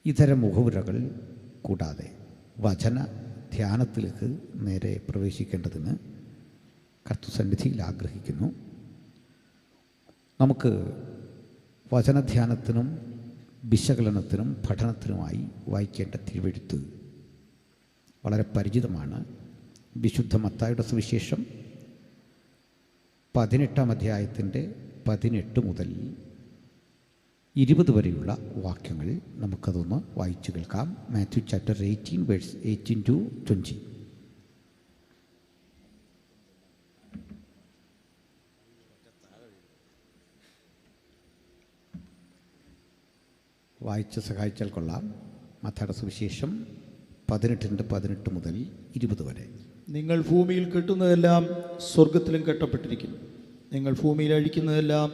ഇത്തരം മുഖവുരകൾ കൂടാതെ വചന ധ്യാനത്തിലേക്ക് നേരെ പ്രവേശിക്കേണ്ടതിന് കർത്തൃസന്നിധിയിൽ ആഗ്രഹിക്കുന്നു. നമുക്ക് വചനധ്യാനത്തിനും വിശകലനത്തിനും പഠനത്തിനുമായി വായിക്കേണ്ട തിരുവെഴുത്ത് വളരെ പരിചിതമാണ്. വിശുദ്ധ മത്തായിയുടെ സുവിശേഷം 18-ാം അധ്യായത്തിൻ്റെ 18 മുതൽ 20 വരെയുള്ള വാക്യങ്ങൾ നമുക്കതൊന്ന് വായിച്ചു കേൾക്കാം. Matthew chapter 18 verse 18 to 20. വായിച്ച് സഹായിച്ചാൽ കൊള്ളാം. മത്തായിയുടെ സുവിശേഷം 18 മുതൽ 20 വരെ. നിങ്ങൾ ഭൂമിയിൽ കെട്ടുന്നതെല്ലാം സ്വർഗത്തിലും കെട്ടപ്പെട്ടിരിക്കുന്നു, നിങ്ങൾ ഭൂമിയിൽ അഴിക്കുന്നതെല്ലാം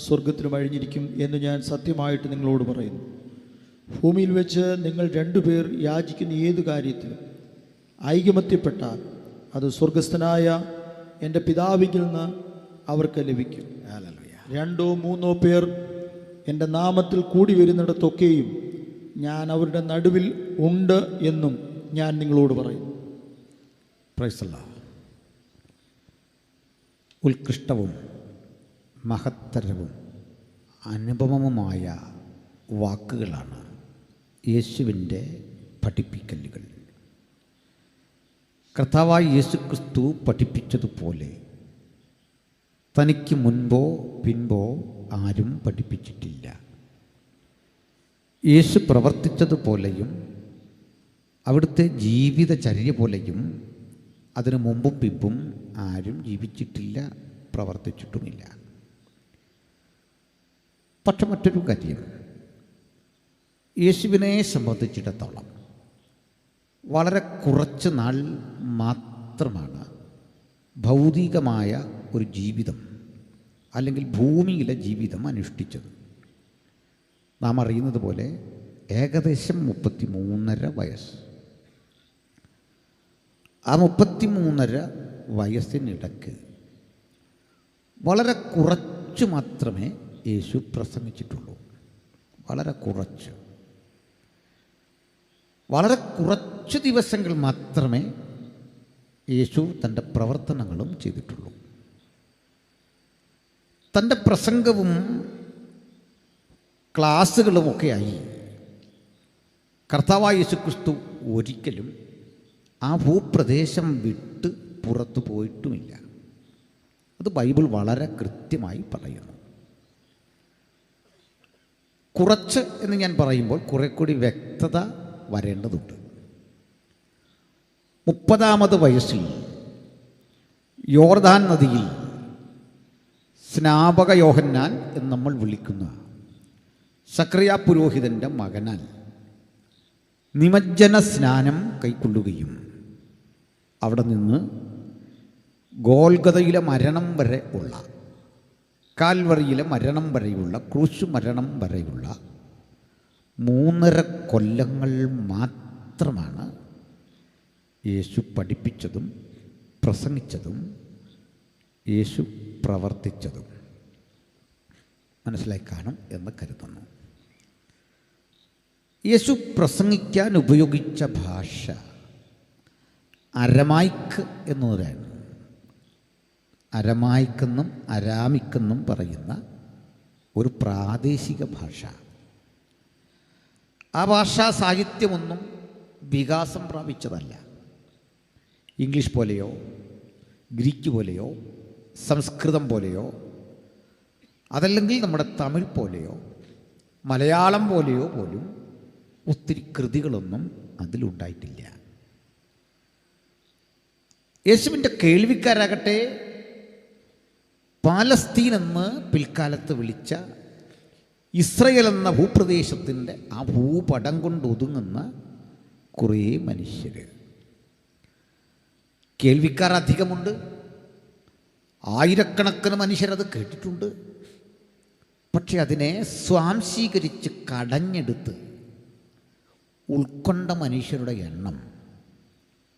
സ്വർഗത്തിലും അഴിഞ്ഞിരിക്കും എന്ന് ഞാൻ സത്യമായിട്ട് നിങ്ങളോട് പറയുന്നു. ഭൂമിയിൽ വെച്ച് നിങ്ങൾ 2 പേർ യാചിക്കുന്ന ഏത് കാര്യത്തിലും ഐകമത്യപ്പെട്ടാൽ അത് സ്വർഗസ്ഥനായ എൻ്റെ പിതാവിൽ നിന്ന് അവർക്ക് ലഭിക്കും. 2 or 3 പേർ എൻ്റെ നാമത്തിൽ കൂടി വരുന്നിടത്തൊക്കെയും ഞാൻ അവരുടെ നടുവിൽ ഉണ്ട് എന്നും ഞാൻ നിങ്ങളോട് പറയുന്നു. Praise the lord. ഉത്കൃഷ്ടവും മഹത്തരവും അനുപമവുമായ വാക്കുകളാണ് യേശുവിൻ്റെ പഠിപ്പിക്കലുകൾ. കർത്താവായ യേശുക്രിസ്തു പഠിപ്പിച്ചതുപോലെ തനിക്ക് മുൻപോ പിൻപോ ആരും പഠിപ്പിച്ചിട്ടില്ല. യേശു പ്രവർത്തിച്ചതുപോലെയും അവിടുത്തെ ജീവിതചര്യ പോലെയും അതിനു മുമ്പും പിമ്പും ആരും ജീവിച്ചിട്ടില്ല, പ്രവർത്തിച്ചിട്ടുമില്ല. പക്ഷെ മറ്റൊരു കാര്യം, യേശുവിനെ സംബന്ധിച്ചിടത്തോളം വളരെ കുറച്ച് നാൾ മാത്രമാണ് ഭൗതികമായ ഒരു ജീവിതം അല്ലെങ്കിൽ ഭൂമിയിലെ ജീവിതം അനുഷ്ഠിച്ചത്. നാം അറിയുന്നത് പോലെ ഏകദേശം 33.5 വയസ്സ്. ആ 33.5 വയസ്സിനിടയ്ക്ക് വളരെ കുറച്ച് മാത്രമേ യേശു പ്രസംഗിച്ചിട്ടുള്ളൂ. വളരെ കുറച്ച് ദിവസങ്ങൾ മാത്രമേ യേശു തൻ്റെ പ്രവർത്തനങ്ങളും ചെയ്തിട്ടുള്ളൂ. തൻ്റെ പ്രസംഗവും ക്ലാസ്സുകളുമൊക്കെയായി കർത്താവായ യേശുക്രിസ്തു ഒരിക്കലും ആ ഭൂപ്രദേശം വിട്ട് പുറത്തു പോയിട്ടുമില്ല. അത് ബൈബിൾ വളരെ കൃത്യമായി പറയുന്നു. കുറച്ച് എന്ന് ഞാൻ പറയുമ്പോൾ കുറെ കൂടി വ്യക്തത വരേണ്ടതുണ്ട്. 30-ാമത് വയസ്സിൽ യോർദാൻ നദിയിൽ സ്നാപക യോഹന്നാൻ എന്ന് നമ്മൾ വിളിക്കുന്ന സക്രിയ പുരോഹിതൻ്റെ മകനാൽ നിമജ്ജന സ്നാനം കൈക്കൊള്ളുകയും അവിടെ നിന്ന് ഗോൽഗതയിലെ മരണം വരെ ഉള്ള, കാൽവറിയിലെ മരണം വരെയുള്ള, ക്രൂശ് മരണം വരെയുള്ള 3.5 കൊല്ലങ്ങൾ മാത്രമാണ് യേശു പഠിപ്പിച്ചതും പ്രസംഗിച്ചതും യേശു പ്രവർത്തിച്ചതും. മനസ്സിലായി കാണും എന്ന് കരുതുന്നു. യേശു പ്രസംഗിക്കാൻ ഉപയോഗിച്ച ഭാഷ അരമായിക്ക് എന്നതാണ്. അരമായിക്കെന്നും അരാമിക്കെന്നും പറയുന്ന ഒരു പ്രാദേശിക ഭാഷ. ആ ഭാഷാ സാഹിത്യമൊന്നും വികാസം പ്രാപിച്ചതല്ല. ഇംഗ്ലീഷ് പോലെയോ ഗ്രീക്ക് പോലെയോ സംസ്കൃതം പോലെയോ അതല്ലെങ്കിൽ നമ്മുടെ തമിഴ് പോലെയോ മലയാളം പോലെയോ പോലും ഒത്തിരി കൃതികളൊന്നും അതിലുണ്ടായിട്ടില്ല. യേശുവിൻ്റെ കേൾവിക്കാരാകട്ടെ പാലസ്തീൻ എന്ന് പിൽക്കാലത്ത് വിളിച്ച ഇസ്രയേൽ എന്ന ഭൂപ്രദേശത്തിൻ്റെ ആ ഭൂപടം കൊണ്ട് ഒതുങ്ങുന്ന കുറേ മനുഷ്യർ. കേൾവിക്കാർ അധികമുണ്ട്, ആയിരക്കണക്കിന് മനുഷ്യരത് കേട്ടിട്ടുണ്ട്. പക്ഷെ അതിനെ സ്വാംശീകരിച്ച് കടഞ്ഞെടുത്ത് ഉൾക്കൊണ്ട മനുഷ്യരുടെ എണ്ണം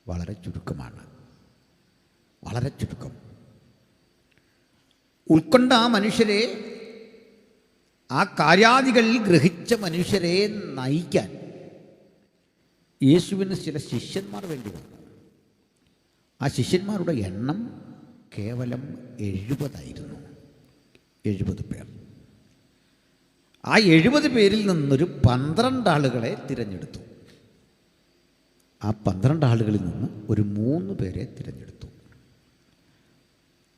വളരെ ചുരുക്കമാണ്. വളരെ ചുരുക്കം. ഉൾക്കൊണ്ട ആ മനുഷ്യരെ, ആ കാര്യാദികളിൽ ഗ്രഹിച്ച മനുഷ്യരെ നയിക്കാൻ യേശുവിന് ചില ശിഷ്യന്മാർ വേണ്ടി വന്നു. ആ ശിഷ്യന്മാരുടെ എണ്ണം കേവലം 70 70 പേർ. ആ 70 പേരിൽ നിന്നൊരു 12 ആളുകളെ തിരഞ്ഞെടുത്തു. ആ 12 ആളുകളിൽ നിന്ന് ഒരു 3 പേരെ തിരഞ്ഞെടുത്തു.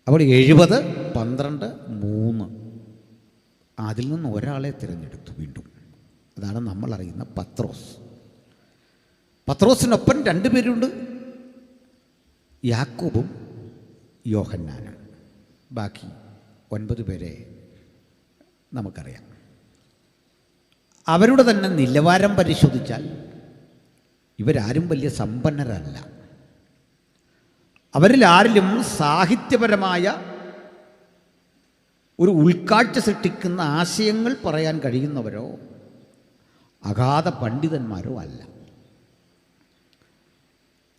അപ്പോൾ 70, 12, 3. അതിൽ നിന്ന് ഒരാളെ തിരഞ്ഞെടുത്തു വീണ്ടും. അതാണ് നമ്മൾ അറിയുന്ന പത്രോസ്. പത്രോസിനൊപ്പം 2 പേരുണ്ട്, യാക്കോബും യോഹന്നാനും. ബാക്കി 9 പേരെ നമുക്കറിയാം. അവരുടെ തന്നെ നിലവാരം പരിശോധിച്ചാൽ ഇവരാരും വലിയ സമ്പന്നരല്ല. അവരിൽ ആരിലും സാഹിത്യപരമായ ഒരു ഉൾക്കാഴ്ച സൃഷ്ടിക്കുന്ന ആശയങ്ങൾ പറയാൻ കഴിയുന്നവരോ അഗാധ പണ്ഡിതന്മാരോ അല്ല.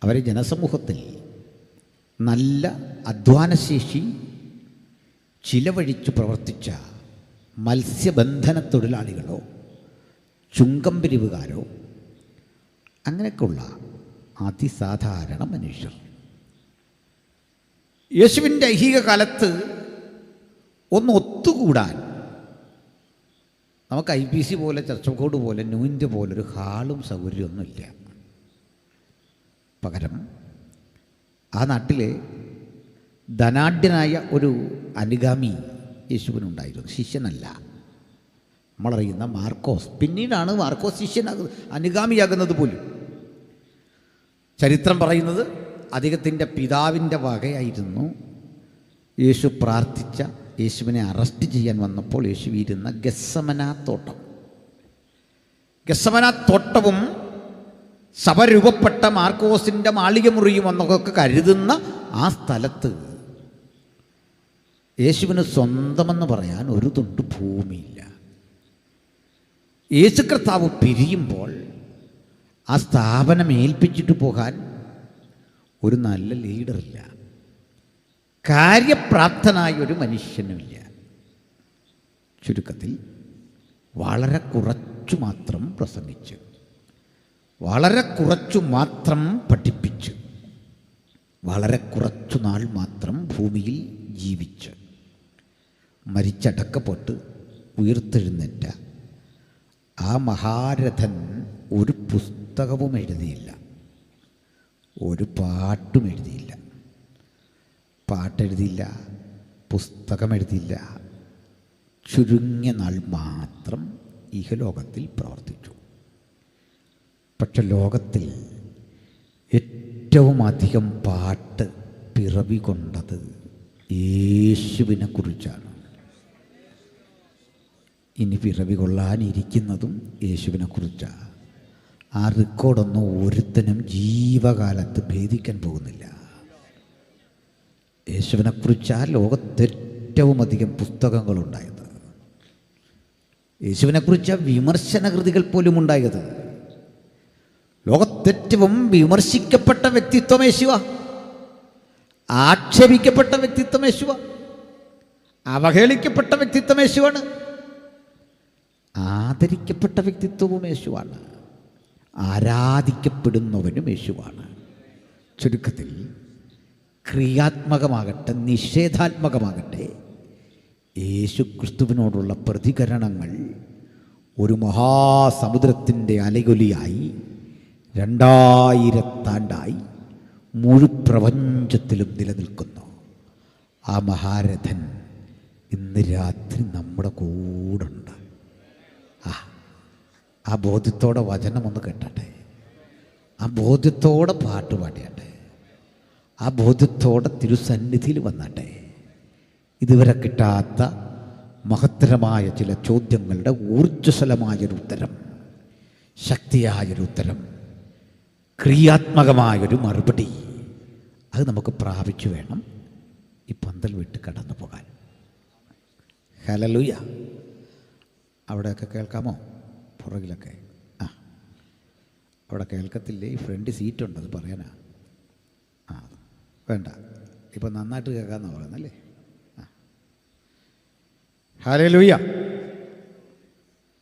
അവരെ ജനസമൂഹത്തിൽ നല്ല അധ്വാനശേഷി ചിലവഴിച്ചു പ്രവർത്തിച്ച മത്സ്യബന്ധന തൊഴിലാളികളോ ചുങ്കം പിരിവുകാരോ അങ്ങനെയൊക്കെയുള്ള അതിസാധാരണ മനുഷ്യർ. യേശുവിൻ്റെ ഐഹിക കാലത്ത് ഒന്ന് ഒത്തുകൂടാൻ നമുക്ക് IPC പോലെ, ചർച്ചക്കോട് പോലെ, ന്യൂഇന്ത്യ പോലൊരു ഹാളും സൗകര്യമൊന്നുമില്ല. പകരം ആ നാട്ടിലെ ധനാഢ്യനായ ഒരു അനുഗാമി യേശുവിനുണ്ടായിരുന്നു. ശിഷ്യനല്ല. നമ്മളറിയുന്ന മാർക്കോസ്. പിന്നീടാണ് മാർക്കോസ് അനുഗാമിയാകുന്നത് പോലും. ചരിത്രം പറയുന്നത് അദ്ദേഹത്തിൻ്റെ പിതാവിൻ്റെ വകയായിരുന്നു യേശു പ്രാർത്ഥിച്ച, യേശുവിനെ അറസ്റ്റ് ചെയ്യാൻ വന്നപ്പോൾ യേശു ഇരുന്ന ഗെത്സമനാ തോട്ടം. ഗെത്സമനാ തോട്ടവും സഭ രൂപപ്പെട്ട മാർക്കോസിൻ്റെ മാളിക മുറിയും എന്നൊക്കെ കരുതുന്ന ആ സ്ഥലത്ത് യേശുവിന് സ്വന്തമെന്ന് പറയാൻ ഒരു തുണ്ട് ഭൂമിയില്ല. യേശു കർത്താവ് പിരിയുമ്പോൾ ആ സ്ഥാപനം ഏൽപ്പിച്ചിട്ട് പോകാൻ ഒരു നല്ല ലീഡറില്ല, കാര്യപ്രാപ്തനായ ഒരു മനുഷ്യനുമില്ല. ചുരുക്കത്തിൽ വളരെ കുറച്ചു മാത്രം പ്രസംഗിച്ച്, വളരെ കുറച്ചു മാത്രം പഠിപ്പിച്ച്, വളരെ കുറച്ചു നാൾ മാത്രം ഭൂമിയിൽ ജീവിച്ച് മരിച്ചടക്കപ്പെട്ട് ഉയർത്തെഴുന്നേറ്റ ആ മഹാരഥൻ ഒരു പുസ്തകവും എഴുതിയില്ല, ഒരു പാട്ടും എഴുതിയില്ല. പാട്ടെഴുതിയില്ല, പുസ്തകം എഴുതിയില്ല. ചുരുങ്ങിയ നാൾ മാത്രം ഇഹലോകത്തിൽ പ്രവർത്തിച്ചു. പക്ഷെ ലോകത്തിൽ ഏറ്റവും അധികം പാട്ട് പിറവി കൊണ്ടത് യേശുവിനെ കുറിച്ചാണ്. ഇനി പിറവി കൊള്ളാനിരിക്കുന്നതും യേശുവിനെ കുറിച്ചാണ്. ആ റെക്കോർഡൊന്നും ഒരുത്തനും ജീവകാലത്ത് ഭേദിക്കാൻ പോകുന്നില്ല. യേശുവിനെക്കുറിച്ചാണ് ലോകത്തേറ്റവും അധികം പുസ്തകങ്ങളുണ്ടായത്. യേശുവിനെക്കുറിച്ച് വിമർശന കൃതികൾ പോലും ഉണ്ടായത്. ലോകത്തേറ്റവും വിമർശിക്കപ്പെട്ട വ്യക്തിത്വം യേശുവ, ആക്ഷേപിക്കപ്പെട്ട വ്യക്തിത്വം യേശുവ, അവഹേളിക്കപ്പെട്ട വ്യക്തിത്വം യേശുവാണ്, ആദരിക്കപ്പെട്ട വ്യക്തിത്വവും യേശുവാണ്, ആരാധിക്കപ്പെടുന്നവനും യേശുവാണ്. ചുരുക്കത്തിൽ ക്രിയാത്മകമാകട്ടെ നിഷേധാത്മകമാകട്ടെ യേശു ക്രിസ്തുവിനോടുള്ള പ്രതികരണങ്ങൾ ഒരു മഹാസമുദ്രത്തിൻ്റെ അലയൊലിയായി 2000 ആണ്ടായി മുഴുപ്രപഞ്ചത്തിലും നിലനിൽക്കുന്നു. ആ മഹാരഥൻ ഇന്ന് രാത്രി നമ്മുടെ കൂടുണ്ട്. ആ ബോധ്യത്തോടെ വചനമൊന്ന് കേട്ടട്ടെ, ആ ബോധ്യത്തോടെ പാട്ട് പാടിയട്ടെ, ആ ബോധ്യത്തോടെ തിരുസന്നിധിയിൽ വന്നട്ടെ. ഇതുവരെ കിട്ടാത്ത മഹത്തരമായ ചില ചോദ്യങ്ങളുടെ ഊർജ്ജസ്വലമായൊരു ഉത്തരം, ശക്തിയായൊരു ഉത്തരം, ക്രിയാത്മകമായൊരു മറുപടി, അത് നമുക്ക് പ്രാപിച്ചു വേണം ഈ പന്തൽ വിട്ട് കടന്നു പോകാൻ. ഹല്ലേലൂയ. അവിടെയൊക്കെ കേൾക്കാമോ? പുറകിലൊക്കെ അവിടെ കേൾക്കത്തില്ലേ? ഈ ഫ്രണ്ട് സീറ്റുണ്ട്, അത് പറയാനാ. വേണ്ട, ഇപ്പം നന്നായിട്ട് കേൾക്കാമെന്നാണ് പറയുന്നല്ലേ. ഹല്ലേലൂയ.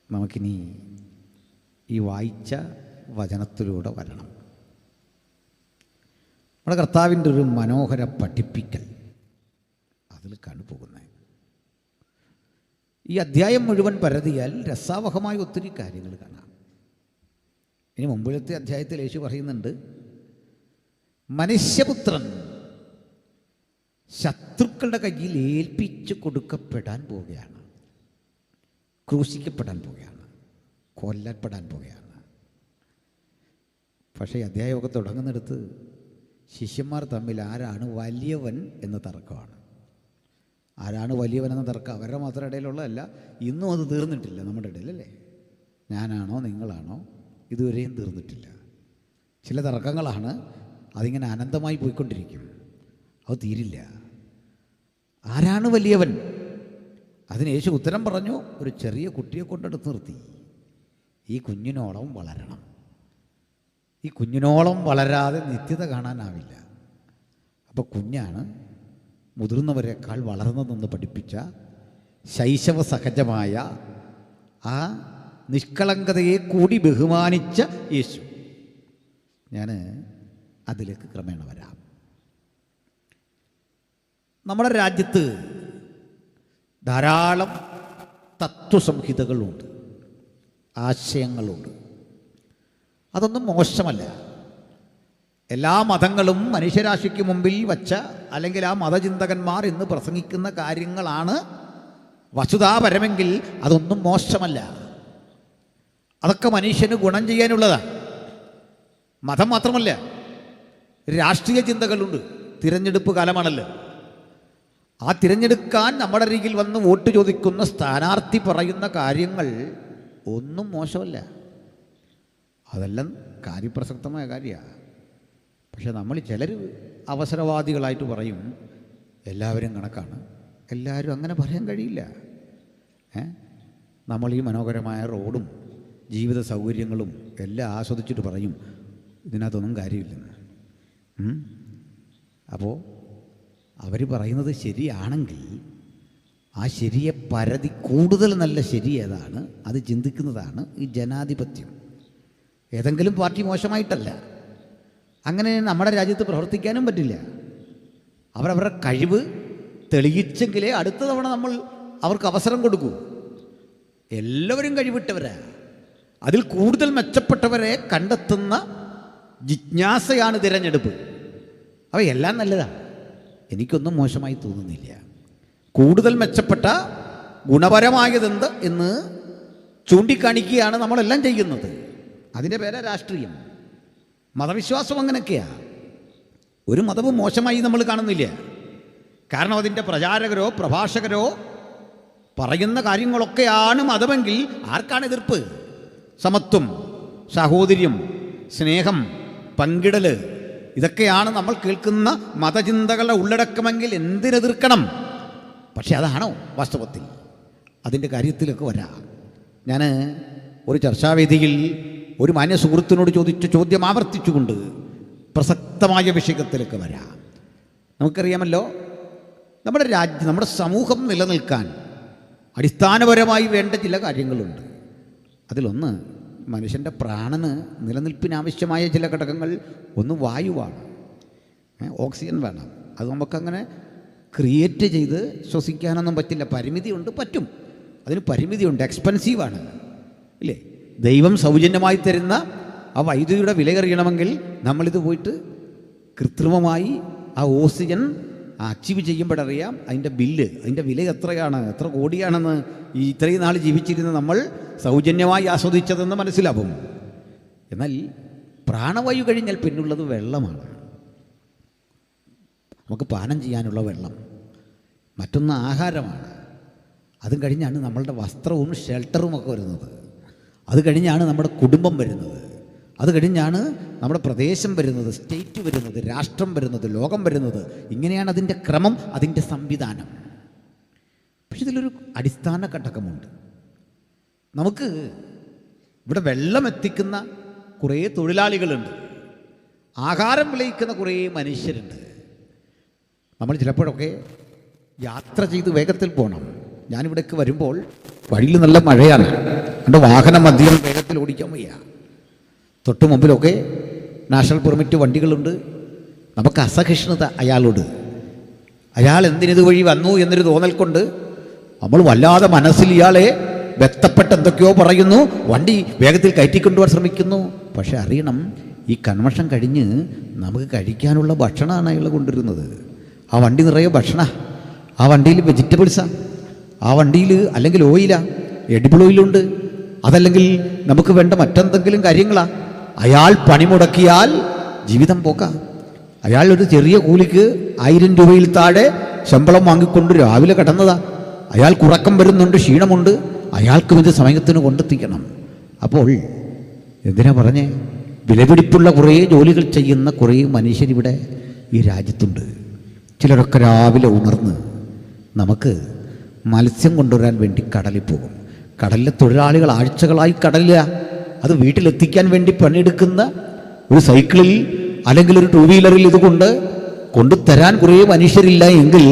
നമുക്കിനി ഈ വായിച്ച വചനത്തിലൂടെ വരണം. നമ്മുടെ കർത്താവിൻ്റെ ഒരു മനോഹര പഠിപ്പിക്കൽ അതിലേക്കാണ് പോകുന്നത്. ഈ അധ്യായം മുഴുവൻ പരതിയാൽ രസാവഹമായ ഒത്തിരി കാര്യങ്ങൾ കാണാം. ഇനി മുമ്പിലത്തെ അധ്യായത്തിൽ യേശു പറയുന്നുണ്ട്, മനുഷ്യപുത്രൻ ശത്രുക്കളുടെ കയ്യിൽ ഏൽപ്പിച്ച് കൊടുക്കപ്പെടാൻ പോവുകയാണ്, ക്രൂശിക്കപ്പെടാൻ പോവുകയാണ്, കൊല്ലപ്പെടാൻ പോവുകയാണ്. പക്ഷേ അധ്യായമൊക്കെ തുടങ്ങുന്നിടത്ത് ശിഷ്യന്മാർ തമ്മിൽ ആരാണ് വലിയവൻ എന്ന തർക്കമാണ്. ആരാണ് വലിയവൻ എന്ന തർക്കം അവരുടെ മാത്രം ഇടയിലുള്ളതല്ല, ഇന്നും അത് തീർന്നിട്ടില്ല നമ്മുടെ ഇടയിലല്ലേ. ഞാനാണോ നിങ്ങളാണോ, ഇതുവരെയും തീർന്നിട്ടില്ല. ചില തർക്കങ്ങളാണ്, അതിങ്ങനെ അനന്തമായി പോയിക്കൊണ്ടിരിക്കും, അത് തീരില്ല. ആരാണ് വലിയവൻ? അതിന് യേശു ഉത്തരം പറഞ്ഞു, ഒരു ചെറിയ കുട്ടിയെ കൊണ്ടെടുത്ത് നിർത്തി, ഈ കുഞ്ഞിനോളം വളരണം. ഈ കുഞ്ഞിനോളം വളരാതെ നിത്യത കാണാനാവില്ല. അപ്പോൾ കുഞ്ഞാണ് മുതിർന്നവരെക്കാൾ വളർന്നതെന്ന് പഠിപ്പിച്ച ശൈശവ സഹജമായ ആ നിഷ്കളങ്കതയെ കൂടി ബഹുമാനിച്ച യേശു. ഞാൻ അതിലേക്ക് ക്രമേണ വരാം. നമ്മുടെ രാജ്യത്ത് ധാരാളം തത്വസംഹിതകളുണ്ട്, ആശയങ്ങളുണ്ട്. അതൊന്നും മോശമല്ല. എല്ലാ മതങ്ങളും മനുഷ്യരാശിക്ക് മുമ്പിൽ വച്ച, അല്ലെങ്കിൽ ആ മതചിന്തകന്മാർ ഇന്ന് പ്രസംഗിക്കുന്ന കാര്യങ്ങളാണ് വസ്തുതാപരമെങ്കിൽ അതൊന്നും മോശമല്ല. അതൊക്കെ മനുഷ്യന് ഗുണം ചെയ്യാനുള്ളതാണ്. മതം മാത്രമല്ല, രാഷ്ട്രീയ ചിന്തകളുണ്ട്. തിരഞ്ഞെടുപ്പ് കാലമാണല്ലോ. ആ തിരഞ്ഞെടുക്കാൻ നമ്മുടെ അരികിൽ വന്ന് വോട്ട് ചോദിക്കുന്ന സ്ഥാനാർത്ഥി പറയുന്ന കാര്യങ്ങൾ ഒന്നും മോശമല്ല. അതെല്ലാം കാര്യപ്രസക്തമായ കാര്യമാണ്. പക്ഷെ നമ്മൾ ചിലർ അവസരവാദികളായിട്ട് പറയും എല്ലാവരും കണക്കാണ്. എല്ലാവരും അങ്ങനെ പറയാൻ കഴിയില്ല. നമ്മൾ ഈ മനോഹരമായ റോഡും ജീവിത സൗകര്യങ്ങളും എല്ലാം ആസ്വദിച്ചിട്ട് പറയും ഇതിനകത്തൊന്നും കാര്യമില്ലെന്ന്. അപ്പോൾ അവർ പറയുന്നത് ശരിയാണെങ്കിൽ ആ ശരിയെ പരതി കൂടുതൽ നല്ല ശരി ഏതാണ് അത് ചിന്തിക്കുന്നതാണ് ഈ ജനാധിപത്യം. ഏതെങ്കിലും പാർട്ടി മോശമായിട്ടല്ല. അങ്ങനെ നമ്മുടെ രാജ്യത്ത് പ്രവർത്തിക്കാനും പറ്റില്ല. അവരവരുടെ കഴിവ് തെളിയിച്ചെങ്കിലേ അടുത്ത തവണ നമ്മൾ അവർക്ക് അവസരം കൊടുക്കൂ. എല്ലാവരും കഴിവിട്ടവരാ. അതിൽ കൂടുതൽ മെച്ചപ്പെട്ടവരെ കണ്ടെത്തുന്ന ജിജ്ഞാസയാണ് തിരഞ്ഞെടുപ്പ്. അവയെല്ലാം നല്ലതാണ്, എനിക്കൊന്നും മോശമായി തോന്നുന്നില്ല. കൂടുതൽ മെച്ചപ്പെട്ട ഗുണപരമായതെന്ത് എന്ന് ചൂണ്ടിക്കാണിക്കുകയാണ് നമ്മളെല്ലാം ചെയ്യുന്നത്. അതിൻ്റെ പേരാ രാഷ്ട്രീയം. മതവിശ്വാസം അങ്ങനെയൊക്കെയാണ്. ഒരു മതവും മോശമായി നമ്മൾ കാണുന്നില്ല. കാരണം അതിൻ്റെ പ്രചാരകരോ പ്രഭാഷകരോ പറയുന്ന കാര്യങ്ങളൊക്കെയാണ് മതമെങ്കിൽ ആർക്കാണ് എതിർപ്പ്? സമത്വം, സാഹോദര്യം, സ്നേഹം, പങ്കിടൽ, ഇതൊക്കെയാണ് നമ്മൾ കേൾക്കുന്ന മതചിന്തകളുടെ ഉള്ളടക്കമെങ്കിൽ എന്തിനെതിർക്കണം? പക്ഷെ അതാണോ വാസ്തവത്തിൽ? അതിൻ്റെ കാര്യത്തിലൊക്കെ വരാം. ഞാൻ ഒരു ചർച്ചാവേദിയിൽ ഒരു മാന്യ സുഹൃത്തിനോട് ചോദിച്ച ചോദ്യം ആവർത്തിച്ചുകൊണ്ട് പ്രസക്തമായ വിഷയത്തിലേക്ക് വരാം. നമുക്കറിയാമല്ലോ, നമ്മുടെ രാജ്യം, നമ്മുടെ സമൂഹം നിലനിൽക്കാൻ അടിസ്ഥാനപരമായി വേണ്ട ചില കാര്യങ്ങളുണ്ട്. അതിലൊന്ന് മനുഷ്യൻ്റെ പ്രാണന് നിലനിൽപ്പിനാവശ്യമായ ചില ഘടകങ്ങൾ. ഒന്ന് വായുവാണ്, ഓക്സിജൻ വേണം. അത് നമുക്കങ്ങനെ ക്രിയേറ്റ് ചെയ്ത് ശ്വസിക്കാനൊന്നും പറ്റില്ല. പരിമിതിയുണ്ട്, പറ്റും, അതിന് പരിമിതിയുണ്ട്, എക്സ്പെൻസീവാണ് ഇല്ലേ? ദൈവം സൗജന്യമായി തരുന്ന ആ വൈദ്യുതിയുടെ വില അറിയണമെങ്കിൽ നമ്മളിത് പോയിട്ട് കൃത്രിമമായി ആ ഓക്സിജൻ അച്ചീവ് ചെയ്യുമ്പോഴറിയാം അതിൻ്റെ ബില്ല്, അതിൻ്റെ വില എത്രയാണ്, എത്ര കോടിയാണെന്ന് ഈ ഇത്രയും നാൾ ജീവിച്ചിരുന്ന നമ്മൾ സൗജന്യമായി ആസ്വദിച്ചതെന്ന് മനസ്സിലാവും. എന്നാൽ പ്രാണവായു കഴിഞ്ഞാൽ പിന്നുള്ളത് വെള്ളമാണ്. നമുക്ക് പാനം ചെയ്യാനുള്ള വെള്ളം. മറ്റൊന്ന് ആഹാരമാണ്. അതും കഴിഞ്ഞാണ് നമ്മളുടെ വസ്ത്രവും ഷെൽട്ടറും ഒക്കെ വരുന്നത്. അത് കഴിഞ്ഞാണ് നമ്മുടെ കുടുംബം വരുന്നത്. അത് കഴിഞ്ഞാണ് നമ്മുടെ പ്രദേശം വരുന്നത്, സ്റ്റേറ്റ് വരുന്നത്, രാഷ്ട്രം വരുന്നത്, ലോകം വരുന്നത്. ഇങ്ങനെയാണ് അതിൻ്റെ ക്രമം, അതിൻ്റെ സംവിധാനം. പക്ഷെ ഇതിലൊരു അടിസ്ഥാന ഘടകമുണ്ട്. നമുക്ക് ഇവിടെ വെള്ളം എത്തിക്കുന്ന കുറേ തൊഴിലാളികളുണ്ട്, ആഹാരം വിളയിക്കുന്ന കുറേ മനുഷ്യരുണ്ട്. നമ്മൾ ചിലപ്പോഴൊക്കെ യാത്ര ചെയ്ത് വേഗത്തിൽ പോകണം. ഞാനിവിടേക്ക് വരുമ്പോൾ വഴിയിൽ നല്ല മഴയാണ്. എൻ്റെ വാഹനം അധികം വേഗത്തിൽ ഓടിക്കാൻ വയ്യ. തൊട്ട് മുമ്പിലൊക്കെ നാഷണൽ പെർമിറ്റ് വണ്ടികളുണ്ട്. നമുക്ക് അസഹിഷ്ണുത അയാളോട്. അയാൾ എന്തിനിത് വഴി വന്നു എന്നൊരു തോന്നൽ കൊണ്ട് നമ്മൾ വല്ലാതെ മനസ്സിൽ ഇയാളെ വ്യക്തപ്പെട്ട് എന്തൊക്കെയോ പറയുന്നു, വണ്ടി വേഗത്തിൽ കയറ്റിക്കൊണ്ടുപോകാൻ ശ്രമിക്കുന്നു. പക്ഷെ അറിയണം, ഈ കൺവെൻഷൻ കഴിഞ്ഞ് നമുക്ക് കഴിക്കാനുള്ള ഭക്ഷണമാണ് അയാൾ കൊണ്ടുവരുന്നത്. ആ വണ്ടി നിറയെ ഭക്ഷണം, ആ വണ്ടിയിൽ വെജിറ്റബിൾസാണ്, ആ വണ്ടിയിൽ അല്ലെങ്കിൽ ഓയിലാണ്, എഡിബിൾ ഓയിലുണ്ട്, അതല്ലെങ്കിൽ നമുക്ക് വേണ്ട മറ്റെന്തെങ്കിലും കാര്യങ്ങളാണ്. അയാൾ പണിമുടക്കിയാൽ ജീവിതം പോക്കാം. അയാൾ ഒരു ചെറിയ കൂലിക്ക് 1000 രൂപയിൽ താഴെ ശമ്പളം വാങ്ങിക്കൊണ്ട് രാവിലെ കടന്നതാ. അയാൾക്ക് ഉറക്കം വരുന്നുണ്ട്, ക്ഷീണമുണ്ട്, അയാൾക്കും ഇത് സമയത്തിന് കൊണ്ടെത്തിക്കണം. അപ്പോൾ എന്തിനാ പറഞ്ഞേ, വിലപിടിപ്പുള്ള കുറേ ജോലികൾ ചെയ്യുന്ന കുറേ മനുഷ്യരിവിടെ ഈ രാജ്യത്തുണ്ട്. ചിലരൊക്കെ രാവിലെ ഉണർന്ന് നമുക്ക് മത്സ്യം കൊണ്ടുവരാൻ വേണ്ടി കടലിൽ പോകും. കടലിലെ തൊഴിലാളികൾ ആഴ്ചകളായി കടലില്ല. അത് വീട്ടിലെത്തിക്കാൻ വേണ്ടി പണിയെടുക്കുന്ന ഒരു സൈക്കിളിൽ അല്ലെങ്കിൽ ഒരു 2 വീലറിൽ ഇത് കൊണ്ടുതരാൻ കുറേ മനുഷ്യരില്ല എങ്കിൽ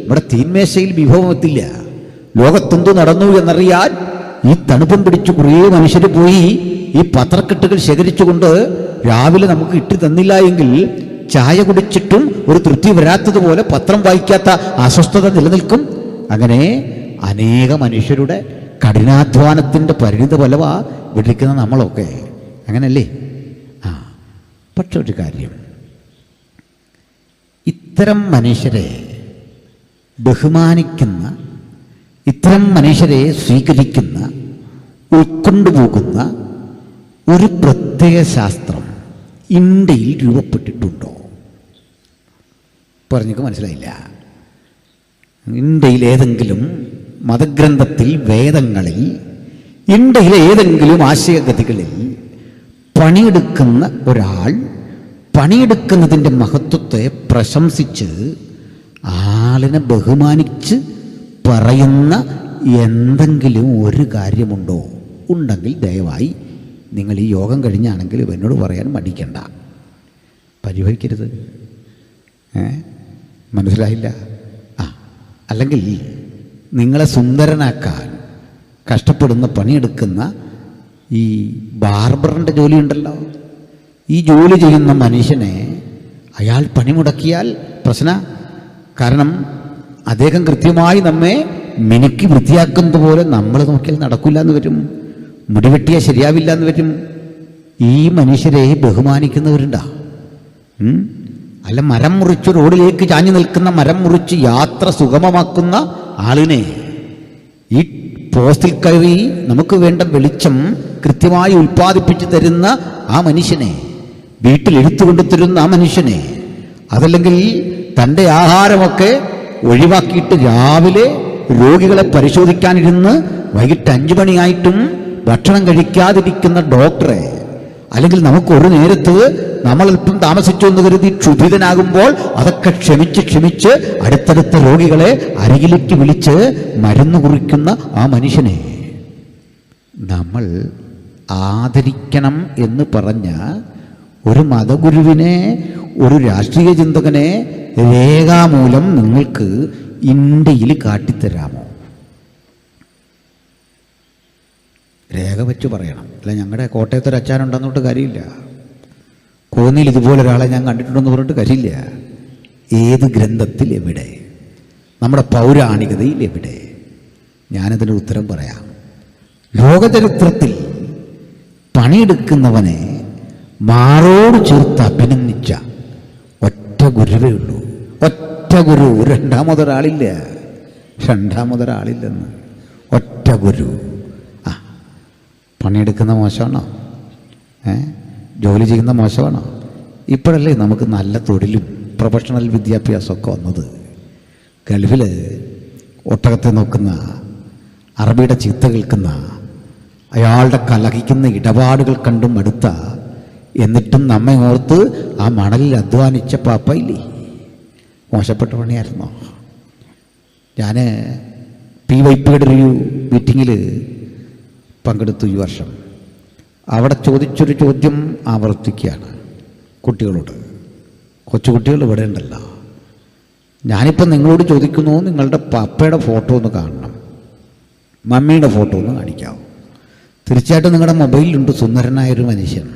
ഇവിടെ തീന്മേശയിൽ വിഭവം എത്തില്ല. ലോകത്തെന്തു നടന്നു എന്നറിയാൻ ഈ തണുപ്പും പിടിച്ച് കുറേ മനുഷ്യർ പോയി ഈ പത്രക്കെട്ടുകൾ ശേഖരിച്ചുകൊണ്ട് രാവിലെ നമുക്ക് ഇട്ട് തന്നില്ല എങ്കിൽ ചായ കുടിച്ചിട്ടും ഒരു തൃപ്തി വരാത്തതുപോലെ പത്രം വായിക്കാത്ത അസ്വസ്ഥത നിലനിൽക്കും. അങ്ങനെ അനേക മനുഷ്യരുടെ കഠിനാധ്വാനത്തിൻ്റെ പരിണിത ഫലമാ വിളിക്കുന്ന നമ്മളൊക്കെ, അങ്ങനല്ലേ? പക്ഷെ ഒരു കാര്യം, ഇത്തരം മനുഷ്യരെ ബഹുമാനിക്കുന്ന, ഇത്തരം മനുഷ്യരെ സ്വീകരിക്കുന്ന, ഉൾക്കൊണ്ടുപോകുന്ന ഒരു പ്രത്യേക ശാസ്ത്രം ഇന്ത്യയിൽ രൂപപ്പെട്ടിട്ടുണ്ടോ? പറഞ്ഞൊക്കെ മനസ്സിലായില്ല. ഇന്ത്യയിൽ ഏതെങ്കിലും മതഗ്രന്ഥത്തിൽ, വേദങ്ങളിൽ, ഇന്ത്യയിലെ ഏതെങ്കിലും ആശയഗതികളിൽ പണിയെടുക്കുന്ന ഒരാൾ പണിയെടുക്കുന്നതിൻ്റെ മഹത്വത്തെ പ്രശംസിച്ച് ആളിനെ ബഹുമാനിച്ച് പറയുന്ന എന്തെങ്കിലും ഒരു കാര്യമുണ്ടോ? ഉണ്ടെങ്കിൽ ദയവായി നിങ്ങൾ ഈ യോഗം കഴിഞ്ഞാണെങ്കിൽ എന്നോട് പറയാൻ മടിക്കണ്ട, പരിഭവിക്കരുത്. മനസ്സിലായില്ല? അല്ലെങ്കിൽ നിങ്ങളെ സുന്ദരനാക്കാൻ കഷ്ടപ്പെടുന്ന, പണിയെടുക്കുന്ന ഈ ബാർബറിൻ്റെ ജോലിയുണ്ടല്ലോ, ഈ ജോലി ചെയ്യുന്ന മനുഷ്യനെ അയാൾ പണിമുടക്കിയാൽ പ്രശ്നം. കാരണം അദ്ദേഹം കൃത്യമായി നമ്മെ മിനുക്കി വൃത്തിയാക്കുന്നത് പോലെ നമ്മൾ നോക്കിയാൽ നടക്കില്ല എന്ന് വരും, മുടിവെട്ടിയാൽ ശരിയാവില്ല എന്ന് വരും. ഈ മനുഷ്യരെ ബഹുമാനിക്കുന്നവരുണ്ടാ? അല്ല, മരം മുറിച്ച് റോഡിലേക്ക് ചാഞ്ഞു നിൽക്കുന്ന, മരം മുറിച്ച് യാത്ര സുഗമമാക്കുന്ന ആളിനെ, ഈ പോസ്റ്റിൽ കയറി നമുക്ക് വേണ്ട വെളിച്ചം കൃത്യമായി ഉൽപ്പാദിപ്പിച്ച് തരുന്ന ആ മനുഷ്യനെ, വീട്ടിൽ എടുത്തുകൊണ്ട് തരുന്ന ആ മനുഷ്യനെ, അതല്ലെങ്കിൽ തൻ്റെ ആഹാരമൊക്കെ ഒഴിവാക്കിയിട്ട് രാവിലെ രോഗികളെ പരിശോധിക്കാനിരുന്ന് വൈകിട്ട് 5 മണിയായിട്ടും ഭക്ഷണം കഴിക്കാതിരിക്കുന്ന ഡോക്ടറെ, അല്ലെങ്കിൽ നമുക്ക് ഒരു നേരത്ത് നമ്മളൽപ്പം താമസിച്ചു എന്ന് കരുതി ക്ഷുഭിതനാകുമ്പോൾ അതൊക്കെ ക്ഷമിച്ച് അടുത്തടുത്ത രോഗികളെ അരികിലേക്ക് വിളിച്ച് മരുന്ന് കുറിക്കുന്ന ആ മനുഷ്യനെ നമ്മൾ ആദരിക്കണം എന്ന് പറഞ്ഞ ഒരു മതഗുരുവിനെ, ഒരു രാഷ്ട്രീയ ചിന്തകനെ രേഖാമൂലം നിങ്ങൾക്ക് ഇന്ത്യയിൽ കാട്ടിത്തരാമോ? രേഖ വെച്ച് പറയണം. അല്ല, ഞങ്ങളുടെ കോട്ടയത്തൊരു അച്ചാനുണ്ടെന്നോട്ട് കാര്യമില്ല, കോന്നിയിൽ ഇതുപോലെ ഒരാളെ ഞാൻ കണ്ടിട്ടുണ്ടെന്ന് പറഞ്ഞിട്ട് കാര്യമില്ല. ഏത് ഗ്രന്ഥത്തിൽ, എവിടെ? നമ്മുടെ പൗരാണികതയിൽ എവിടെ? ഞാനതിന് ഉത്തരം പറയാം. ലോകചരിത്രത്തിൽ പണിയെടുക്കുന്നവനെ മാറോട് ചേർത്ത് അഭിനന്ദിച്ച ഒറ്റ ഗുരുവേ ഉള്ളൂ. ഒറ്റ ഗുരു, രണ്ടാമതൊരാളില്ലെന്ന്. ഒറ്റ ഗുരു. പണിയെടുക്കുന്ന മോശമാണോ? ജോലി ചെയ്യുന്ന മോശമാണോ? ഇപ്പോഴല്ലേ നമുക്ക് നല്ല തൊഴിലും പ്രൊഫഷണൽ വിദ്യാഭ്യാസമൊക്കെ വന്നത്. ഗൾഫിൽ ഒട്ടകത്തെ നോക്കുന്ന, അറബിയുടെ ചീത്ത കേൾക്കുന്ന, അയാളുടെ കലഹിക്കുന്ന ഇടപാടുകൾ കണ്ടും മടുത്ത, എന്നിട്ടും നമ്മെ ഓർത്ത് ആ മണലിൽ അധ്വാനിച്ച പാപ്പയില്ലേ? മോശപ്പെട്ട പണിയായിരുന്നോ? ഞാൻ PYPയുടെ ഒരു മീറ്റിങ്ങിൽ പങ്കെടുത്തു ഈ വർഷം. അവിടെ ചോദിച്ചൊരു ചോദ്യം ആവർത്തിക്കുകയാണ് കുട്ടികളോട്. കൊച്ചുകുട്ടികൾ ഇവിടെ ഉണ്ടല്ലോ. ഞാനിപ്പം നിങ്ങളോട് ചോദിക്കുന്നു, നിങ്ങളുടെ പപ്പയുടെ ഫോട്ടോ ഒന്ന് കാണണം, മമ്മിയുടെ ഫോട്ടോ ഒന്ന് കാണിക്കാമോ? തീർച്ചയായിട്ടും നിങ്ങളുടെ മൊബൈലിലുണ്ട് സുന്ദരനായൊരു മനുഷ്യൻ,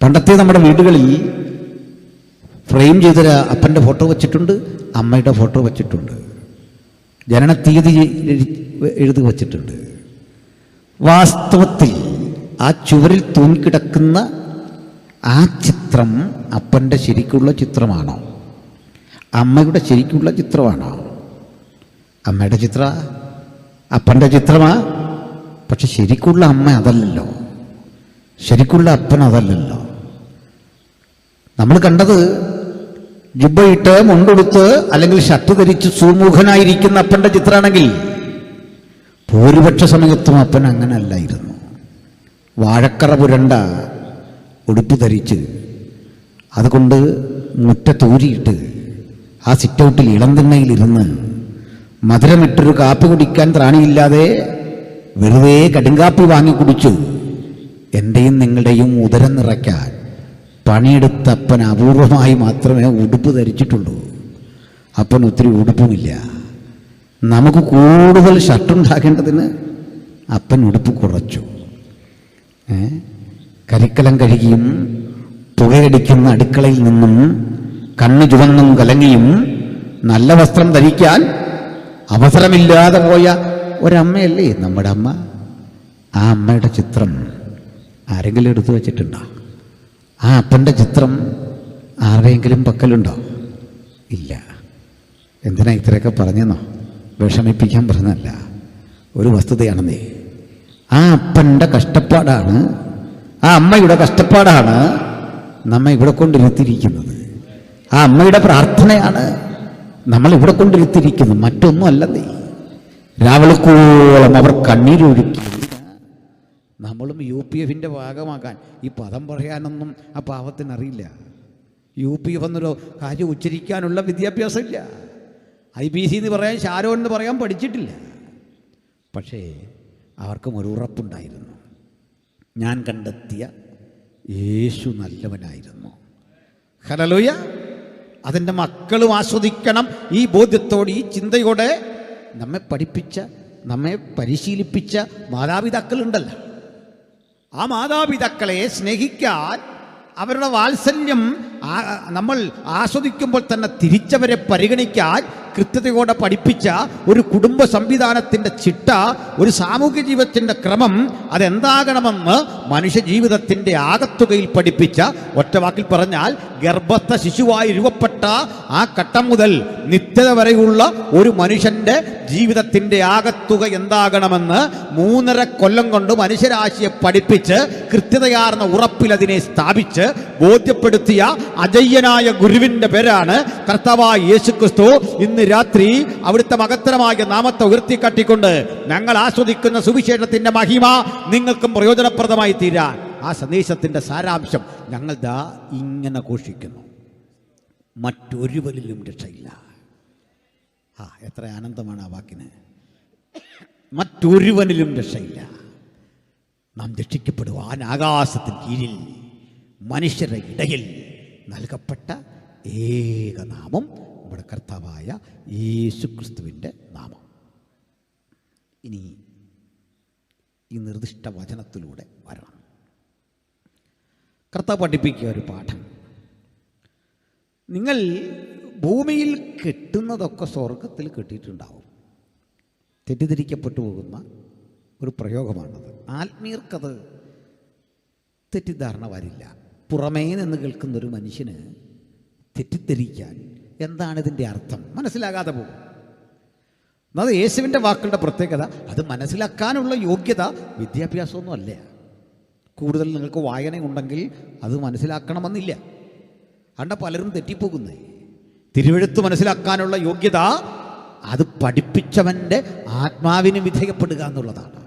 പണ്ടത്തെ നമ്മുടെ വീടുകളിൽ ഫ്രെയിം ചെയ്തൊരു അപ്പൻ്റെ ഫോട്ടോ വച്ചിട്ടുണ്ട്, അമ്മയുടെ ഫോട്ടോ വച്ചിട്ടുണ്ട്, ജനനത്തീയതി എഴുതി വച്ചിട്ടുണ്ട്. വാസ്തവത്തിൽ ആ ചുവരിൽ തൂങ്ങിക്കിടക്കുന്ന ആ ചിത്രം അപ്പൻ്റെ ശരിക്കുള്ള ചിത്രമാണോ, അമ്മയുടെ ശരിക്കുള്ള ചിത്രമാണോ? അമ്മയുടെ ചിത്ര, അപ്പൻ്റെ ചിത്രമാ. പക്ഷെ ശരിക്കുള്ള അമ്മ അതല്ലല്ലോ, ശരിക്കുള്ള അപ്പൻ അതല്ലല്ലോ. നമ്മൾ കണ്ടത് ജുബ്ബയിട്ട് മുണ്ടെടുത്ത് അല്ലെങ്കിൽ ഷർട്ട് ധരിച്ച് സുമുഖനായിരിക്കുന്ന അപ്പൻ്റെ ചിത്രമാണെങ്കിൽ ഭൂരിപക്ഷ സമയത്തും അപ്പൻ അങ്ങനെ അല്ലായിരുന്നു. വാഴക്കറ പുരണ്ട ഉടുപ്പ് ധരിച്ച് അതുകൊണ്ട് മുറ്റത്തൂരിയിട്ട് ആ സിറ്റൗട്ടിൽ ഇളം തിണ്ണയിലിരുന്ന് മധുരമിട്ടൊരു കാപ്പി കുടിക്കാൻ ത്രാണിയില്ലാതെ വെറുതെ കടുങ്കാപ്പി വാങ്ങി കുടിച്ചു എൻ്റെയും നിങ്ങളുടെയും ഉദരം നിറയ്ക്കാൻ പണിയെടുത്ത അപ്പൻ അപൂർവമായി മാത്രമേ ഉടുപ്പ് ധരിച്ചിട്ടുള്ളൂ. അപ്പൻ ഒത്തിരി ഉടുപ്പുമില്ല. നമുക്ക് കൂടുതൽ ഷർട്ടുണ്ടാക്കേണ്ടതിന് അപ്പൻ ഉടുപ്പ് കുറച്ചു. കരിക്കലം കഴുകിയും പുകയടിക്കുന്ന അടുക്കളയിൽ നിന്നും കണ്ണു ചുവന്നും കലങ്ങിയും നല്ല വസ്ത്രം ധരിക്കാൻ അവസരമില്ലാതെ പോയ ഒരമ്മയല്ലേ നമ്മുടെ അമ്മ. ആ അമ്മയുടെ ചിത്രം ആരെങ്കിലും എടുത്തു വച്ചിട്ടുണ്ടോ? ആ അപ്പൻ്റെ ചിത്രം ആരുടെയെങ്കിലും പക്കലുണ്ടോ? ഇല്ല. എന്തിനാ ഇത്രയൊക്കെ പറഞ്ഞെന്നോ? വിഷമിപ്പിക്കാൻ പറഞ്ഞല്ല, ഒരു വസ്തുതയാണെന്നേ. ആ അപ്പൻ്റെ കഷ്ടപ്പാടാണ്, ആ അമ്മയുടെ കഷ്ടപ്പാടാണ് നമ്മെ ഇവിടെ കൊണ്ടിരുത്തിയിരിക്കുന്നത്. ആ അമ്മയുടെ പ്രാർത്ഥനയാണ് നമ്മൾ ഇവിടെ കൊണ്ടിരുത്തിയിരിക്കുന്നത്, മറ്റൊന്നും അല്ലെന്നേ. രാവിളക്കോളം അവർ കണ്ണീരൊഴുക്കി. നമ്മളും UPF ഭാഗമാകാൻ ഈ പദം പറയാനൊന്നും ആ പാവത്തിനറിയില്ല. UPF എന്നൊരു കാര്യം ഉച്ചരിക്കാനുള്ള വിദ്യാഭ്യാസം ഇല്ല. IBC എന്ന് പറയാൻ, ഷാരോൺ എന്ന് പറയാൻ പഠിച്ചിട്ടില്ല. പക്ഷേ അവർക്കും ഒരു ഉറപ്പുണ്ടായിരുന്നു, ഞാൻ കണ്ടെത്തിയ യേശു നല്ലവനായിരുന്നു. ഹല്ലേലൂയ. അതിൻ്റെ മക്കളും ആസ്വദിക്കണം ഈ ബോധ്യത്തോടെ, ഈ ചിന്തയോടെ നമ്മെ പഠിപ്പിച്ച, നമ്മെ പരിശീലിപ്പിച്ച മാതാപിതാക്കളുണ്ടല്ലോ. ആ മാതാപിതാക്കളെ സ്നേഹിക്കാൻ, അവരുടെ വാത്സല്യം നമ്മൾ ആസ്വദിക്കുമ്പോൾ തന്നെ തിരിച്ചവരെ പരിഗണിക്കാൻ കൃത്യതയോടെ പഠിപ്പിച്ച ഒരു കുടുംബ സംവിധാനത്തിൻ്റെ ചിട്ട, ഒരു സാമൂഹ്യ ജീവിതത്തിൻ്റെ ക്രമം അതെന്താകണമെന്ന് മനുഷ്യ ജീവിതത്തിൻ്റെ ആകത്തുകയിൽ പഠിപ്പിച്ച, ഒറ്റ വാക്കിൽ പറഞ്ഞാൽ ഗർഭസ്ഥ ശിശുവായി രൂപപ്പെട്ട ആ ഘട്ടം മുതൽ നിത്യത വരെയുള്ള ഒരു മനുഷ്യൻ്റെ ജീവിതത്തിൻ്റെ ആകത്തുക എന്താകണമെന്ന് 3.5 കൊല്ലം കൊണ്ട് മനുഷ്യരാശിയെ പഠിപ്പിച്ച് കൃത്യതയാർന്ന ഉറപ്പിൽ അതിനെ സ്ഥാപിച്ച് ബോധ്യപ്പെടുത്തിയ അജയ്യനായ ഗുരുവിൻ്റെ പേരാണ് കർത്താവായ യേശുക്രിസ്തു. ഇന്ന് രാത്രി അവിടുത്തെ മഹത്തരമായ നാമത്തെ ഉയർത്തിക്കാട്ടിക്കൊണ്ട് ഞങ്ങൾ ആസ്വദിക്കുന്ന സുവിശേഷത്തിൻ്റെ മഹിമ നിങ്ങൾക്കും പ്രയോജനപ്രദമായി തീരാൻ ആ സന്ദേശത്തിൻ്റെ സാരാംശം ഞങ്ങൾ ദാ ഇങ്ങനെ ഘോഷിക്കുന്നു: മറ്റൊരുവനിലും രക്ഷയില്ല. എത്ര ആനന്ദമാണ് ആ വാക്കിന്! മറ്റൊരുവനിലും രക്ഷയില്ല. നാം രക്ഷിക്കപ്പെടുവാൻ ആകാശത്തിന് കീഴിൽ മനുഷ്യരുടെ ഇടയിൽ നൽകപ്പെട്ട ഏകനാമം നമ്മുടെ കർത്താവായ യേശുക്രിസ്തുവിൻ്റെ നാമം. ഇനി ഈ നിർദ്ദിഷ്ട വചനത്തിലൂടെ വരണം. കർത്താവ് പഠിപ്പിക്കുക ഒരു പാഠം: നിങ്ങൾ ഭൂമിയിൽ കെട്ടുന്നതൊക്കെ സ്വർഗത്തിൽ കെട്ടിയിട്ടുണ്ടാവും. തെറ്റിദ്ധരിക്കപ്പെട്ടു പോകുന്ന ഒരു പ്രയോഗമാണത്. ആത്മീയർക്കത് തെറ്റിദ്ധാരണ വരില്ല. പുറമേ നിന്ന് കേൾക്കുന്നൊരു മനുഷ്യന് തെറ്റിദ്ധരിക്കാൻ എന്താണിതിൻ്റെ അർത്ഥം മനസ്സിലാകാതെ പോകും. അത് യേശുവിൻ്റെ വാക്കുകളുടെ പ്രത്യേകത. അത് മനസ്സിലാക്കാനുള്ള യോഗ്യത വിദ്യാഭ്യാസമൊന്നും അല്ല. കൂടുതൽ നിങ്ങൾക്ക് വായന ഉണ്ടെങ്കിൽ അത് മനസ്സിലാക്കണമെന്നില്ല. അതുകൊണ്ട് പലരും തെറ്റിപ്പോകുന്നേ. തിരുവെഴുത്ത് മനസ്സിലാക്കാനുള്ള യോഗ്യത അത് പഠിപ്പിച്ചവൻ്റെ ആത്മാവിന് വിധേയപ്പെടുക എന്നുള്ളതാണ്,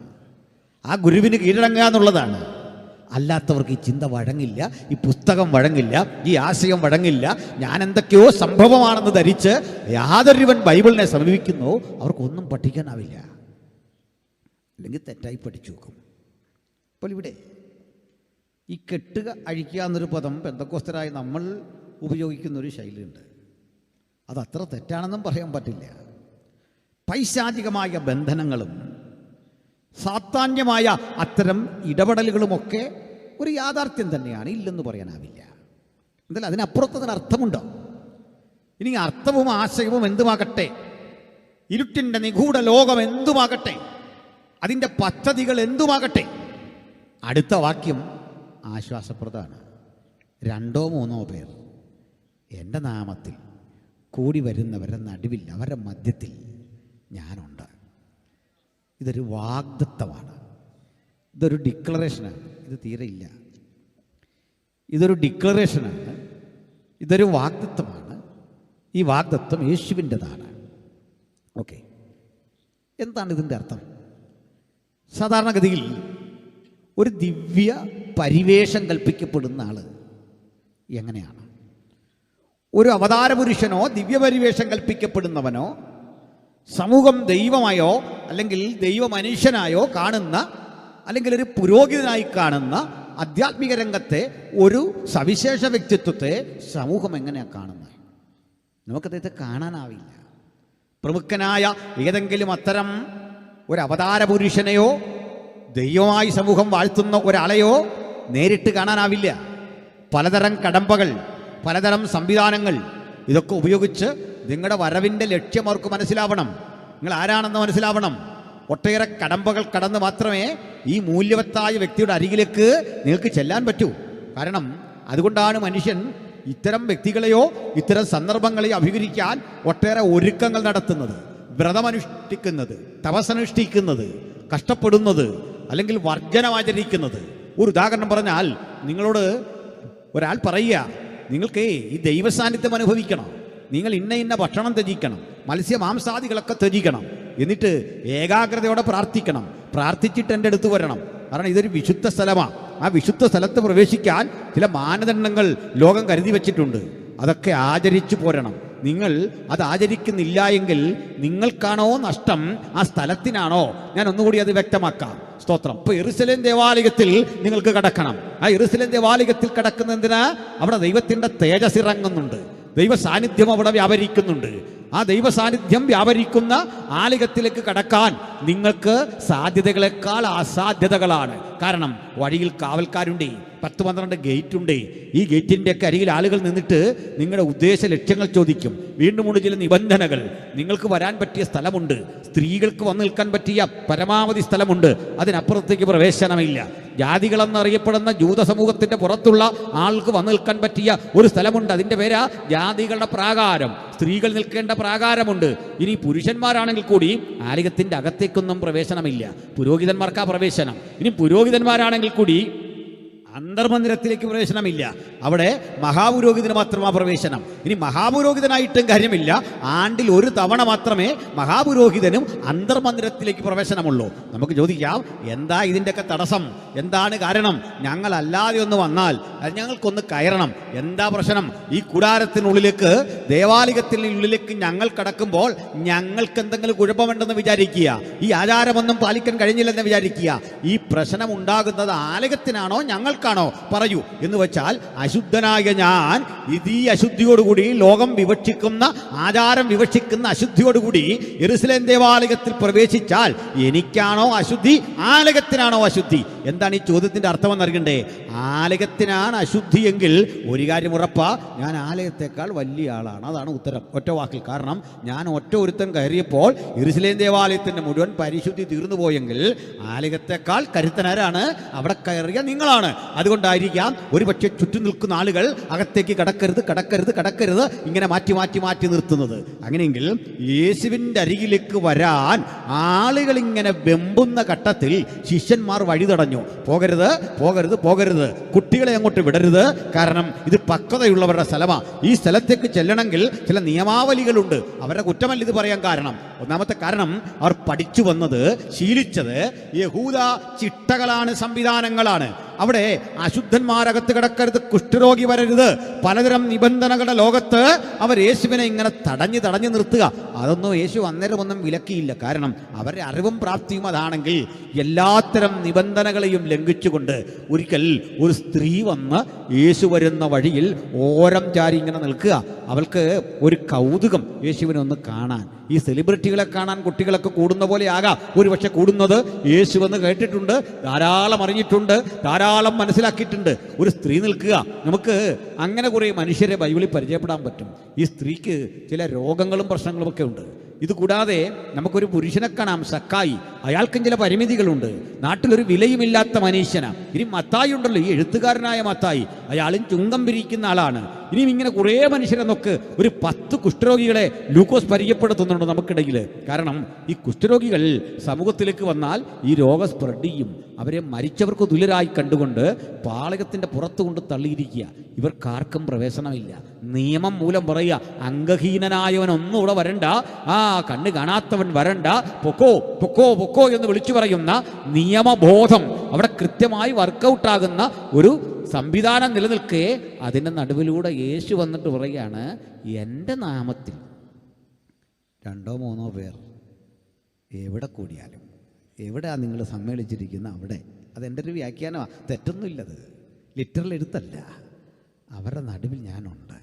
ആ ഗുരുവിന് കീഴടങ്ങുക എന്നുള്ളതാണ്. അല്ലാത്തവർക്ക് ഈ ചിന്ത വഴങ്ങില്ല, ഈ പുസ്തകം വഴങ്ങില്ല, ഈ ആശയം വഴങ്ങില്ല. ഞാൻ എന്തൊക്കെയോ സംഭവമാണെന്ന് ധരിച്ച് യാതൊരുവൻ ബൈബിളിനെ സമീപിക്കുന്നു അവർക്കൊന്നും പഠിക്കാനാവില്ല, അല്ലെങ്കിൽ തെറ്റായി പഠിച്ചു നോക്കും. അപ്പോൾ ഇവിടെ ഈ കെട്ടുക, അഴിക്കുക എന്നൊരു പദം പെന്തക്കോസ്തരായി നമ്മൾ ഉപയോഗിക്കുന്നൊരു ശൈലിയുണ്ട്. അതത്ര തെറ്റാണെന്നും പറയാൻ പറ്റില്ല. പൈശാചികമായ ബന്ധനങ്ങളും സാത്താന്യമായ അത്തരം ഇടപെടലുകളുമൊക്കെ ഒരു യാഥാർത്ഥ്യം തന്നെയാണ്, ഇല്ലെന്ന് പറയാനാവില്ല. എന്തായാലും അതിനപ്പുറത്തതിന് അർത്ഥമുണ്ടോ? ഇനി അർത്ഥവും ആശയവും എന്തുമാകട്ടെ, ഇരുട്ടിൻ്റെ നിഗൂഢ ലോകം എന്തുമാകട്ടെ, അതിൻ്റെ പദ്ധതികൾ എന്തുമാകട്ടെ, അടുത്ത വാക്യം ആശ്വാസപ്രദമാണ്. 2 or 3 പേർ എൻ്റെ നാമത്തിൽ കൂടി വരുന്നവരുടെ നടുവിൽ, അവരുടെ മധ്യത്തിൽ ഞാനുണ്ട്. ഇതൊരു വാഗ്ദത്തമാണ്, ഇതൊരു ഡിക്ലറേഷനാണ്. ഇത് തീരെ ഇല്ല, ഇതൊരു ഡിക്ലറേഷനാണ്, ഇതൊരു വാഗ്ദത്തമാണ്. ഈ വാഗ്ദത്തം യേശുവിൻ്റെതാണ്. ഓക്കെ, എന്താണ് ഇതിൻ്റെ അർത്ഥം? സാധാരണഗതിയിൽ ഒരു ദിവ്യ പരിവേഷം കൽപ്പിക്കപ്പെടുന്ന ആൾ എങ്ങനെയാണ്? ഒരു അവതാരപുരുഷനോ ദിവ്യപരിവേഷം കൽപ്പിക്കപ്പെടുന്നവനോ സമൂഹം ദൈവമായോ അല്ലെങ്കിൽ ദൈവമനുഷ്യനായോ കാണുന്ന, അല്ലെങ്കിൽ ഒരു പുരോഹിതനായി കാണുന്ന ആധ്യാത്മിക രംഗത്തെ ഒരു സവിശേഷ വ്യക്തിത്വത്തെ സമൂഹം എങ്ങനെയാണ് കാണുന്നത്? നമുക്കദ്ദേഹത്തെ കാണാനാവില്ല. പ്രമുഖനായ ഏതെങ്കിലും അത്തരം ഒരു അവതാരപുരുഷനെയോ ദൈവമായി സമൂഹം വാഴ്ത്തുന്ന ഒരാളെയോ നേരിട്ട് കാണാനാവില്ല. പലതരം കടമ്പകൾ, പലതരം സംവിധാനങ്ങൾ, ഇതൊക്കെ ഉപയോഗിച്ച് നിങ്ങളുടെ വരവിൻ്റെ ലക്ഷ്യം അവർക്ക് മനസ്സിലാവണം, നിങ്ങൾ ആരാണെന്ന് മനസ്സിലാവണം. ഒട്ടേറെ കടമ്പകൾ കടന്ന് മാത്രമേ ഈ മൂല്യവത്തായ വ്യക്തിയുടെ അരികിലേക്ക് നിങ്ങൾക്ക് ചെല്ലാൻ പറ്റൂ. കാരണം അതുകൊണ്ടാണ് മനുഷ്യൻ ഇത്തരം വ്യക്തികളെയോ ഇത്തരം സന്ദർഭങ്ങളെയോ അഭിമുഖീകരിക്കാൻ ഒട്ടേറെ ഒരുക്കങ്ങൾ നടത്തുന്നത്, വ്രതമനുഷ്ഠിക്കുന്നത്, തപസ്സനുഷ്ഠിക്കുന്നത്, കഷ്ടപ്പെടുന്നത്, അല്ലെങ്കിൽ വർജനമാചരിക്കുന്നത്. ഒരു ഉദാഹരണം പറഞ്ഞാൽ, നിങ്ങളോട് ഒരാൾ പറയുക, നിങ്ങൾക്ക് ഈ ദൈവസാന്നിധ്യം അനുഭവിക്കണം, നിങ്ങൾ ഇന്ന ഭക്ഷണം ത്യജിക്കണം, മത്സ്യമാംസാദികളൊക്കെ ത്യജിക്കണം, എന്നിട്ട് ഏകാഗ്രതയോടെ പ്രാർത്ഥിക്കണം, പ്രാർത്ഥിച്ചിട്ട് എൻ്റെ അടുത്ത് വരണം, കാരണം ഇതൊരു വിശുദ്ധ സ്ഥലമാണ്. ആ വിശുദ്ധ സ്ഥലത്ത് പ്രവേശിക്കാൻ ചില മാനദണ്ഡങ്ങൾ ലോകം കരുതി വച്ചിട്ടുണ്ട്, അതൊക്കെ ആചരിച്ചു പോരണം. നിങ്ങൾ അത് ആചരിക്കുന്നില്ല എങ്കിൽ നിങ്ങൾക്കാണോ നഷ്ടം, ആ സ്ഥലത്തിനാണോ? ഞാൻ ഒന്നുകൂടി അത് വ്യക്തമാക്കാം. സ്തോത്രം. ഇപ്പോൾ യെരുശലേം ദേവാലയത്തിൽ നിങ്ങൾക്ക് കടക്കണം. ആ യെരുശലേം ദേവാലയത്തിൽ കടക്കുന്നതിന് അവിടെ ദൈവത്തിൻ്റെ തേജസ് ഇറങ്ങുന്നുണ്ട്, ദൈവ സാന്നിധ്യം അവിടെ വ്യാപരിക്കുന്നുണ്ട്. ആ ദൈവ സാന്നിധ്യം വ്യാപരിക്കുന്ന ആലയത്തിലേക്ക് കടക്കാൻ നിങ്ങൾക്ക് സാധ്യതകളെക്കാൾ അസാധ്യതകളാണ്. കാരണം വഴിയിൽ കാവൽക്കാരുണ്ട്, 10-12 ഗേറ്റുണ്ട്. ഈ ഗേറ്റിൻ്റെയൊക്കെ അരികിൽ ആളുകൾ നിന്നിട്ട് നിങ്ങളുടെ ഉദ്ദേശ ലക്ഷ്യങ്ങൾ ചോദിക്കും. വീണ്ടും ചില നിബന്ധനകൾ. നിങ്ങൾക്ക് വരാൻ പറ്റിയ സ്ഥലമുണ്ട്, സ്ത്രീകൾക്ക് വന്നു നിൽക്കാൻ പറ്റിയ പരമാവധി സ്ഥലമുണ്ട്, അതിനപ്പുറത്തേക്ക് പ്രവേശനമില്ല. ജാതികളെന്നറിയപ്പെടുന്ന ജൂത സമൂഹത്തിൻ്റെ പുറത്തുള്ള ആൾക്ക് വന്നു നിൽക്കാൻ പറ്റിയ ഒരു സ്ഥലമുണ്ട്, അതിൻ്റെ പേരാ ജാതികളുടെ പ്രാകാരം. സ്ത്രീകൾ നിൽക്കേണ്ട പ്രാകാരമുണ്ട്. ഇനി പുരുഷന്മാരാണെങ്കിൽ കൂടി ആലയത്തിൻ്റെ അകത്തേക്കൊന്നും പ്രവേശനമില്ല, പുരോഹിതന്മാർക്കാ പ്രവേശനം. ഇനി പുരോഹിതന്മാരാണെങ്കിൽ കൂടി അന്തർമന്ദിരത്തിലേക്ക് പ്രവേശനമില്ല, അവിടെ മഹാപുരോഹിതന് മാത്രമാണ് പ്രവേശനം. ഇനി മഹാപുരോഹിതനായിട്ടും കാര്യമില്ല, ആണ്ടിൽ ഒരു തവണ മാത്രമേ മഹാപുരോഹിതനും അന്തർമന്ദിരത്തിലേക്ക് പ്രവേശനമുള്ളൂ. നമുക്ക് ചോദിക്കാം, എന്താ ഇതിൻ്റെയൊക്കെ തടസ്സം? എന്താണ് കാരണം? ഞങ്ങളല്ലാതെ ഒന്ന് വന്നാൽ ഞങ്ങൾക്കൊന്ന് കയറണം. എന്താ പ്രശ്നം? ഈ കൂടാരത്തിനുള്ളിലേക്ക്, ദേവാലയത്തിനുള്ളിലേക്ക് ഞങ്ങൾ കടക്കുമ്പോൾ ഞങ്ങൾക്ക് എന്തെങ്കിലും കുഴപ്പമുണ്ടെന്ന് വിചാരിക്കുക, ഈ ആചാരമൊന്നും പാലിക്കാൻ കഴിഞ്ഞില്ലെന്ന് വിചാരിക്കുക. ഈ പ്രശ്നം ഉണ്ടാകുന്നത് ആലയത്തിനാണോ ഞങ്ങൾക്കാണോ? പറയൂ. എന്ന് വെച്ചാൽ അശുദ്ധനായ ഞാൻ ഈ അശുദ്ധിയോടുകൂടി, ലോകം വിവക്ഷിക്കുന്ന, ആചാരം വിവക്ഷിക്കുന്ന അശുദ്ധിയോടുകൂടി യെരുശലേം ദേവാലയത്തിൽ പ്രവേശിച്ചാൽ എനിക്കാണോ അശുദ്ധി, ആലയത്തിനാണോ അശുദ്ധി? എന്താണ് ഈ ചോദ്യത്തിൻ്റെ അർത്ഥമെന്ന് അറിയണ്ടേ? ആലയത്തിനാണ് അശുദ്ധിയെങ്കിൽ ഒരു കാര്യം ഉറപ്പാ, ഞാൻ ആലയത്തെക്കാൾ വലിയ ആളാണ്. അതാണ് ഉത്തരം, ഒറ്റ വാക്കിൽ. കാരണം ഞാൻ ഒറ്റ ഒരുത്തൻ കയറിയപ്പോൾ യെരുശലേം ദേവാലയത്തിൻ്റെ മുഴുവൻ പരിശുദ്ധി തീർന്നു പോയെങ്കിൽ ആലയത്തെക്കാൾ കരുത്തനാരാണ്? അവിടെ കയറിയ നിങ്ങളാണ്. അതുകൊണ്ടായിരിക്കാം ഒരുപക്ഷെ ചുറ്റും നിൽക്കുന്ന ആളുകൾ അകത്തേക്ക് കടക്കരുത്, കടക്കരുത്, കടക്കരുത് ഇങ്ങനെ മാറ്റി മാറ്റി മാറ്റി നിർത്തുന്നത്. അങ്ങനെയെങ്കിൽ യേശുവിൻ്റെ അരികിലേക്ക് വരാൻ ആളുകൾ ഇങ്ങനെ വെമ്പുന്ന ഘട്ടത്തിൽ ശിഷ്യന്മാർ വഴി തടഞ്ഞു. പോകരുത്, പോകരുത്, പോകരുത്, കുട്ടികളെ അങ്ങോട്ട് വിടരുത്, കാരണം ഇത് പക്വതയുള്ളവരുടെ സ്ഥലമാണ്. ഈ സ്ഥലത്തേക്ക് ചെല്ലണമെങ്കിൽ ചില നിയമാവലികളുണ്ട്. അവരുടെ കുറ്റമല്ല ഇത് പറയാൻ കാരണം. ഒന്നാമത്തെ കാരണം, അവർ പഠിച്ചു വന്നത്, ശീലിച്ചത് യഹൂദ ചിട്ടകളാണ്, സംവിധാനങ്ങളാണ്. അവിടെ അശുദ്ധന്മാരകത്ത് കിടക്കരുത്, കുഷ്ഠരോഗി വരരുത്, പലതരം നിബന്ധനകളുടെ ലോകത്ത് അവർ യേശുവിനെ ഇങ്ങനെ തടഞ്ഞു തടഞ്ഞു നിർത്തുക. അതൊന്നും യേശു അന്നേരം ഒന്നും വിലക്കിയില്ല. കാരണം അവരുടെ അറിവും പ്രാപ്തിയും അതാണെങ്കിൽ എല്ലാത്തരം നിബന്ധനകളെയും ലംഘിച്ചുകൊണ്ട് ഒരിക്കൽ ഒരു സ്ത്രീ വന്ന് യേശു വരുന്ന വഴിയിൽ ഓരം ചാരി ഇങ്ങനെ നിൽക്കുക. അവൾക്ക് ഒരു കൗതുകം യേശുവിനെ ഒന്ന് കാണാൻ. ഈ സെലിബ്രിറ്റികളെ കാണാൻ കുട്ടികളൊക്കെ കൂടുന്ന പോലെ ആകാം ഒരുപക്ഷെ കൂടുന്നത്. യേശുവെന്ന് കേട്ടിട്ടുണ്ട്, ധാരാളം അറിഞ്ഞിട്ടുണ്ട്, ധാരാളം ധാരാളം മനസ്സിലാക്കിയിട്ടുണ്ട്. ഒരു സ്ത്രീ നിൽക്കുക, നമുക്ക് അങ്ങനെ കുറേ മനുഷ്യരെ ബൈബിളിൽ പരിചയപ്പെടാൻ പറ്റും. ഈ സ്ത്രീക്ക് ചില രോഗങ്ങളും പ്രശ്നങ്ങളുമൊക്കെ ഉണ്ട്. ഇതുകൂടാതെ നമുക്കൊരു പുരുഷനെ കാണാം, സക്കായി. അയാൾക്കും ചില പരിമിതികളുണ്ട്. നാട്ടിലൊരു വിലയുമില്ലാത്ത മനുഷ്യനാണ്. ഇനി മത്തായി ഉണ്ടല്ലോ, ഈ എഴുത്തുകാരനായ മത്തായി, അയാളും ചുങ്കം പിരിക്കുന്ന ആളാണ്. ഇനിയും ഇങ്ങനെ കുറേ മനുഷ്യരെ നോക്ക്. ഒരു 10 കുഷ്ഠരോഗികളെ ലൂക്കോസ് പരിചയപ്പെടുത്തുന്നുണ്ട് നമുക്കിടയിൽ. കാരണം ഈ കുഷ്ഠരോഗികൾ സമൂഹത്തിലേക്ക് വന്നാൽ ഈ രോഗം സ്പ്രെഡ് ചെയ്യും. അവരെ മരിച്ചവർക്ക് തുല്യരായി കണ്ടുകൊണ്ട് പാളയത്തിൻ്റെ പുറത്തു കൊണ്ട് തള്ളിയിരിക്കുക. ഇവർക്കാർക്കും പ്രവേശനമില്ല. നിയമം മൂലം പറയുക, അംഗഹീനനായവൻ ഒന്നും ഇവിടെ വരണ്ട, കണ്ണ് കാണാത്തവൻ വരണ്ട, പൊക്കോ പൊക്കോ പൊക്കോ എന്ന് വിളിച്ചു പറയുന്ന നിയമബോധം അവിടെ കൃത്യമായി വർക്കൗട്ടാകുന്ന ഒരു സംവിധാനം നിലനിൽക്കെ അതിൻ്റെ നടുവിലൂടെ യേശു വന്നിട്ട് പറയുകയാണ്, എൻ്റെ നാമത്തിൽ 2 or 3 പേർ എവിടെ കൂടിയാലും, എവിടെയാണ് നിങ്ങൾ സമ്മേളിച്ചിരിക്കുന്ന അവിടെ, അതെൻ്റെ ഒരു വ്യാഖ്യാനമാണ്, തെറ്റൊന്നുമില്ലത്, ലിറ്ററൽ എഴുത്തല്ല. അവരുടെ നടുവിൽ ഞാനുണ്ട്.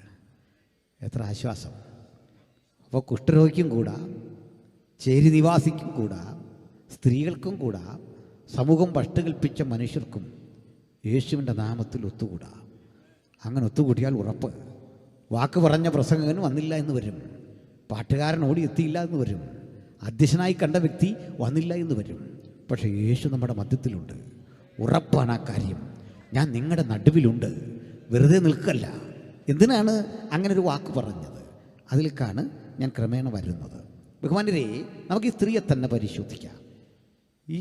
എത്ര ആശ്വാസം! അപ്പോൾ കുഷ്ഠരോഗിക്കും കൂടാം, ചേരി നിവാസിക്കും കൂടാം, സ്ത്രീകൾക്കും കൂടാം, സമൂഹം പഷ്ടുകൽപ്പിച്ച മനുഷ്യർക്കും യേശുവിൻ്റെ നാമത്തിൽ ഒത്തുകൂടാം. അങ്ങനെ ഒത്തുകൂടിയാൽ ഉറപ്പ്, വാക്ക് പറഞ്ഞ പ്രസംഗകൻ വന്നില്ല എന്ന് വരും, പാട്ടുകാരൻ ഓടി എത്തിയില്ല എന്ന് വരും, അധ്യക്ഷനായി കണ്ട വ്യക്തി വന്നില്ല എന്ന് വരും. പക്ഷേ യേശു നമ്മുടെ മധ്യത്തിലുണ്ട്. ഉറപ്പാണ് ആ കാര്യം. ഞാൻ നിങ്ങളുടെ നടുവിലുണ്ട്, വെറുതെ നിൽക്കല്ല. എന്തിനാണ് അങ്ങനെ ഒരു വാക്ക് പറഞ്ഞത്? അതിലേക്കാണ് ഞാൻ ക്രമേണ വരുന്നത്. ബഹുമാനരെ, നമുക്ക് ഈ സ്ത്രീയെ തന്നെ പരിശോധിക്കാം. ഈ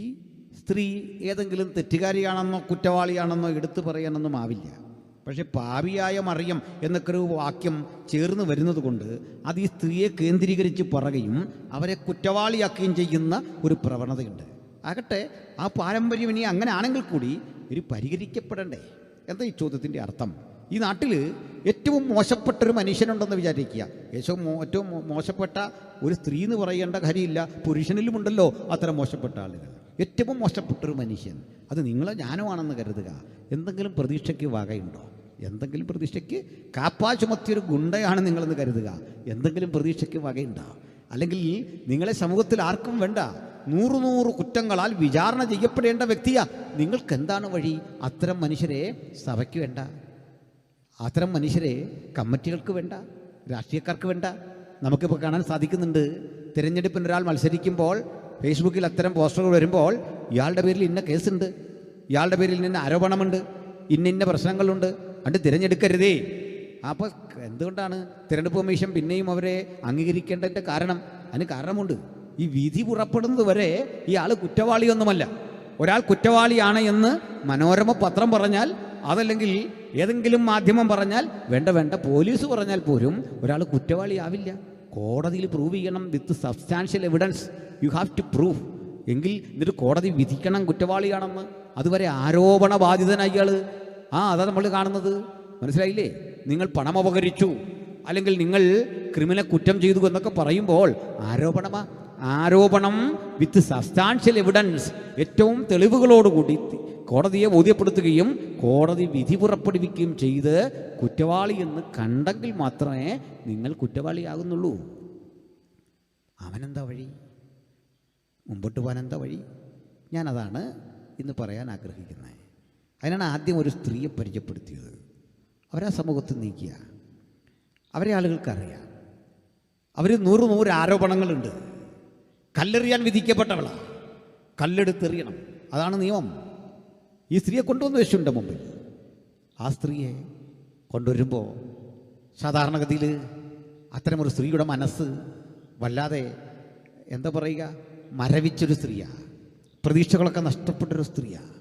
സ്ത്രീ ഏതെങ്കിലും തെറ്റുകാരിയാണെന്നോ കുറ്റവാളിയാണെന്നോ എടുത്തു പറയാനൊന്നും ആവില്ല. പക്ഷേ പാപിയായ മറിയം എന്നൊക്കെ ഒരു വാക്യം ചേർന്ന് വരുന്നത് കൊണ്ട് അത് ഈ സ്ത്രീയെ കേന്ദ്രീകരിച്ച് പറയുകയും അവരെ കുറ്റവാളിയാക്കുകയും ചെയ്യുന്ന ഒരു പ്രവണതയുണ്ട്. ആകട്ടെ, ആ പാരമ്പര്യം ഇനി അങ്ങനെ ആണെങ്കിൽ കൂടി ഒരു പരിഹരിക്കപ്പെടണ്ടേ? എന്താ ഈ ചോദ്യത്തിൻ്റെ അർത്ഥം? ഈ നാട്ടിൽ ഏറ്റവും മോശപ്പെട്ടൊരു മനുഷ്യനുണ്ടെന്ന് വിചാരിക്കുക. ഏറ്റവും മോശപ്പെട്ട ഒരു സ്ത്രീ എന്ന് പറയേണ്ട കാര്യമില്ല, പുരുഷനിലുമുണ്ടല്ലോ അത്തരം മോശപ്പെട്ട ആളുകൾ. ഏറ്റവും മോശപ്പെട്ടൊരു മനുഷ്യൻ, അത് നിങ്ങളോ ഞാനോ ആണെന്ന് കരുതുക. എന്തെങ്കിലും പ്രതീക്ഷയ്ക്ക് വകയുണ്ടോ? എന്തെങ്കിലും പ്രതീക്ഷയ്ക്ക് കാപ്പാ ചുമത്തിയൊരു ഗുണ്ടയാണ് നിങ്ങളെന്ന് കരുതുക. എന്തെങ്കിലും പ്രതീക്ഷയ്ക്ക് വകയുണ്ടോ? അല്ലെങ്കിൽ നിങ്ങളെ സമൂഹത്തിൽ ആർക്കും വേണ്ട, 100 കുറ്റങ്ങളാൽ വിചാരണ ചെയ്യപ്പെടേണ്ട വ്യക്തിയാ. നിങ്ങൾക്ക് എന്താണ് വഴി? അത്തരം മനുഷ്യരെ സഭയ്ക്ക് വേണ്ട, അത്തരം മനുഷ്യരെ കമ്മിറ്റികൾക്ക് വേണ്ട, രാഷ്ട്രീയക്കാർക്ക് വേണ്ട. നമുക്കിപ്പോൾ കാണാൻ സാധിക്കുന്നുണ്ട്, തിരഞ്ഞെടുപ്പിന് ഒരാൾ മത്സരിക്കുമ്പോൾ ഫേസ്ബുക്കിൽ അത്തരം പോസ്റ്ററുകൾ വരുമ്പോൾ ഇയാളുടെ പേരിൽ ഇന്ന കേസുണ്ട്, ഇയാളുടെ പേരിൽ ഇന്ന ആരോപണമുണ്ട്, ഇന്ന പ്രശ്നങ്ങളുണ്ട്, അത് തിരഞ്ഞെടുക്കരുതേ. അപ്പോൾ എന്തുകൊണ്ടാണ് തിരഞ്ഞെടുപ്പ് കമ്മീഷൻ പിന്നെയും അവരെ അംഗീകരിക്കേണ്ടതിൻ്റെ കാരണം? അതിന് കാരണമുണ്ട്. ഈ വിധി പുറപ്പെടുന്നത് വരെ ഇയാൾ കുറ്റവാളിയൊന്നുമല്ല. ഒരാൾ കുറ്റവാളിയാണ് എന്ന് മനോരമ പത്രം പറഞ്ഞാൽ, അതല്ലെങ്കിൽ ഏതെങ്കിലും മാധ്യമം പറഞ്ഞാൽ, വേണ്ട പോലീസ് പറഞ്ഞാൽ പോലും ഒരാൾ കുറ്റവാളിയാവില്ല. കോടതിയിൽ പ്രൂവ് ചെയ്യണം with substantial evidence. You have to prove. എങ്കിൽ എന്നിട്ട് കോടതി വിധിക്കണം കുറ്റവാളിയാണെന്ന്. അതുവരെ ആരോപണ ബാധിതനായി ഇയാൾ. അതാ നമ്മൾ കാണുന്നത്. മനസ്സിലായില്ലേ? നിങ്ങൾ പണം അപഹരിച്ചു, അല്ലെങ്കിൽ നിങ്ങൾ ക്രിമിനൽ കുറ്റം ചെയ്തു എന്നൊക്കെ പറയുമ്പോൾ ആരോപണം വിത്ത് സബ്സ്റ്റാൻഷ്യൽ എവിഡൻസ്, ഏറ്റവും തെളിവുകളോടുകൂടി കോടതിയെ ബോധ്യപ്പെടുത്തുകയും കോടതി വിധി പുറപ്പെടുവിക്കുകയും ചെയ്ത് കുറ്റവാളി എന്ന് കണ്ടെങ്കിൽ മാത്രമേ നിങ്ങൾ കുറ്റവാളിയാകുന്നുള്ളൂ. അവനെന്താ വഴി? മുമ്പോട്ട് പോകാൻ എന്താ വഴി? ഞാനതാണ് ഇന്ന് പറയാൻ ആഗ്രഹിക്കുന്നത്. അതിനാണ് ആദ്യം ഒരു സ്ത്രീയെ പരിചയപ്പെടുത്തിയത്. അവരാ സമൂഹത്തിൽ നീക്കിയ അവരെ ആളുകൾക്കറിയാം. അവർ 100 ആരോപണങ്ങളുണ്ട്. കല്ലെറിയാൻ വിധിക്കപ്പെട്ടവളാണ്, കല്ലെടുത്തെറിയണം, അതാണ് നിയമം. ഈ സ്ത്രീയെ കൊണ്ടുവന്ന് യേശുവിൻ്റെ മുമ്പിൽ. ആ സ്ത്രീയെ കൊണ്ടുവരുമ്പോൾ സാധാരണഗതിയിൽ അത്തരമൊരു സ്ത്രീയുടെ മനസ്സ് വല്ലാതെ എന്താ പറയുക, മരവിച്ചൊരു സ്ത്രീയാണ്. പ്രതീക്ഷകളൊക്കെ നഷ്ടപ്പെട്ടൊരു സ്ത്രീയാണ്.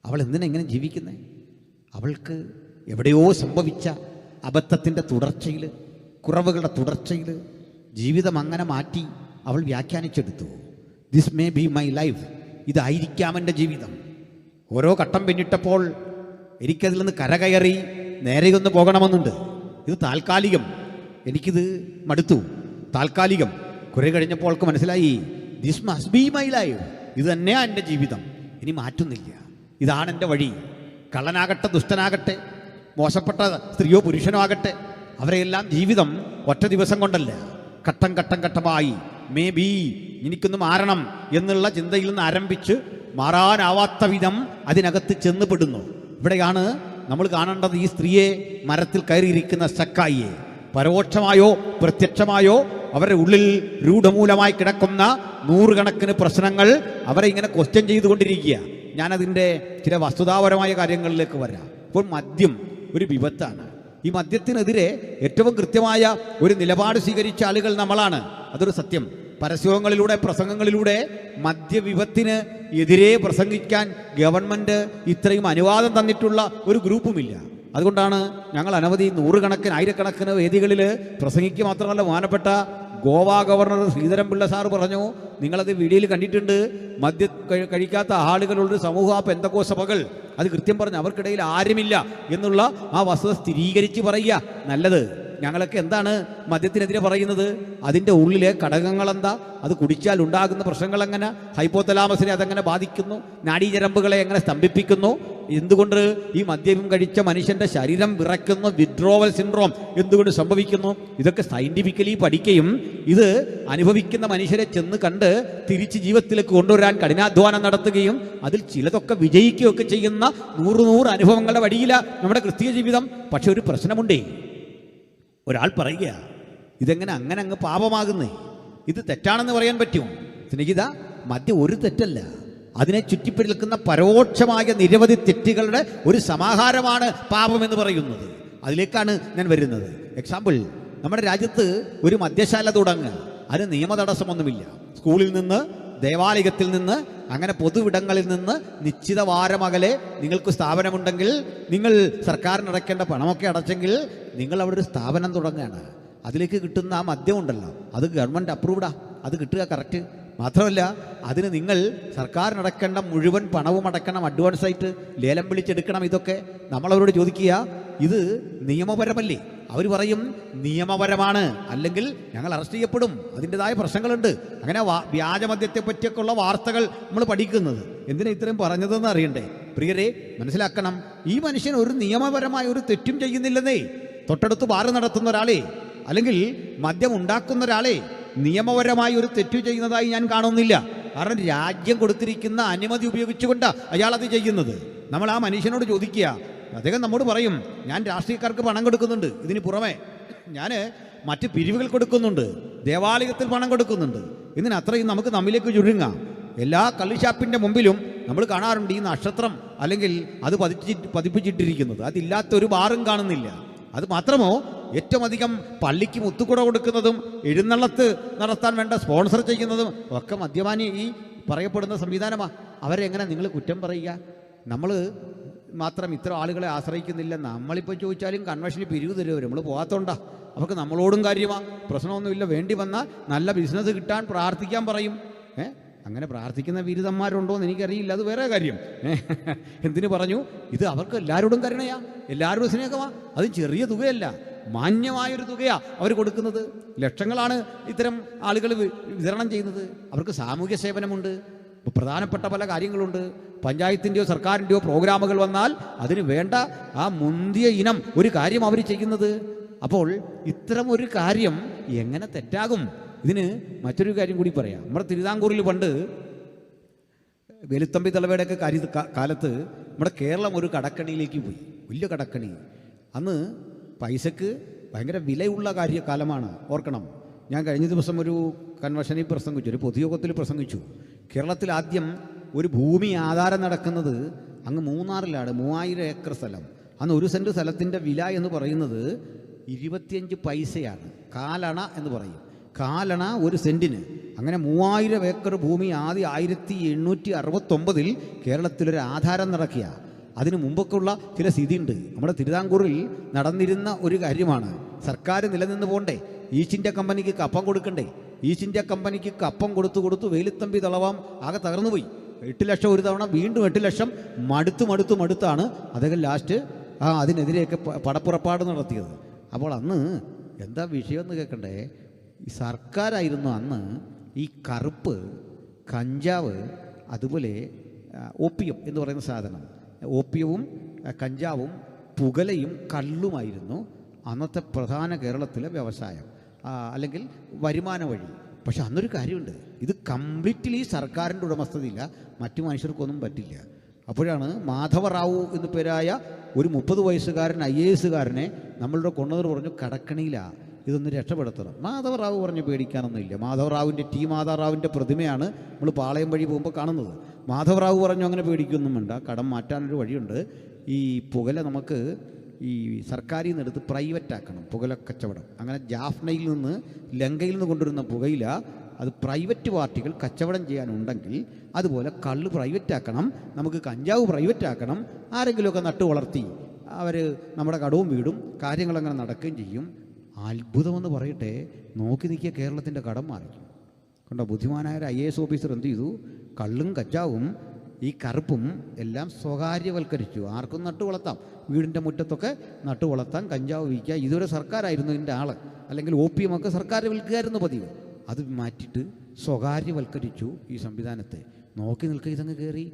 അവൾ എന്തിനെങ്ങനെ ജീവിക്കുന്നത്? അവൾക്ക് എവിടെയോ സംഭവിച്ച അബദ്ധത്തിൻ്റെ തുടർച്ചയിൽ, കുറവുകളുടെ തുടർച്ചയിൽ ജീവിതം അങ്ങനെ മാറ്റി അവൾ വ്യാഖ്യാനിച്ചെടുത്തു. This may be my life, ഇതായിരിക്കാം എൻ്റെ ജീവിതം. ഓരോ ഘട്ടം പിന്നിട്ടപ്പോൾ എനിക്കതിൽ നിന്ന് കരകയറി നേരെയൊന്ന് പോകണമെന്നുണ്ട്. ഇത് താൽക്കാലികം, എനിക്കിത് മടുത്തു, താൽക്കാലികം. കുറെ കഴിഞ്ഞപ്പോൾ അവൾക്ക് മനസ്സിലായി, this must be my life, ഇത് തന്നെയാണ് എൻ്റെ ജീവിതം, ഇനി മാറ്റുന്നില്ല, ഇതാണ് എൻ്റെ വഴി. കള്ളനാകട്ടെ, ദുഷ്ടനാകട്ടെ, മോശപ്പെട്ട സ്ത്രീയോ പുരുഷനോ ആകട്ടെ, അവരെല്ലാം ജീവിതം ഒറ്റ ദിവസം കൊണ്ടല്ല, ഘട്ടം ഘട്ടമായി മേ ബി എനിക്കൊന്ന് മാറണം എന്നുള്ള ചിന്തയിൽ നിന്ന് ആരംഭിച്ച് മാറാനാവാത്ത വിധം അതിനകത്ത് ചെന്നുപെടുന്നു. ഇവിടെയാണ് നമ്മൾ കാണേണ്ടത് ഈ സ്ത്രീയെ, മരത്തിൽ കയറിയിരിക്കുന്ന സക്കായിയെ. പരോക്ഷമായോ പ്രത്യക്ഷമായോ അവരുടെ ഉള്ളിൽ രൂഢമൂലമായി കിടക്കുന്ന നൂറുകണക്കിന് പ്രശ്നങ്ങൾ അവരെ ഇങ്ങനെ ക്വസ്റ്റ്യൻ ചെയ്തുകൊണ്ടിരിക്കുക. ഞാനതിൻ്റെ ചില വസ്തുതാപരമായ കാര്യങ്ങളിലേക്ക് വരാം. ഇപ്പോൾ മദ്യം ഒരു വിപത്താണ്. ഈ മദ്യത്തിനെതിരെ ഏറ്റവും കൃത്യമായ ഒരു നിലപാട് സ്വീകരിച്ച ആളുകൾ നമ്മളാണ്. അതൊരു സത്യം. പരസ്യങ്ങളിലൂടെ, പ്രസംഗങ്ങളിലൂടെ മദ്യവിപത്തിന് എതിരെ പ്രസംഗിക്കാൻ ഗവൺമെൻറ് ഇത്രയും അനുവാദം തന്നിട്ടുള്ള ഒരു ഗ്രൂപ്പുമില്ല. അതുകൊണ്ടാണ് ഞങ്ങൾ അനവധി നൂറുകണക്കിന് ആയിരക്കണക്കിന് വേദികളിൽ പ്രസംഗിക്കുക മാത്രമല്ല, ബഹുമാനപ്പെട്ട ഗോവ ഗവർണർ ശ്രീധരൻപിള്ള സാറ് പറഞ്ഞു, നിങ്ങളത് വീഡിയോയിൽ കണ്ടിട്ടുണ്ട്, മദ്യം കഴിക്കാത്ത ആളുകളുടെ സമൂഹ പെന്തക്കോസ്ത സഭകൾ, അത് കൃത്യം പറഞ്ഞ് അവർക്കിടയിൽ ആരുമില്ല എന്നുള്ള ആ വസ്തുത സ്ഥിരീകരിച്ച് പറയുക. നല്ലത്. ഞങ്ങളൊക്കെ എന്താണ് മദ്യത്തിനെതിരെ പറയുന്നത്? അതിൻ്റെ ഉള്ളിലെ ഘടകങ്ങൾ എന്താ, അത് കുടിച്ചാൽ ഉണ്ടാകുന്ന പ്രശ്നങ്ങൾ എങ്ങനെ, ഹൈപ്പോതലാമസിനെ അതെങ്ങനെ ബാധിക്കുന്നു, നാഡീഞരമ്പുകളെ എങ്ങനെ സ്തംഭിപ്പിക്കുന്നു, എന്തുകൊണ്ട് ഈ മദ്യം കഴിച്ച മനുഷ്യൻ്റെ ശരീരം വിറയ്ക്കുന്നു, വിഡ്രോവൽ സിൻഡ്രോം എന്തുകൊണ്ട് സംഭവിക്കുന്നു, ഇതൊക്കെ സയൻറ്റിഫിക്കലി പഠിക്കുകയും ഇത് അനുഭവിക്കുന്ന മനുഷ്യരെ ചെന്ന് കണ്ട് തിരിച്ച് ജീവിതത്തിലേക്ക് കൊണ്ടുവരാൻ കഠിനാധ്വാനം നടത്തുകയും അതിൽ ചിലതൊക്കെ വിജയിക്കുകയൊക്കെ ചെയ്യുന്ന നൂറ് അനുഭവങ്ങളുടെ വഴിയില്ല നമ്മുടെ ക്രിസ്തീയ ജീവിതം. പക്ഷെ ഒരു പ്രശ്നമുണ്ടേ. ഒരാൾ പറയുക, ഇതെങ്ങനെ അങ്ങനെ അങ്ങ് പാപമാകുന്നേ, ഇത് തെറ്റാണെന്ന് പറയാൻ പറ്റുമോ? സ്നേഹിത, മദ്യം ഒരു തെറ്റല്ല. അതിനെ ചുറ്റിപ്പറ്റി നിൽക്കുന്ന പരോക്ഷമായ നിരവധി തെറ്റുകളുടെ ഒരു സമാഹാരമാണ് പാപമെന്ന് പറയുന്നത്. അതിലേക്കാണ് ഞാൻ വരുന്നത്. എക്സാമ്പിൾ, നമ്മുടെ രാജ്യത്ത് ഒരു മദ്യശാല തുടങ്ങുക, അതിന് നിയമ തടസ്സമൊന്നുമില്ല. സ്കൂളിൽ നിന്ന്, ദേവാലയത്തിൽ നിന്ന്, അങ്ങനെ പൊതുവിടങ്ങളിൽ നിന്ന് നിശ്ചിത വാരമകലെ നിങ്ങൾക്ക് സ്ഥാപനമുണ്ടെങ്കിൽ, നിങ്ങൾ സർക്കാരിന് അടയ്ക്കേണ്ട പണമൊക്കെ അടച്ചെങ്കിൽ നിങ്ങൾ അവിടെ ഒരു സ്ഥാപനം തുടങ്ങുകയാണ്. അതിലേക്ക് കിട്ടുന്ന ആ മദ്യം ഉണ്ടല്ലോ, അത് ഗവൺമെൻറ് അപ്രൂവ്ഡാ, അത് കിട്ടുക കറക്റ്റ്. മാത്രമല്ല അതിന് നിങ്ങൾ സർക്കാരിനടക്കേണ്ട മുഴുവൻ പണവും അടക്കണം, അഡ്വാൻസായിട്ട് ലേലം വിളിച്ചെടുക്കണം. ഇതൊക്കെ നമ്മളവരോട് ചോദിക്കുക, ഇത് നിയമപരമല്ലേ? അവർ പറയും നിയമപരമാണ്, അല്ലെങ്കിൽ ഞങ്ങൾ അറസ്റ്റ് ചെയ്യപ്പെടും, അതിൻ്റെതായ പ്രശ്നങ്ങളുണ്ട്. അങ്ങനെ വ്യാജമദ്യത്തെ പറ്റിയൊക്കെയുള്ള വാർത്തകൾ നമ്മൾ പഠിക്കുന്നത്. എന്തിനാ ഇത്രയും പറഞ്ഞതെന്ന് അറിയണ്ടേ? പ്രിയരെ, മനസ്സിലാക്കണം, ഈ മനുഷ്യൻ ഒരു നിയമപരമായ ഒരു തെറ്റും ചെയ്യുന്നില്ലെന്നേ. തൊട്ടടുത്ത് ബാറ് നടത്തുന്ന ഒരാളെ, അല്ലെങ്കിൽ മദ്യം ഉണ്ടാക്കുന്ന ഒരാളെ നിയമപരമായി ഒരു തെറ്റു ചെയ്യുന്നതായി ഞാൻ കാണുന്നില്ല. കാരണം രാജ്യം കൊടുത്തിരിക്കുന്ന അനുമതി ഉപയോഗിച്ചുകൊണ്ടാണ് അയാൾ അത് ചെയ്യുന്നത്. നമ്മൾ ആ മനുഷ്യനോട് ചോദിക്കുക, അദ്ദേഹം നമ്മോട് പറയും, ഞാൻ രാഷ്ട്രീയക്കാർക്ക് പണം കൊടുക്കുന്നുണ്ട്, ഇതിന് പുറമെ ഞാൻ മറ്റ് പിരിവുകൾ കൊടുക്കുന്നുണ്ട്, ദേവാലയത്തിൽ പണം കൊടുക്കുന്നുണ്ട്. ഇതിനത്രയും നമുക്ക് നമ്മിലേക്ക് ചുരുങ്ങാം. എല്ലാ കള്ളിഷാപ്പിൻ്റെ മുമ്പിലും നമ്മൾ കാണാറുണ്ട് ഈ നക്ഷത്രം, അല്ലെങ്കിൽ അത് പതിപ്പിച്ചിട്ടിരിക്കുന്നത്. അതില്ലാത്തൊരു ബാറും കാണുന്നില്ല. അത് മാത്രമോ, ഏറ്റവും അധികം പള്ളിക്ക് മുത്തുകുട കൊടുക്കുന്നതും എഴുന്നള്ളത്ത് നടത്താൻ വേണ്ട സ്പോൺസർ ചെയ്യുന്നതും ഒക്കെ മദ്യപാനി ഈ പറയപ്പെടുന്ന സംവിധാനമാണ്. അവരെ എങ്ങനെ നിങ്ങൾ കുറ്റം പറയുക? നമ്മൾ മാത്രം ഇത്ര ആളുകളെ ആശ്രയിക്കുന്നില്ല. നമ്മളിപ്പോൾ ചോദിച്ചാലും കൺവെൻഷന് പിരിവ് തരുമോ? നമ്മൾ പോകാത്തോണ്ടാ. അവർക്ക് നമ്മളോടും കാര്യമാണ്, പ്രശ്നമൊന്നുമില്ല. വേണ്ടി വന്നാൽ നല്ല ബിസിനസ് കിട്ടാൻ പ്രാർത്ഥിക്കാൻ പറയും. അങ്ങനെ പ്രാർത്ഥിക്കുന്ന ബിരുദന്മാരുണ്ടോ എന്ന് എനിക്കറിയില്ല, അത് വേറെ കാര്യം. എന്തിനു പറഞ്ഞു? ഇത് അവർക്ക് എല്ലാവരോടും കരുണയാ, എല്ലാവരോടും സ്നേഹമാ. അത് ചെറിയ തുകയല്ല, മാന്യമായൊരു തുകയാ അവർ കൊടുക്കുന്നത്. ലക്ഷങ്ങളാണ് ഇത്തരം ആളുകൾ വിതരണം ചെയ്യുന്നത്. അവർക്ക് സാമൂഹ്യ സേവനമുണ്ട്, പ്രധാനപ്പെട്ട പല കാര്യങ്ങളുണ്ട്. പഞ്ചായത്തിൻ്റെയോ സർക്കാരിൻ്റെയോ പ്രോഗ്രാമുകൾ വന്നാൽ അതിന് വേണ്ട ആ മുന്തിയ ഇനം ഒരു കാര്യം അവർ ചെയ്യുന്നത്. അപ്പോൾ ഇത്തരം ഒരു കാര്യം എങ്ങനെ തെറ്റാകും? ഇതിന് മറ്റൊരു കാര്യം കൂടി പറയാം. നമ്മുടെ തിരുവിതാംകൂറിൽ പണ്ട് വേലുത്തമ്പി തളവയുടെയൊക്കെ കാലത്ത് നമ്മുടെ കേരളം ഒരു കടക്കണിയിലേക്ക് പോയി, വലിയ കടക്കണി. അന്ന് പൈസക്ക് ഭയങ്കര വിലയുള്ള കാലമാണ്, ഓർക്കണം. ഞാൻ കഴിഞ്ഞ ദിവസം ഒരു കൺവെൻഷനിൽ പ്രസംഗിച്ചു, ഒരു പൊതുയോഗത്തിൽ പ്രസംഗിച്ചു. കേരളത്തിൽ ആദ്യം ഒരു ഭൂമി ആധാരം നടക്കുന്നത് അങ്ങ് മൂന്നാറിലാണ്. 3000 ഏക്കർ സ്ഥലം. അന്ന് 1 സെൻറ്റ് സ്ഥലത്തിൻ്റെ വില എന്ന് പറയുന്നത് 25 പൈസയാണ്. കാലണ എന്ന് പറയും. കാലണ 1 സെൻറ്റിന്. അങ്ങനെ 3000 ഏക്കർ ഭൂമി ആദ്യം 1869 കേരളത്തിലൊരു ആധാരം നടക്കുക. അതിന് മുമ്പൊക്കെയുള്ള ചില സ്ഥിതിയുണ്ട്. നമ്മുടെ തിരുവിതാംകൂറിൽ നടന്നിരുന്ന ഒരു കാര്യമാണ്. സർക്കാർ നിലനിന്ന് പോകണ്ടേ? ഈസ്റ്റ് ഇന്ത്യ കമ്പനിക്ക് കപ്പം കൊടുക്കണ്ടേ? ഈസ്റ്റ് ഇന്ത്യ കമ്പനിക്ക് കപ്പം കൊടുത്തു വേലുത്തമ്പി തളവാം ആകെ തകർന്നു പോയി. 8 ലക്ഷം ഒരു തവണ, വീണ്ടും 8 ലക്ഷം. മടുത്താണ് അദ്ദേഹം ലാസ്റ്റ് അതിനെതിരെയൊക്കെ പടപ്പുറപ്പാട് നടത്തിയത്. അപ്പോൾ അന്ന് എന്താ വിഷയമെന്ന് കേൾക്കണ്ടേ? ഈ സർക്കാരായിരുന്നു അന്ന് ഈ കറുപ്പ്, കഞ്ചാവ്, അതുപോലെ ഓപ്പിയം എന്ന് പറയുന്ന സാധനം. ഓപ്പിയവും കഞ്ചാവും പുകലയും കള്ളുമായിരുന്നു അന്നത്തെ പ്രധാന കേരളത്തിലെ വ്യവസായം, അല്ലെങ്കിൽ വരുമാന വഴി. പക്ഷെ അന്നൊരു കാര്യമുണ്ട്, ഇത് കംപ്ലീറ്റ്ലി സർക്കാരിൻ്റെ ഉടമസ്ഥതയില്ല, മറ്റു മനുഷ്യർക്കൊന്നും പറ്റില്ല. അപ്പോഴാണ് മാധവറാവു എന്നു പേരായ ഒരു 30 വയസ്സുകാരൻ IAS നമ്മളുടെ കൊണ്ടുവന്നിട്ട് പറഞ്ഞു, കടക്കണിയിലാണ്, ഇതൊന്ന് രക്ഷപ്പെടുത്തണം. മാധവറാവു പറഞ്ഞു പേടിക്കാനൊന്നുമില്ല. മാധവറാവിൻ്റെ മാധവറാവിൻ്റെ പ്രതിമയാണ് നമ്മൾ പാളയം വഴി പോകുമ്പോൾ കാണുന്നത്. മാധവറാവു പറഞ്ഞു അങ്ങനെ പേടിക്കൊന്നും വേണ്ട, കടം മാറ്റാനൊരു വഴിയുണ്ട്. ഈ പുകല നമുക്ക് ഈ സർക്കാരിൽ നിന്ന് എടുത്ത് പ്രൈവറ്റ് ആക്കണം, പുകല കച്ചവടം. അങ്ങനെ ജാഫ്നയിൽ നിന്ന് ലങ്കയിൽ നിന്ന് കൊണ്ടുവരുന്ന പുകയില അത് പ്രൈവറ്റ് പാർട്ടികൾ കച്ചവടം ചെയ്യാനുണ്ടെങ്കിൽ അതുപോലെ കള്ള് പ്രൈവറ്റ് ആക്കണം, നമുക്ക് കഞ്ചാവ് പ്രൈവറ്റ് ആക്കണം. ആരെങ്കിലുമൊക്കെ നട്ടു വളർത്തി അവർ നമ്മുടെ കടവും വീടും കാര്യങ്ങളങ്ങനെ നടക്കുകയും ചെയ്യും. അത്ഭുതമെന്ന് പറയട്ടെ, നോക്കി നിൽക്കിയ കേരളത്തിൻ്റെ കടം മാറിക്കും. കണ്ടോ, ബുദ്ധിമാനായ ഒരു IAS ഓഫീസർ എന്ത് ചെയ്തു? കള്ളും കഞ്ചാവും ഈ കറുപ്പും എല്ലാം സ്വകാര്യവൽക്കരിച്ചു. ആർക്കും നട്ടു വളർത്താം, വീടിൻ്റെ മുറ്റത്തൊക്കെ നട്ടു വളർത്താൻ, കഞ്ചാവ് വിൽക്കുക. ഇതുവരെ സർക്കാരായിരുന്നു ഇതിൻ്റെ ആൾ, അല്ലെങ്കിൽ OPM ഒക്കെ സർക്കാർ വിൽക്കുകയായിരുന്നു പതിവ്. അത് മാറ്റിയിട്ട് സ്വകാര്യവൽക്കരിച്ചു ഈ സംവിധാനത്തെ. നോക്കി നിൽക്കുക, ഇതങ്ങ് കയറി,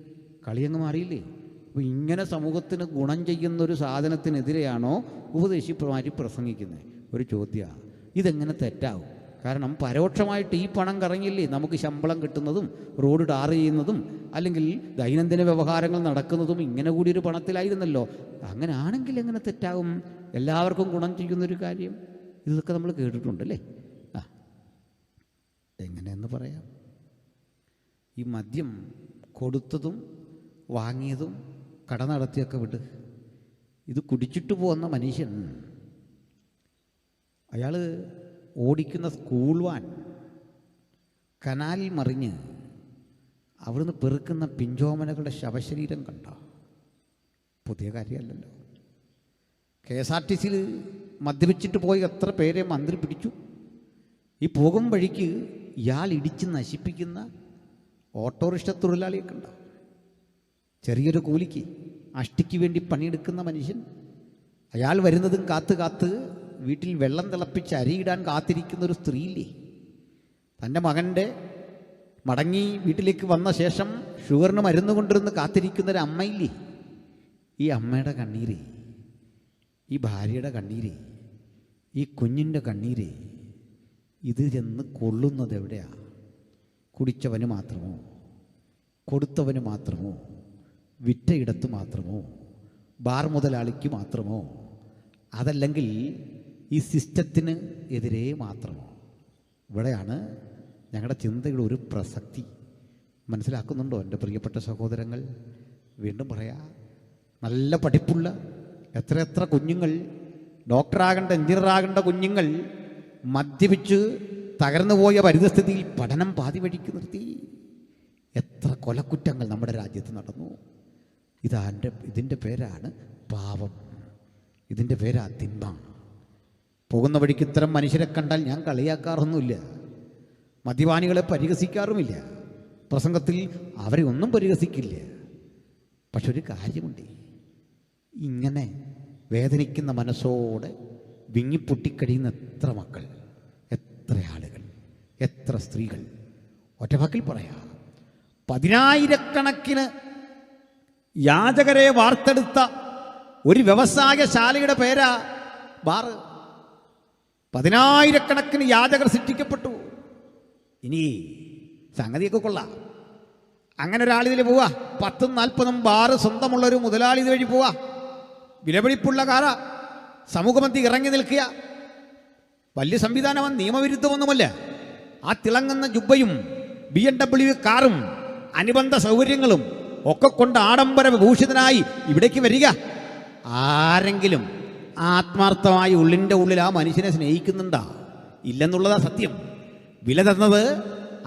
കളിയങ്ങ് മാറിയില്ലേ? അപ്പോൾ ഇങ്ങനെ സമൂഹത്തിന് ഗുണം ചെയ്യുന്നൊരു സാധനത്തിനെതിരെയാണോ ഉപദേശിമാരി പ്രസംഗിക്കുന്നത്? ഒരു ചോദ്യമാണ്. ഇതെങ്ങനെ തെറ്റാവും? കാരണം പരോക്ഷമായിട്ട് ഈ പണം കറങ്ങില്ലേ നമുക്ക് ശമ്പളം കിട്ടുന്നതും റോഡ് ടാർ ചെയ്യുന്നതും അല്ലെങ്കിൽ ദൈനംദിന വ്യവഹാരങ്ങൾ നടക്കുന്നതും ഇങ്ങനെ കൂടിയൊരു പണത്തിലായിരുന്നല്ലോ. അങ്ങനെ ആണെങ്കിൽ എങ്ങനെ തെറ്റാവും? എല്ലാവർക്കും ഗുണം ചെയ്യുന്നൊരു കാര്യം ഇതൊക്കെ നമ്മൾ കേട്ടിട്ടുണ്ടല്ലേ. എങ്ങനെയെന്ന് പറയാം? ഈ മദ്യം കൊടുത്തതും വാങ്ങിയതും കട നടത്തിയൊക്കെ വിട്ട് ഇത് കുടിച്ചിട്ട് പോകുന്ന മനുഷ്യൻ, അയാൾ ഓടിക്കുന്ന സ്കൂൾ വാൻ കനാലിൽ മറിഞ്ഞ് അവിടുന്ന് പെറുക്കുന്ന പിഞ്ചോമനകളുടെ ശവശരീരം കണ്ട പുതിയ കാര്യമല്ലല്ലോ. KSRTCയിൽ മദ്യപിച്ചിട്ട് പോയി എത്ര പേരെ മന്ത്രി പിടിച്ചു. ഈ പോകും വഴിക്ക് ഇയാൾ ഇടിച്ച് നശിപ്പിക്കുന്ന ഓട്ടോറിക്ഷ തൊഴിലാളിയെ കണ്ട, ചെറിയൊരു കൂലിക്ക് അഷ്ടിക്ക് വേണ്ടി പണിയെടുക്കുന്ന മനുഷ്യൻ, അയാൾ വരുന്നതും കാത്ത് കാത്ത് വീട്ടിൽ വെള്ളം തിളപ്പിച്ച് അരിയിടാൻ കാത്തിരിക്കുന്ന ഒരു സ്ത്രീയില്ലേ, തൻ്റെ മകൻ്റെ മടങ്ങി വീട്ടിലേക്ക് വന്ന ശേഷം ഷുഗറിന് മരുന്ന് കൊണ്ടിരുന്ന് കാത്തിരിക്കുന്നൊരു അമ്മയില്ലേ, ഈ അമ്മയുടെ കണ്ണീര്, ഈ ഭാര്യയുടെ കണ്ണീര്, ഈ കുഞ്ഞിൻ്റെ കണ്ണീര്, ഇത് ചെന്ന് കൊള്ളുന്നത് എവിടെയാണ്? കുടിച്ചവന് മാത്രമോ, കൊടുത്തവന് മാത്രമോ, വിറ്റയിടത്ത് മാത്രമോ, ബാർ മുതലാളിക്ക് മാത്രമോ, അതല്ലെങ്കിൽ ഈ സിസ്റ്റത്തിന് എതിരെ മാത്രമോ? ഇവിടെയാണ് ഞങ്ങളുടെ ചിന്തയുടെ ഒരു പ്രസക്തി. മനസ്സിലാക്കുന്നുണ്ടോ എൻ്റെ പ്രിയപ്പെട്ട സഹോദരങ്ങൾ? വീണ്ടും പറയാം, നല്ല പഠിപ്പുള്ള എത്ര കുഞ്ഞുങ്ങൾ, ഡോക്ടറാകേണ്ട എഞ്ചിനീയറാകേണ്ട കുഞ്ഞുങ്ങൾ മദ്യപിച്ച് തകർന്നു പോയ പരിതസ്ഥിതിയിൽ പഠനം പാതി വഴിക്ക് നിർത്തി. എത്ര കൊലക്കുറ്റങ്ങൾ നമ്മുടെ രാജ്യത്ത് നടന്നു. ഇതിൻ്റെ പേരാണ് പാപം, ഇതിൻ്റെ പേരാ തിന്മ. പോകുന്ന വഴിക്ക് ഇത്തരം മനുഷ്യരെ കണ്ടാൽ ഞാൻ കളിയാക്കാറൊന്നുമില്ല, മദ്യപാനികളെ പരിഹസിക്കാറുമില്ല, പ്രസംഗത്തിൽ അവരെ ഒന്നും പരിഹസിക്കില്ല. പക്ഷെ ഒരു കാര്യമുണ്ട്, ഇങ്ങനെ വേദനിക്കുന്ന മനസ്സോടെ വിങ്ങിപ്പൊട്ടിക്കഴിയുന്ന എത്ര മക്കൾ, എത്ര ആളുകൾ, എത്ര സ്ത്രീകൾ. ഒറ്റ വാക്കിൽ പറയാം, 10,000-കണക്കിന് യാചകരെ വാർത്തെടുത്ത ഒരു വ്യവസായശാലയുടെ പേരാ ബാർ. 10,000-കണക്കിന് യാചകർ സൃഷ്ടിക്കപ്പെട്ടു. ഇനി സംഗതിയൊക്കെ കൊള്ളാം. അങ്ങനെ ഒരാളിതിൽ പോവാ, 10-40 ബാറ് സ്വന്തമുള്ളൊരു മുതലാളി ഇത് വഴി പോവാ, വിലപിടിപ്പുള്ള കാറ, സമൂഹമധ്യ ഇറങ്ങി നിൽക്കുക. വലിയ സംവിധാനം, നിയമവിരുദ്ധമൊന്നുമല്ല. ആ തിളങ്ങുന്ന ജുബ്ബയും BMW കാറും അനുബന്ധ സൗകര്യങ്ങളും ഒക്കെ കൊണ്ട് ആഡംബര വിഭൂഷിതനായി ഇവിടേക്ക് വരിക. ആരെങ്കിലും ആത്മാർത്ഥമായി ഉള്ളിൻ്റെ ഉള്ളിൽ ആ മനുഷ്യനെ സ്നേഹിക്കുന്നുണ്ടാ? ഇല്ലെന്നുള്ളതാ സത്യം. വില തന്നത്,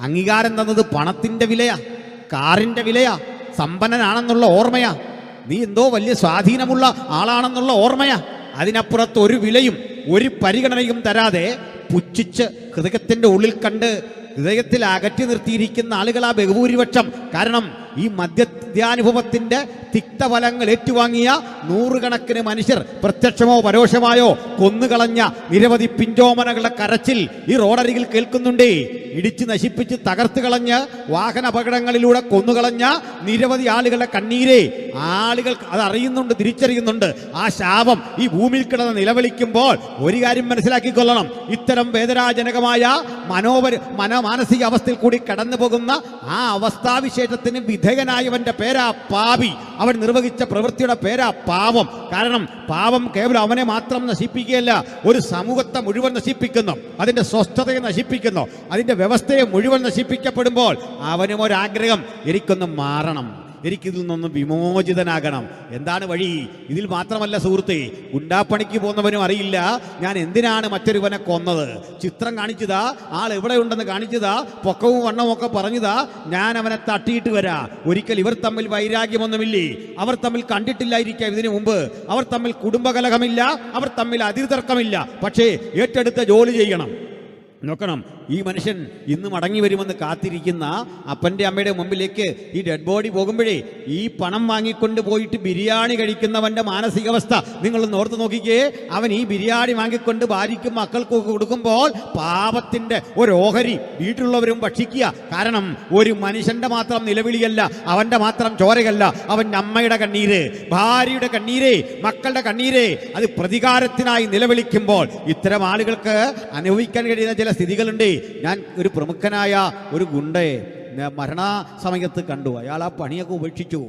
അംഗീകാരം തന്നത് പണത്തിൻ്റെ വിലയാ, കാറിൻ്റെ വിലയാ, സമ്പന്നനാണെന്നുള്ള ഓർമ്മയാ, നീ എന്തോ വലിയ സ്വാധീനമുള്ള ആളാണെന്നുള്ള ഓർമ്മയാ. അതിനപ്പുറത്ത് ഒരു വിലയും ഒരു പരിഗണനയും തരാതെ പുച്ഛിച്ച് ഹൃദയത്തിൻ്റെ ഉള്ളിൽ കണ്ട് ഹൃദയത്തിൽ അകറ്റി നിർത്തിയിരിക്കുന്ന ആളുകളാ ബഹുഭൂരിപക്ഷം. കാരണം ഈ മദ്യാനുഭവത്തിന്റെ തിക്തഫലങ്ങൾ ഏറ്റുവാങ്ങിയ നൂറുകണക്കിന് മനുഷ്യർ പ്രത്യക്ഷമോ പരോക്ഷമായോ കൊന്നുകളഞ്ഞ നിരവധി പിഞ്ചോമനകളുടെ കരച്ചിൽ ഈ റോഡരികിൽ കേൾക്കുന്നുണ്ടേ. ഇടിച്ച് നശിപ്പിച്ച് തകർത്ത് കളഞ്ഞ് വാഹന അപകടങ്ങളിലൂടെ കൊന്നുകളഞ്ഞ നിരവധി ആളുകളുടെ കണ്ണീരെ ആളുകൾ അത് അറിയുന്നുണ്ട്, തിരിച്ചറിയുന്നുണ്ട്. ആ ശാപം ഈ ഭൂമിയിൽ കിടന്ന് നിലവിളിക്കുമ്പോൾ ഒരു കാര്യം മനസ്സിലാക്കിക്കൊള്ളണം. ഇത്തരം വേദനാജനകമായ മാനസിക അവസ്ഥയിൽ കൂടി കടന്നു പോകുന്ന ആ അവസ്ഥാവിശേഷത്തിന് വിധേയനായവന്റെ പേരാ പാപി. അവൻ നിർവഹിച്ച പ്രവൃത്തിയുടെ പേരാ പാപം. കാരണം പാപം കേവലം അവനെ മാത്രം നശിപ്പിക്കുകയല്ല, ഒരു സമൂഹത്തെ മുഴുവൻ നശിപ്പിക്കുന്നു, അതിൻ്റെ സ്വസ്ഥതയെ നശിപ്പിക്കുന്നു, അതിൻ്റെ വ്യവസ്ഥയെ മുഴുവൻ നശിപ്പിക്കപ്പെടുമ്പോൾ അവനും ഒരാഗ്രഹം, എനിക്കൊന്ന് മാറണം, എനിക്കിതിൽ നിന്നൊന്ന് വിമോചിതനാകണം. എന്താണ് വഴി? ഇതിൽ മാത്രമല്ല സുഹൃത്തേ, ഗുണ്ടാപ്പണിക്ക് പോകുന്നവനും അറിയില്ല ഞാൻ എന്തിനാണ് മറ്റൊരുവനെ കൊന്നത്. ചിത്രം കാണിച്ചതാ, ആൾ എവിടെയുണ്ടെന്ന് കാണിച്ചതാ, പൊക്കവും വണ്ണവും ഒക്കെ പറഞ്ഞതാ, ഞാൻ അവനെ തട്ടിയിട്ട് വരാ. ഒരിക്കൽ ഇവർ തമ്മിൽ വൈരാഗ്യമൊന്നുമില്ലേ, അവർ തമ്മിൽ കണ്ടിട്ടില്ലായിരിക്കാം ഇതിനു മുമ്പ്, അവർ തമ്മിൽ കുടുംബകലഹമില്ല, അവർ തമ്മിൽ അതിർതർക്കമില്ല. പക്ഷേ ഏറ്റെടുത്ത ജോലി ചെയ്യണം. നോക്കണം, ഈ മനുഷ്യൻ ഇന്ന് മടങ്ങി വരുമെന്ന് കാത്തിരിക്കുന്ന അപ്പൻ്റെ അമ്മയുടെ മുമ്പിലേക്ക് ഈ ഡെഡ് ബോഡി പോകുമ്പോഴേ ഈ പണം വാങ്ങിക്കൊണ്ട് പോയിട്ട് ബിരിയാണി കഴിക്കുന്നവൻ്റെ മാനസികാവസ്ഥ നിങ്ങളൊന്ന് ഓർത്ത് നോക്കിക്കേ. അവൻ ഈ ബിരിയാണി വാങ്ങിക്കൊണ്ട് ഭാര്യയ്ക്കും മക്കൾക്കും കൊടുക്കുമ്പോൾ പാപത്തിൻ്റെ ഒരു ഓഹരി വീട്ടിലുള്ളവരും ഭക്ഷിക്കുക. കാരണം ഒരു മനുഷ്യൻ്റെ മാത്രം നിലവിളിയല്ല, അവൻ്റെ മാത്രം ചോരയല്ല, അവൻ്റെ അമ്മയുടെ കണ്ണീര്, ഭാര്യയുടെ കണ്ണീര്, മക്കളുടെ കണ്ണീര്, അത് പ്രതികാരത്തിനായി നിലവിളിക്കുമ്പോൾ ഇത്തരം ആളുകൾക്ക് അനുഭവിക്കാൻ കഴിയുന്ന ചില സ്ഥിതികളുണ്ട്. ഞാൻ ഒരു പ്രമുഖനായ ഒരു ഗുണ്ടയെ മരണസമയത്ത് കണ്ടു. അയാൾ ആ പണിയൊക്കെ ഉപേക്ഷിച്ചു.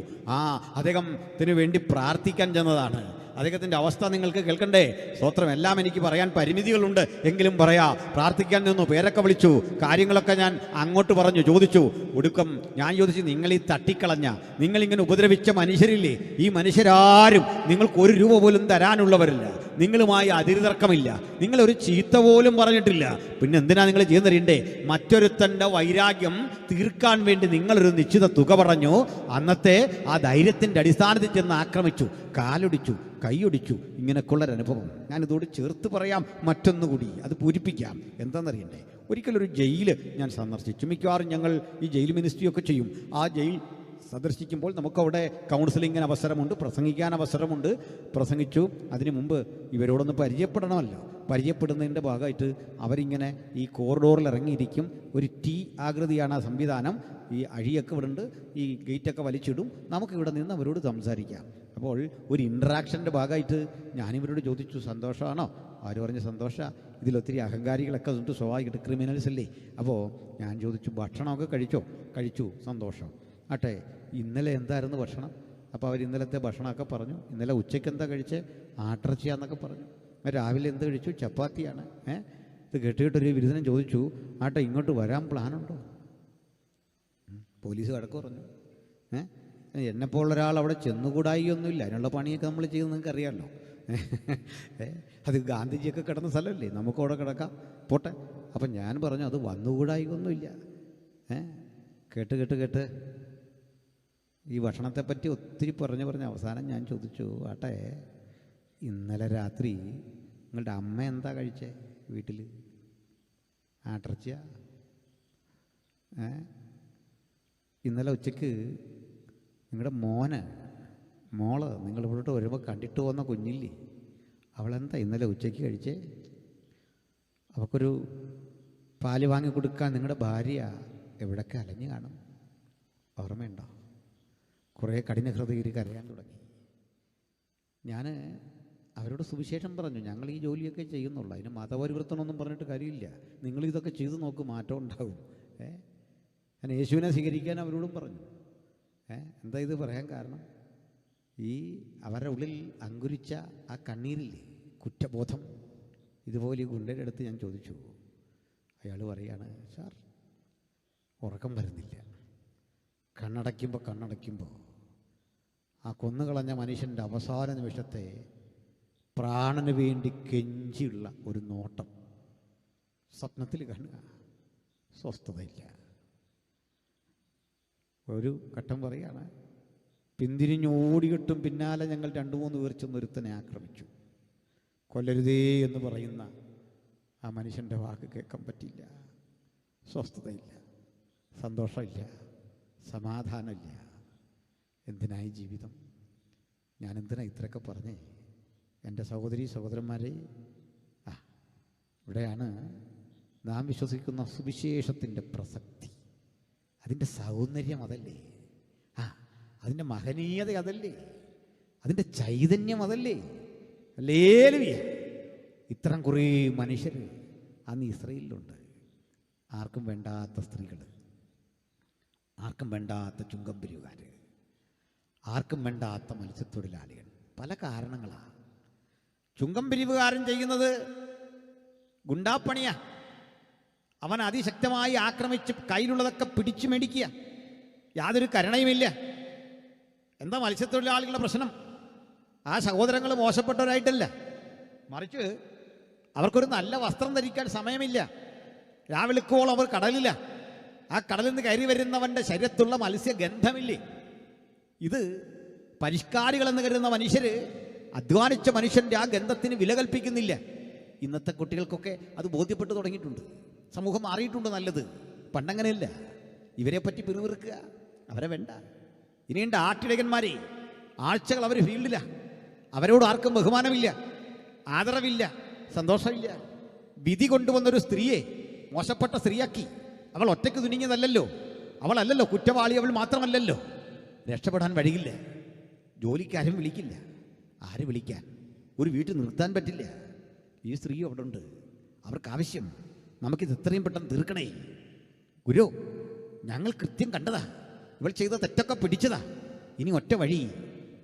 അദ്ദേഹത്തിന് വേണ്ടി പ്രാർത്ഥിക്കാൻ ചെന്നതാണ്. അദ്ദേഹത്തിൻ്റെ അവസ്ഥ നിങ്ങൾക്ക് കേൾക്കണ്ടേ? സ്തോത്രം. എല്ലാം എനിക്ക് പറയാൻ പരിമിതികളുണ്ട്, എങ്കിലും പറയാ. പ്രാർത്ഥിക്കാൻ നിന്നു, പേരൊക്കെ വിളിച്ചു, കാര്യങ്ങളൊക്കെ ഞാൻ അങ്ങോട്ട് പറഞ്ഞു, ചോദിച്ചു. ഒടുക്കം ഞാൻ ചോദിച്ചു, നിങ്ങൾ ഈ തട്ടിക്കളഞ്ഞ, നിങ്ങളിങ്ങനെ ഉപദ്രവിച്ച മനുഷ്യരില്ലേ, ഈ മനുഷ്യരാരും നിങ്ങൾക്ക് ഒരു രൂപ പോലും തരാനുള്ളവരില്ല, നിങ്ങളുമായി അതിർതർക്കമില്ല, നിങ്ങളൊരു ചീത്ത പോലും പറഞ്ഞിട്ടില്ല, പിന്നെ എന്തിനാ നിങ്ങൾ ചെയ്യുന്നറിയണ്ടേ? മറ്റൊരുത്തൻ്റെ വൈരാഗ്യം തീർക്കാൻ വേണ്ടി നിങ്ങളൊരു നിശ്ചിത തുക പറഞ്ഞു. അന്നത്തെ ആ ധൈര്യത്തിൻ്റെ അടിസ്ഥാനത്തിൽ ചെന്ന് ആക്രമിച്ചു, കാലൊടിച്ചു, കൈയൊടിച്ചു. ഇങ്ങനെയൊക്കെയുള്ളൊരനുഭവം ഞാനിതോട് ചേർത്ത് പറയാം. മറ്റൊന്നുകൂടി അത് പൂരിപ്പിക്കാം. എന്താണെന്നറിയണ്ടേ? ഒരിക്കലൊരു ജയില് ഞാൻ സന്ദർശിച്ചു. മിക്കവാറും ഞങ്ങൾ ഈ ജയിൽ മിനിസ്ട്രിയൊക്കെ ചെയ്യും. ആ ജയിൽ സന്ദർശിക്കുമ്പോൾ നമുക്കവിടെ കൗൺസിലിങ്ങിന് അവസരമുണ്ട്, പ്രസംഗിക്കാൻ അവസരമുണ്ട്. പ്രസംഗിച്ചു. അതിനു മുമ്പ് ഇവരോടൊന്ന് പരിചയപ്പെടണമല്ലോ. പരിചയപ്പെടുന്നതിൻ്റെ ഭാഗമായിട്ട് അവരിങ്ങനെ ഈ കോറിഡോറിൽ ഇറങ്ങിയിരിക്കും. ഒരു ടി ആകൃതിയാണ് ആ സംവിധാനം. ഈ അഴിയൊക്കെ ഇവിടെ ഉണ്ട്, ഈ ഗേറ്റൊക്കെ വലിച്ചിടും. നമുക്കിവിടെ നിന്ന് അവരോട് സംസാരിക്കാം. അപ്പോൾ ഒരു ഇൻട്രാക്ഷൻ്റെ ഭാഗമായിട്ട് ഞാനിവരോട് ചോദിച്ചു, സന്തോഷമാണോ? അവർ പറഞ്ഞ് സന്തോഷമാണ്. ഇതിലൊത്തിരി അഹങ്കാരികളൊക്കെ ഉണ്ട്, സ്വാഭാവികമായിട്ട് ക്രിമിനൽസ് അല്ലേ. അപ്പോൾ ഞാൻ ചോദിച്ചു, ഭക്ഷണമൊക്കെ കഴിച്ചു, സന്തോഷം. ആട്ടെ, ഇന്നലെ എന്തായിരുന്നു ഭക്ഷണം? അപ്പോൾ അവർ ഇന്നലത്തെ ഭക്ഷണമൊക്കെ പറഞ്ഞു. ഇന്നലെ ഉച്ചയ്ക്ക് എന്താ കഴിച്ചേ? ആട്ടിറച്ചിയാന്നൊക്കെ പറഞ്ഞു. രാവിലെ എന്ത് കഴിച്ചു? ചപ്പാത്തിയാണ്. ഇത് കേട്ടിട്ടൊരു വിരുദ്ധനം ചോദിച്ചു, ആട്ടെ ഇങ്ങോട്ട് വരാൻ പ്ലാനുണ്ടോ? പോലീസ് കടക്ക് പറഞ്ഞു. എന്നെപ്പോൾ ഒരാൾ അവിടെ ചെന്നുകൂടായിയൊന്നുമില്ല, അതിനുള്ള പണിയൊക്കെ നമ്മൾ ചെയ്ത് നിങ്ങൾക്ക് അറിയാമല്ലോ. അത് ഗാന്ധിജിയൊക്കെ കിടന്ന സ്ഥലമല്ലേ, നമുക്കവിടെ കിടക്കാം, പോട്ടെ. അപ്പം ഞാൻ പറഞ്ഞു, അത് വന്നുകൂടായിയൊന്നുമില്ല. കേട്ട് ഈ ഭക്ഷണത്തെപ്പറ്റി ഒത്തിരി പറഞ്ഞ് അവസാനം ഞാൻ ചോദിച്ചു, ആട്ടെ ഇന്നലെ രാത്രി നിങ്ങളുടെ അമ്മ എന്താ കഴിച്ചേ വീട്ടിൽ? ആട്ടിറച്ചിയാ? ഇന്നലെ ഉച്ചയ്ക്ക് നിങ്ങളുടെ മോള് നിങ്ങളിവിടോട്ട് വരുമ്പോൾ കണ്ടിട്ട് പോകുന്ന കുഞ്ഞില്ലേ, അവളെന്താ ഇന്നലെ ഉച്ചയ്ക്ക് കഴിച്ചേ? അവൾക്കൊരു പാല് വാങ്ങി കൊടുക്കാൻ നിങ്ങളുടെ ഭാര്യ എവിടെയൊക്കെ അലഞ്ഞു കാണും, ഓർമ്മയുണ്ടോ? കുറേ കഠിന ഹൃദയർ കരയാൻ തുടങ്ങി. ഞാൻ അവരോട് സുവിശേഷം പറഞ്ഞു, ഞങ്ങൾ ഈ ജോലിയൊക്കെ ചെയ്യുന്നുള്ളൂ, അതിന് മതപരിവർത്തനമൊന്നും പറഞ്ഞിട്ട് കാര്യമില്ല, നിങ്ങളിതൊക്കെ ചെയ്ത് നോക്ക്, മാറ്റം ഉണ്ടാവും. ഞാൻ യേശുവിനെ സ്വീകരിക്കാൻ അവരോടും പറഞ്ഞു. എന്താ ഇത് പറയാൻ കാരണം? ഈ അവരുടെ ഉള്ളിൽ അങ്കുരിച്ച ആ കണ്ണീരില്ലേ, കുറ്റബോധം. ഇതുപോലെ ഈ ഗുണ്ടയുടെ അടുത്ത് ഞാൻ ചോദിച്ചു. അയാൾ പറയാണ്, സാർ ഉറക്കം വരുന്നില്ല, കണ്ണടയ്ക്കുമ്പോൾ ആ കൊന്നുകളഞ്ഞ മനുഷ്യൻ്റെ അവസാന നിമിഷത്തെ പ്രാണന് വേണ്ടി കെഞ്ചിയുള്ള ഒരു നോട്ടം സ്വപ്നത്തിൽ കാണുക, സ്വസ്ഥതയില്ല. ഒരു ഘട്ടം പറയുകയാണ്, പിന്തിരിഞ്ഞോടിയിട്ടും പിന്നാലെ ഞങ്ങൾ 2-3 പേർ ചെന്നൊരുത്തനെ ആക്രമിച്ചു. കൊല്ലരുതേ എന്ന് പറയുന്ന ആ മനുഷ്യൻ്റെ വാക്ക് കേൾക്കാൻ പറ്റില്ല. സ്വസ്ഥതയില്ല, സന്തോഷമില്ല, സമാധാനമില്ല. എന്തിനായി ജീവിതം? ഞാൻ എന്തിനാ ഇത്രയൊക്കെ പറഞ്ഞേ? എൻ്റെ സഹോദരി സഹോദരന്മാരെ, ഇവിടെയാണ് നാം വിശ്വസിക്കുന്ന സുവിശേഷത്തിൻ്റെ പ്രസക്തി. അതിൻ്റെ സൗന്ദര്യം അതല്ലേ? അതിൻ്റെ മഹനീയത അതല്ലേ? അതിൻ്റെ ചൈതന്യം അതല്ലേ? ഹല്ലേലൂയ! ഇത്തരം കുറേ മനുഷ്യർ അന്ന് ഇസ്രയേലിലുണ്ട്. ആർക്കും വേണ്ടാത്ത സ്ത്രീകൾ, ആർക്കും വേണ്ടാത്ത ചുങ്കം പിരിവുകാർ, ആർക്കും വേണ്ടാത്ത മത്സ്യത്തൊഴിലാളികൾ. പല കാരണങ്ങളാണ്. ചുങ്കം പിരിവുകാരൻ ചെയ്യുന്നത് ഗുണ്ടാപ്പണിയാ. അവൻ അതിശക്തമായി ആക്രമിച്ച് കയ്യിലുള്ളതൊക്കെ പിടിച്ചു മേടിക്കുക. യാതൊരു കരുണയുമില്ല. എന്താ മത്സ്യത്തൊഴിലാളികളുടെ പ്രശ്നം? ആ സഹോദരങ്ങൾ മോശപ്പെട്ടവരായിട്ടല്ല, മറിച്ച് അവർക്കൊരു നല്ല വസ്ത്രം ധരിക്കാൻ സമയമില്ല. രാവിലെക്കോളം അവർ കടലില്ല. ആ കടലിൽ നിന്ന് കയറി വരുന്നവൻ്റെ ശരീരത്തുള്ള മത്സ്യഗന്ധമില്ലേ? ഇത് പരിഷ്കാരികളെന്ന് കരുതുന്ന മനുഷ്യർ അധ്വാനിച്ച മനുഷ്യൻ്റെ ആ ഗന്ധത്തിന് വില കൽപ്പിക്കുന്നില്ല. ഇന്നത്തെ കുട്ടികൾക്കൊക്കെ അത് ബോധ്യപ്പെട്ടു തുടങ്ങിയിട്ടുണ്ട്. സമൂഹം മാറിയിട്ടുണ്ട്. നല്ലത്. പണ്ടങ്ങനെയല്ല. ഇവരെ പറ്റി പിറുവിറുക്കുക, അവരെ വേണ്ട. ഇനിയുണ്ട് ആട്ടിടയന്മാരെ, ആഴ്ചകൾ അവർ ഫീൽഡിലാണ്. അവരോട് ആർക്കും ബഹുമാനമില്ല, ആദരവില്ല, സന്തോഷമില്ല. വിധി കൊണ്ടുവന്നൊരു സ്ത്രീയെ മോശപ്പെട്ട സ്ത്രീയാക്കി. അവൾ ഒറ്റയ്ക്ക് തുനിഞ്ഞതല്ലല്ലോ, അവളല്ലല്ലോ കുറ്റവാളി, അവൾ മാത്രമല്ലല്ലോ. രക്ഷപ്പെടാൻ വഴിയില്ല. ജോലിക്കാരും വിളിക്കില്ല. ആര് വിളിക്കാൻ? ഒരു വീട്ടിൽ നിർത്താൻ പറ്റില്ല. ഈ സ്ത്രീ അവിടെ ഉണ്ട്. അവർക്കാവശ്യം നമുക്കിത് എത്രയും പെട്ടെന്ന് തീർക്കണേ. ഗുരു, ഞങ്ങൾ കൃത്യം കണ്ടതാ, ഇവൾ ചെയ്ത തെറ്റൊക്കെ പിടിച്ചതാ. ഇനി ഒറ്റ വഴി,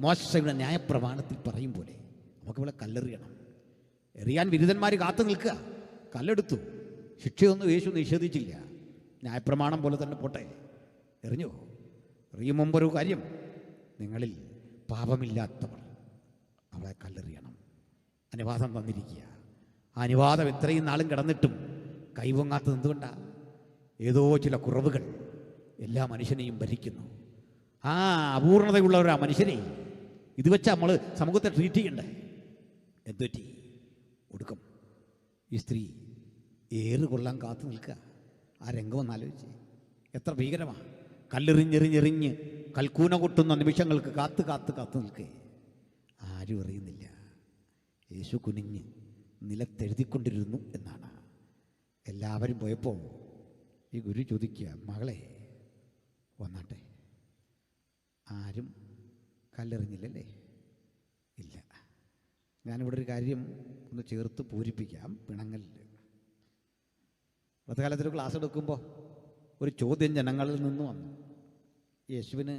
മോശയുടെ ന്യായപ്രമാണത്തിൽ പറയും പോലെ നമുക്കിവളെ കല്ലെറിയണം. എറിയാൻ ബിരുദന്മാർ കാത്തു നിൽക്കുക. കല്ലെടുത്തു. ശിക്ഷയൊന്നും യേശു നിഷേധിച്ചില്ല. ന്യായപ്രമാണം പോലെ തന്നെ പോട്ടെ. എറിഞ്ഞോ? എറിയും മുമ്പൊരു കാര്യം, നിങ്ങളിൽ പാപമില്ലാത്തവർ അവളെ കല്ലെറിയണം. അനുവാദം തന്നിരിക്കുക. ആ അനുവാദം ഇത്രയും നാളും കിടന്നിട്ടും കൈവങ്ങാത്തത് എന്തുകൊണ്ടാണ്? ഏതോ ചില കുറവുകൾ എല്ലാ മനുഷ്യനെയും ഭരിക്കുന്നു. ആ അപൂർണതയുള്ളവരാ മനുഷ്യരെ ഇത് വെച്ചാൽ നമ്മൾ സമൂഹത്തെ ട്രീറ്റ് ചെയ്യണ്ടേ? എന്തുപറ്റി? ഒടുക്കം ഈ സ്ത്രീ ഏറ് കൊള്ളാൻ കാത്തു നിൽക്കുക. ആ രംഗം ഒന്നാലോചിച്ച് എത്ര ഭീകരമാണ്. കല്ലെറിഞ്ഞെറിഞ്ഞെറിഞ്ഞ് കൽക്കൂന കൊട്ടുന്ന നിമിഷങ്ങൾക്ക് കാത്ത് കാത്ത് കാത്തു നിൽക്കേ. ആരും അറിയുന്നില്ല. യേശു കുനിഞ്ഞ് നിലത്തെഴുതിക്കൊണ്ടിരുന്നു എന്നാണ്. എല്ലാവരും പോയപ്പോൾ ഈ ഗുരു ചോദിക്കുക, മകളെ വന്നാട്ടെ. ആരും കല്ലെറിഞ്ഞില്ലല്ലേ? ഇല്ല. ഞാനിവിടെ ഒരു കാര്യം ഒന്ന് ചേർത്ത് പൂരിപ്പിക്കാം. പിണങ്ങലിൽ ഗതകാലത്തൊരു ക്ലാസ് എടുക്കുമ്പോൾ ഒരു ചോദ്യം ജനങ്ങളിൽ നിന്ന് വന്നു. യേശുവിന്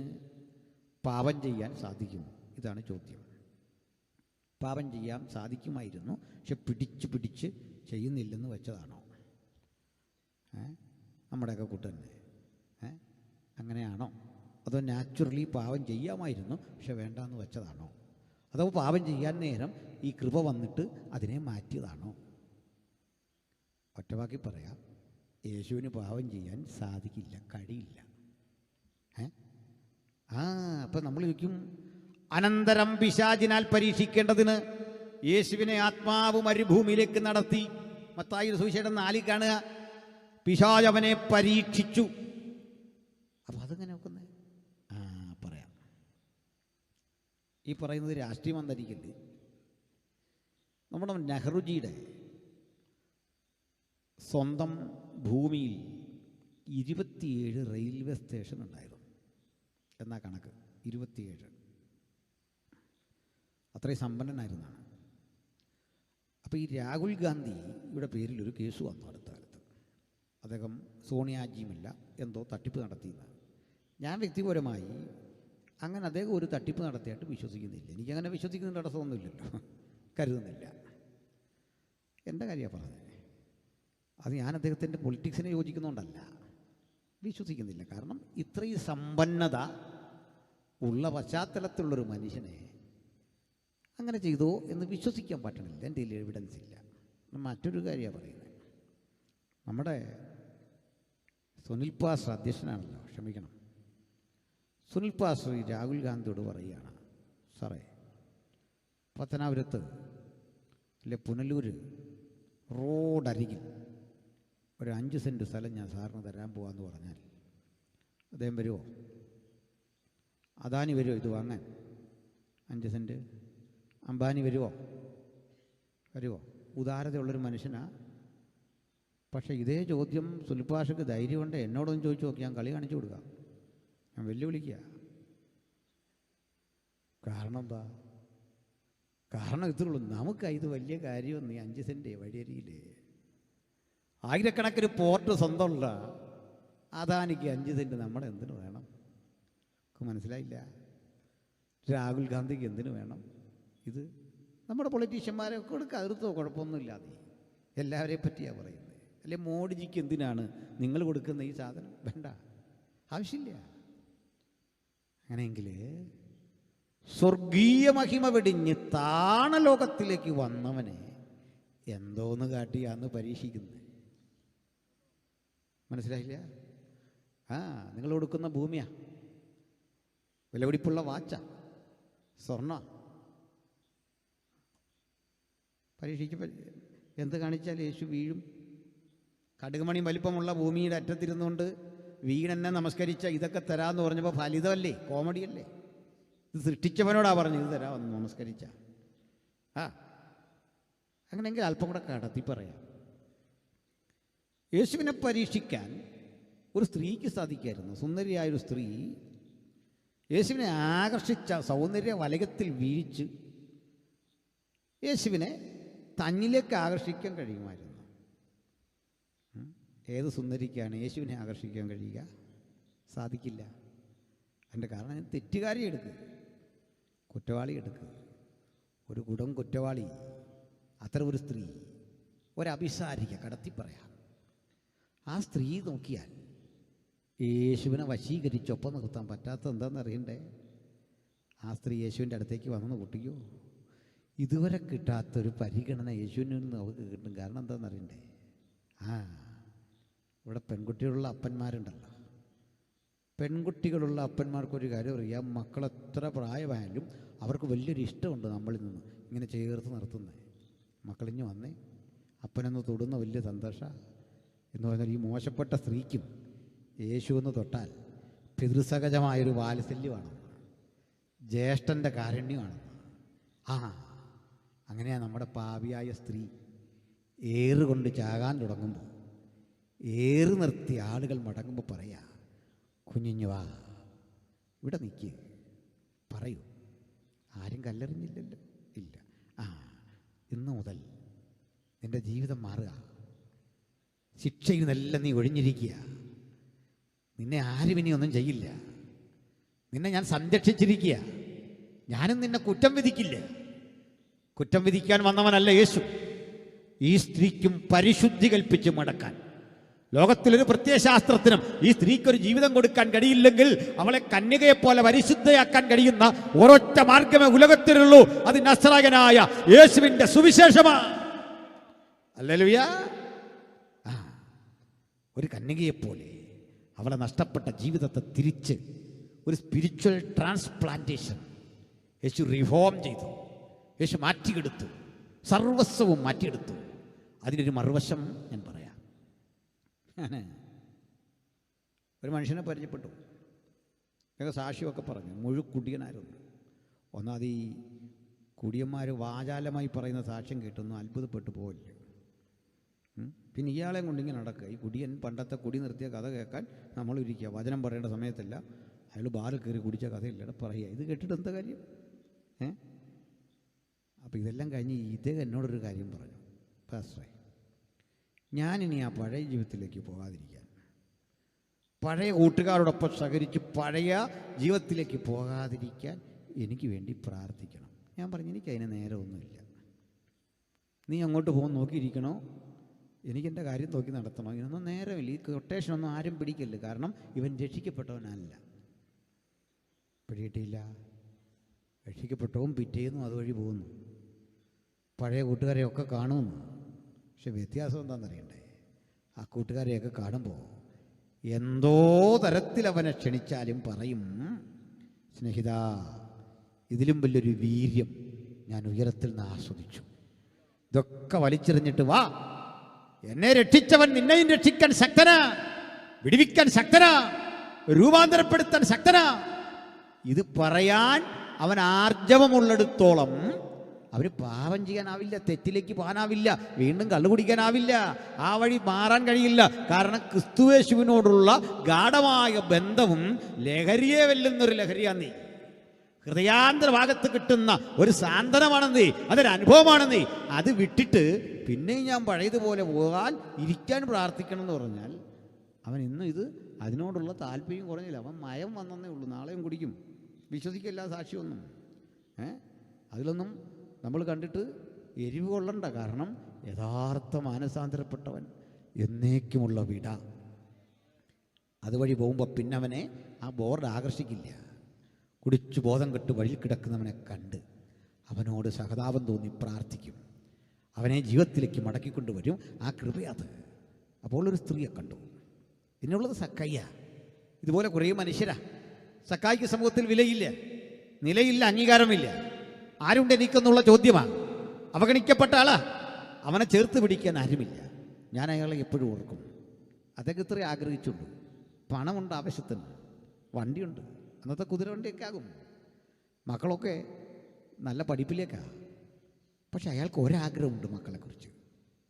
പാപം ചെയ്യാൻ സാധിക്കുമോ? ഇതാണ് ചോദ്യം. പാപം ചെയ്യാൻ സാധിക്കുമായിരുന്നു, പക്ഷെ പിടിച്ച് ചെയ്യുന്നില്ലെന്ന് വെച്ചതാണോ? നമ്മുടെയൊക്കെ കൂട്ടന്നെ അങ്ങനെയാണോ? അതോ നാച്ചുറലി പാപം ചെയ്യാമായിരുന്നു, പക്ഷെ വേണ്ടാന്ന് വെച്ചതാണോ? അതോ പാപം ചെയ്യാൻ നേരം ഈ കൃപ വന്നിട്ട് അതിനെ മാറ്റിയതാണോ? ഒറ്റവാക്കി പറയാം, യേശുവിന് പാപം ചെയ്യാൻ സാധിക്കില്ല, കഴിയില്ല. അപ്പം നമ്മൾ ചോദിക്കും, അനന്തരം പിശാചിനാൽ പരീക്ഷിക്കേണ്ടതിന് യേശുവിനെ ആത്മാവ് മരുഭൂമിയിലേക്ക് നടത്തി. മത്തായി സുവിശേഷം 4 കാണുക. പിശാച് അവനെ പരീക്ഷിച്ചു. അപ്പം അതെങ്ങനെ നോക്കുന്നത്? പറയാം. ഈ പറയുന്നത് രാഷ്ട്രീയം വന്നിരിക്കല്ലേ. നമ്മുടെ നെഹ്റുജിയുടെ സ്വന്തം ഭൂമിയിൽ 27 റെയിൽവേ സ്റ്റേഷൻ ഉണ്ടായിരുന്നു എന്നാ കണക്ക്. 27. അത്രയും സമ്പന്നനായിരുന്നാണ്. അപ്പോൾ ഈ രാഹുൽ ഗാന്ധിയുടെ പേരിലൊരു കേസ് വന്നു അടുത്ത കാലത്ത്. അദ്ദേഹം സോണിയാജിയുമില്ല എന്തോ തട്ടിപ്പ് നടത്തിയെന്ന്. ഞാൻ വ്യക്തിപരമായി അങ്ങനെ അദ്ദേഹം ഒരു തട്ടിപ്പ് നടത്തിയായിട്ട് വിശ്വസിക്കുന്നില്ല. എനിക്കങ്ങനെ വിശ്വസിക്കുന്ന തടസ്സമൊന്നുമില്ലല്ലോ, കരുതുന്നില്ല. എൻ്റെ കാര്യമാണ് പറഞ്ഞത്. അത് ഞാൻ അദ്ദേഹത്തിൻ്റെ പൊളിറ്റിക്സിനെ യോജിക്കുന്നതുകൊണ്ടല്ല, വിശ്വസിക്കുന്നില്ല. കാരണം ഇത്രയും സമ്പന്നത ഉള്ള പശ്ചാത്തലത്തിലുള്ളൊരു മനുഷ്യനെ അങ്ങനെ ചെയ്തോ എന്ന് വിശ്വസിക്കാൻ പറ്റണില്ല. എൻ്റെ കയ്യിൽ എവിഡൻസ് ഇല്ല. മറ്റൊരു കാര്യമാണ് പറയുന്നത്. നമ്മുടെ സുനിൽ പാസ്റ്റർ അധ്യക്ഷനാണല്ലോ, ക്ഷമിക്കണം. സുനിൽ പാസ്റ്റർ രാഹുൽ ഗാന്ധിയോട് പറയുകയാണ്, സാറേ, പത്തനാപുരത്ത് അല്ലെ പുനലൂർ റോഡരികിൽ ഒരു 5 സെൻറ്റ് സ്ഥലം ഞാൻ സാറിന് തരാൻ പോകാമെന്ന് പറഞ്ഞാൽ അദ്ദേഹം വരുമോ? അദാനി വരുമോ ഇത് വാങ്ങാൻ? 5 സെൻറ്റ് അംബാനി വരുമോ? ഉദാരതയുള്ളൊരു മനുഷ്യനാ. പക്ഷേ ഇതേ ചോദ്യം സുൽപാഷക്ക് ധൈര്യമുണ്ട് എന്നോടൊന്ന് ചോദിച്ചു നോക്കി, ഞാൻ കളി കാണിച്ചു കൊടുക്കാം, ഞാൻ വെല്ലുവിളിക്കുക. കാരണം എന്താ? കാരണം ഇത്രയുള്ളൂ, നമുക്ക് ഇത് വലിയ കാര്യമൊന്നും. 5 സെൻറ്റ് വഴിയരിയിൽ ആയിരക്കണക്കിന് പോർട്ട് സ്വന്തമുള്ള അദാനിക്ക് 5 സെൻറ്റ് നമ്മുടെ എന്തിനു വേണം? മനസ്സിലായില്ല. രാഹുൽ ഗാന്ധിക്ക് എന്തിനു വേണം ഇത്? നമ്മുടെ പൊളിറ്റീഷ്യന്മാരൊക്കെ കൊടുക്കുക, അതിർത്തോ കുഴപ്പമൊന്നുമില്ലാതെ. എല്ലാവരെയും പറ്റിയാണ് പറയുന്നത്. അല്ലെ മോഡിജിക്ക് എന്തിനാണ് നിങ്ങൾ കൊടുക്കുന്ന ഈ സാധനം? വേണ്ട, ആവശ്യമില്ല. അങ്ങനെയെങ്കിൽ സ്വർഗീയ മഹിമ വെടിഞ്ഞ് താണലോകത്തിലേക്ക് വന്നവനെ എന്തോന്ന് കാട്ടിയാന്ന് പരീക്ഷിക്കുന്നത്. മനസ്സിലായില്ല? നിങ്ങൾ കൊടുക്കുന്ന ഭൂമിയാ, വിലപിടിപ്പുള്ള വാച്ച, സ്വർണ്ണ പരീക്ഷിച്ച് എന്ത് കാണിച്ചാൽ യേശു വീഴും. കടുകുമണി വലിപ്പമുള്ള ഭൂമിയുടെ അറ്റത്തിരുന്നുകൊണ്ട് വീണെന്നെ നമസ്കരിച്ച ഇതൊക്കെ തരാമെന്ന് പറഞ്ഞപ്പോൾ ഫലിതമല്ലേ, കോമഡിയല്ലേ? ഇത് സൃഷ്ടിച്ചവനോടാ പറഞ്ഞു ഇത് തരാമെന്ന് നമസ്കരിച്ച. അങ്ങനെയെങ്കിൽ അല്പം കൂടെ കടത്തി പറയാം. യേശുവിനെ പരീക്ഷിക്കാൻ ഒരു സ്ത്രീക്ക് സാധിക്കായിരുന്നു. സുന്ദരിയായൊരു സ്ത്രീ യേശുവിനെ ആകർഷിച്ച സൗന്ദര്യ വലയത്തിൽ വീഴിച്ച് യേശുവിനെ തന്നിലേക്ക് ആകർഷിക്കാൻ കഴിയുമായിരുന്നു. ഏത് സുന്ദരിക്കാണ് യേശുവിനെ ആകർഷിക്കാൻ കഴിയുക? സാധിക്കില്ല. അതിൻ്റെ കാരണം തെറ്റുകാരി എടുക്കുക, കുറ്റവാളി എടുക്കുക, ഒരു കുടം കുറ്റവാളി, അത്ര ഒരു സ്ത്രീ, ഒരഭിസാരിക, കടത്തി പറയാം. ആ സ്ത്രീ നോക്കിയാൽ യേശുവിനെ വശീകരിച്ചൊപ്പം നിർത്താൻ പറ്റാത്തത് എന്താണെന്ന് അറിയണ്ടേ? ആ സ്ത്രീ യേശുവിൻ്റെ അടുത്തേക്ക് വന്നെന്ന് കുട്ടിക്കോ? ഇതുവരെ കിട്ടാത്തൊരു പരിഗണന യേശുവിൽ നിന്ന് അവർക്ക് കിട്ടും. കാരണം എന്താണെന്ന് അറിയണ്ടേ? ഇവിടെ പെൺകുട്ടികളുള്ള അപ്പന്മാരുണ്ടല്ലോ. പെൺകുട്ടികളുള്ള അപ്പന്മാർക്കൊരു കാര്യം അറിയാം, മക്കളെത്ര പ്രായമായാലും അവർക്ക് വലിയൊരു ഇഷ്ടമുണ്ട് നമ്മളിൽ നിന്ന് ഇങ്ങനെ ചേർത്ത് നിർത്തുന്നത്. മക്കളിഞ്ഞ് വന്നേ, അപ്പനെന്ന് തൊടുന്ന വലിയ സന്തോഷം എന്ന് പറഞ്ഞാൽ ഈ മോശപ്പെട്ട സ്ത്രീക്കും യേശു എന്ന് തൊട്ടാൽ പിതൃസഹജമായൊരു വാത്സല്യമാണ്, ജ്യേഷ്ഠൻ്റെ കാരുണ്യമാണ്. അങ്ങനെയാണ് നമ്മുടെ പാപിയായ സ്ത്രീ ഏറുകൊണ്ട് ചാകാൻ തുടങ്ങുമ്പോൾ, ഏറ് നിർത്തി ആളുകൾ മടങ്ങുമ്പോൾ പറയാ, കുഞ്ഞിഞ്ഞു വാ, ഇവിടെ നിൽക്കുക, പറയൂ. ആരും കല്ലെറിഞ്ഞില്ലല്ലോ, ഇല്ല. ഇന്ന് മുതൽ നിൻ്റെ ജീവിതം മാറുക, ശിക്ഷയിൽ നിന്നെല്ലാം നീ ഒഴിഞ്ഞിരിക്കുക, നിന്നെ ആരും ഇനി ഒന്നും ചെയ്യില്ല, നിന്നെ ഞാൻ സംരക്ഷിച്ചിരിക്കുക, ഞാനും നിന്നെ കുറ്റം വിധിക്കില്ല. കുറ്റം വിധിക്കാൻ വന്നവനല്ല യേശു. ഈ സ്ത്രീക്കും പരിശുദ്ധി കൽപ്പിച്ച് മടക്കാൻ, ലോകത്തിലൊരു പ്രത്യയശാസ്ത്രത്തിനും ഈ സ്ത്രീക്കൊരു ജീവിതം കൊടുക്കാൻ കഴിയില്ലെങ്കിൽ അവളെ കന്യകയെപ്പോലെ പരിശുദ്ധയാക്കാൻ കഴിയുന്ന ഒരൊറ്റ മാർഗമേ ഉലകത്തിലുള്ളൂ. അത് നസ്രായനായ യേശുവിൻ്റെ സുവിശേഷമാണ്. ഹല്ലേലൂയ. ഒരു കന്യകയെപ്പോലെ അവളെ നഷ്ടപ്പെട്ട ജീവിതത്തെ തിരിച്ച് ഒരു സ്പിരിച്വൽ ട്രാൻസ്പ്ലാന്റേഷൻ യേശു റിഫോം ചെയ്തു. യേശു മാറ്റിയെടുത്തു, സർവസ്വവും മാറ്റിയെടുത്തു. അതിനൊരു മറുവശം ഞാൻ പറയാം. ഒരു മനുഷ്യനെ പരിചയപ്പെട്ടു, ഞങ്ങൾ സാക്ഷ്യമൊക്കെ പറഞ്ഞു, മുഴുക്കുടിയനായിരുന്നു. ഒന്നാമത് ഈ കുടിയന്മാർ വാചാലമായി പറയുന്ന സാക്ഷ്യം കേട്ടൊന്നും അത്ഭുതപ്പെട്ടു പോവില്ല. പിന്നെ ഇയാളെ കൊണ്ടിങ്ങനെ നടക്കുക. ഈ കുടിയൻ പണ്ടത്തെ കുടി നിർത്തിയ കഥ കേൾക്കാൻ നമ്മളിരിക്കുക. വചനം പറയേണ്ട സമയത്തല്ല, അയാൾ ബാറിൽ കയറി കുടിച്ച കഥയില്ല പറയുക. ഇത് കേട്ടിട്ട് എന്താ കാര്യം? അപ്പോൾ ഇതെല്ലാം കഴിഞ്ഞ് ഇദ്ദേഹം എന്നോടൊരു കാര്യം പറഞ്ഞു, പാസ്റ്ററേ, ഞാനിനി ആ പഴയ ജീവിതത്തിലേക്ക് പോകാതിരിക്കാൻ, പഴയ കൂട്ടുകാരോടൊപ്പം സഹകരിച്ച് പഴയ ജീവിതത്തിലേക്ക് പോകാതിരിക്കാൻ എനിക്ക് വേണ്ടി പ്രാർത്ഥിക്കണം. ഞാൻ പറഞ്ഞു, എനിക്കതിന് നേരമൊന്നുമില്ല. നീ അങ്ങോട്ട് പോകാൻ നോക്കിയിരിക്കണോ, എനിക്കെൻ്റെ കാര്യം നോക്കി നടത്തണോ, ഇതിനൊന്നും നേരമില്ല. ഈ കൊട്ടേഷനൊന്നും ആരും പിടിക്കില്ല. കാരണം ഇവൻ രക്ഷിക്കപ്പെട്ടവനല്ല. പിടിയിട്ടില്ല. രക്ഷിക്കപ്പെട്ടവും പിറ്റേന്നും അതുവഴി പോകുന്നു, പഴയ കൂട്ടുകാരെയൊക്കെ കാണുന്നു. പക്ഷെ വ്യത്യാസം എന്താണെന്നറിയണ്ടേ? ആ കൂട്ടുകാരെയൊക്കെ കാണുമ്പോൾ എന്തോ തരത്തിൽ അവനെ ക്ഷണിച്ചാലും പറയും, സ്നേഹിത, ഇതിലും വലിയൊരു വീര്യം ഞാൻ ഉയരത്തിൽ നിന്ന് ആസ്വദിച്ചു. ഇതൊക്കെ വലിച്ചെറിഞ്ഞിട്ട് വാ, എന്നെ രക്ഷിച്ചവൻ നിന്നെയും രക്ഷിക്കാൻ ശക്തനാ, വിടുവിക്കാൻ ശക്തനാ, രൂപാന്തരപ്പെടുത്താൻ ശക്തനാ. ഇത് പറയാൻ അവൻ ആർജവമുള്ളിടത്തോളം അവന് പാപം ചെയ്യാനാവില്ല, തെറ്റിലേക്ക് പോകാനാവില്ല, വീണ്ടും കള്ളു കുടിക്കാനാവില്ല, ആ വഴി മാറാൻ കഴിയില്ല. കാരണം ക്രിസ്തുയേശുവിനോടുള്ള ഗാഢമായ ബന്ധവും ലഹരിയെ വെല്ലുന്നൊരു ലഹരിയാന്നീ. ഹൃദയാന്തര ഭാഗത്ത് കിട്ടുന്ന ഒരു സാന്ത്വനമാണെന്നേ, അതൊരു അനുഭവമാണെന്നേ. അത് വിട്ടിട്ട് പിന്നെയും ഞാൻ പഴയതുപോലെ പോകാൻ ഇരിക്കാൻ പ്രാർത്ഥിക്കണം എന്ന് പറഞ്ഞാൽ അവൻ ഇന്നും അതിനോടുള്ള താല്പര്യം കുറഞ്ഞില്ല. അവൻ മയം വന്നേ ഉള്ളൂ, നാളെയും കുടിക്കും, വിശ്വസിക്കില്ല സാക്ഷിയൊന്നും. അതിലൊന്നും നമ്മൾ കണ്ടിട്ട് എരിവ് കൊള്ളണ്ട. കാരണം യഥാർത്ഥ മാനസാന്തരപ്പെട്ടവൻ എന്നേക്കുമുള്ള വിട. അതുവഴി പോകുമ്പോൾ പിന്നെ അവനെ ആ ബോർഡ് ആകർഷിക്കില്ല. കുടിച്ചു ബോധം കെട്ട് വഴിയിൽ കിടക്കുന്നവനെ കണ്ട് അവനോട് സഹതാപം തോന്നി പ്രാർത്ഥിക്കും, അവനെ ജീവിതത്തിലേക്ക് മടക്കിക്കൊണ്ടുവരും. ആ കൃപയത്. അപ്പോൾ ഒരു സ്ത്രീയെ കണ്ടു. പിന്നുള്ളത് സക്കയ്യ. ഇതുപോലെ കുറേ മനുഷ്യരാ. സക്കായിക്ക് സമൂഹത്തിൽ വിലയില്ല, നിലയില്ല, അംഗീകാരമില്ല. ആരുണ്ട് എനിക്കെന്നുള്ള ചോദ്യമാണ്. അവഗണിക്കപ്പെട്ട ആളാ. അവനെ ചേർത്ത് പിടിക്കാൻ ആരുമില്ല. ഞാൻ അയാളെ എപ്പോഴും ഓർക്കും. അദ്ദേഹം ഇത്രയും ആഗ്രഹിച്ചുള്ളൂ. പണമുണ്ട്, ആവശ്യത്തിന് വണ്ടിയുണ്ട്, അന്നത്തെ കുതിര വണ്ടിയൊക്കെ ആകും, മക്കളൊക്കെ നല്ല പഠിപ്പിലേക്കാണ്. പക്ഷെ അയാൾക്ക് ഒരാഗ്രഹമുണ്ട് മക്കളെക്കുറിച്ച്.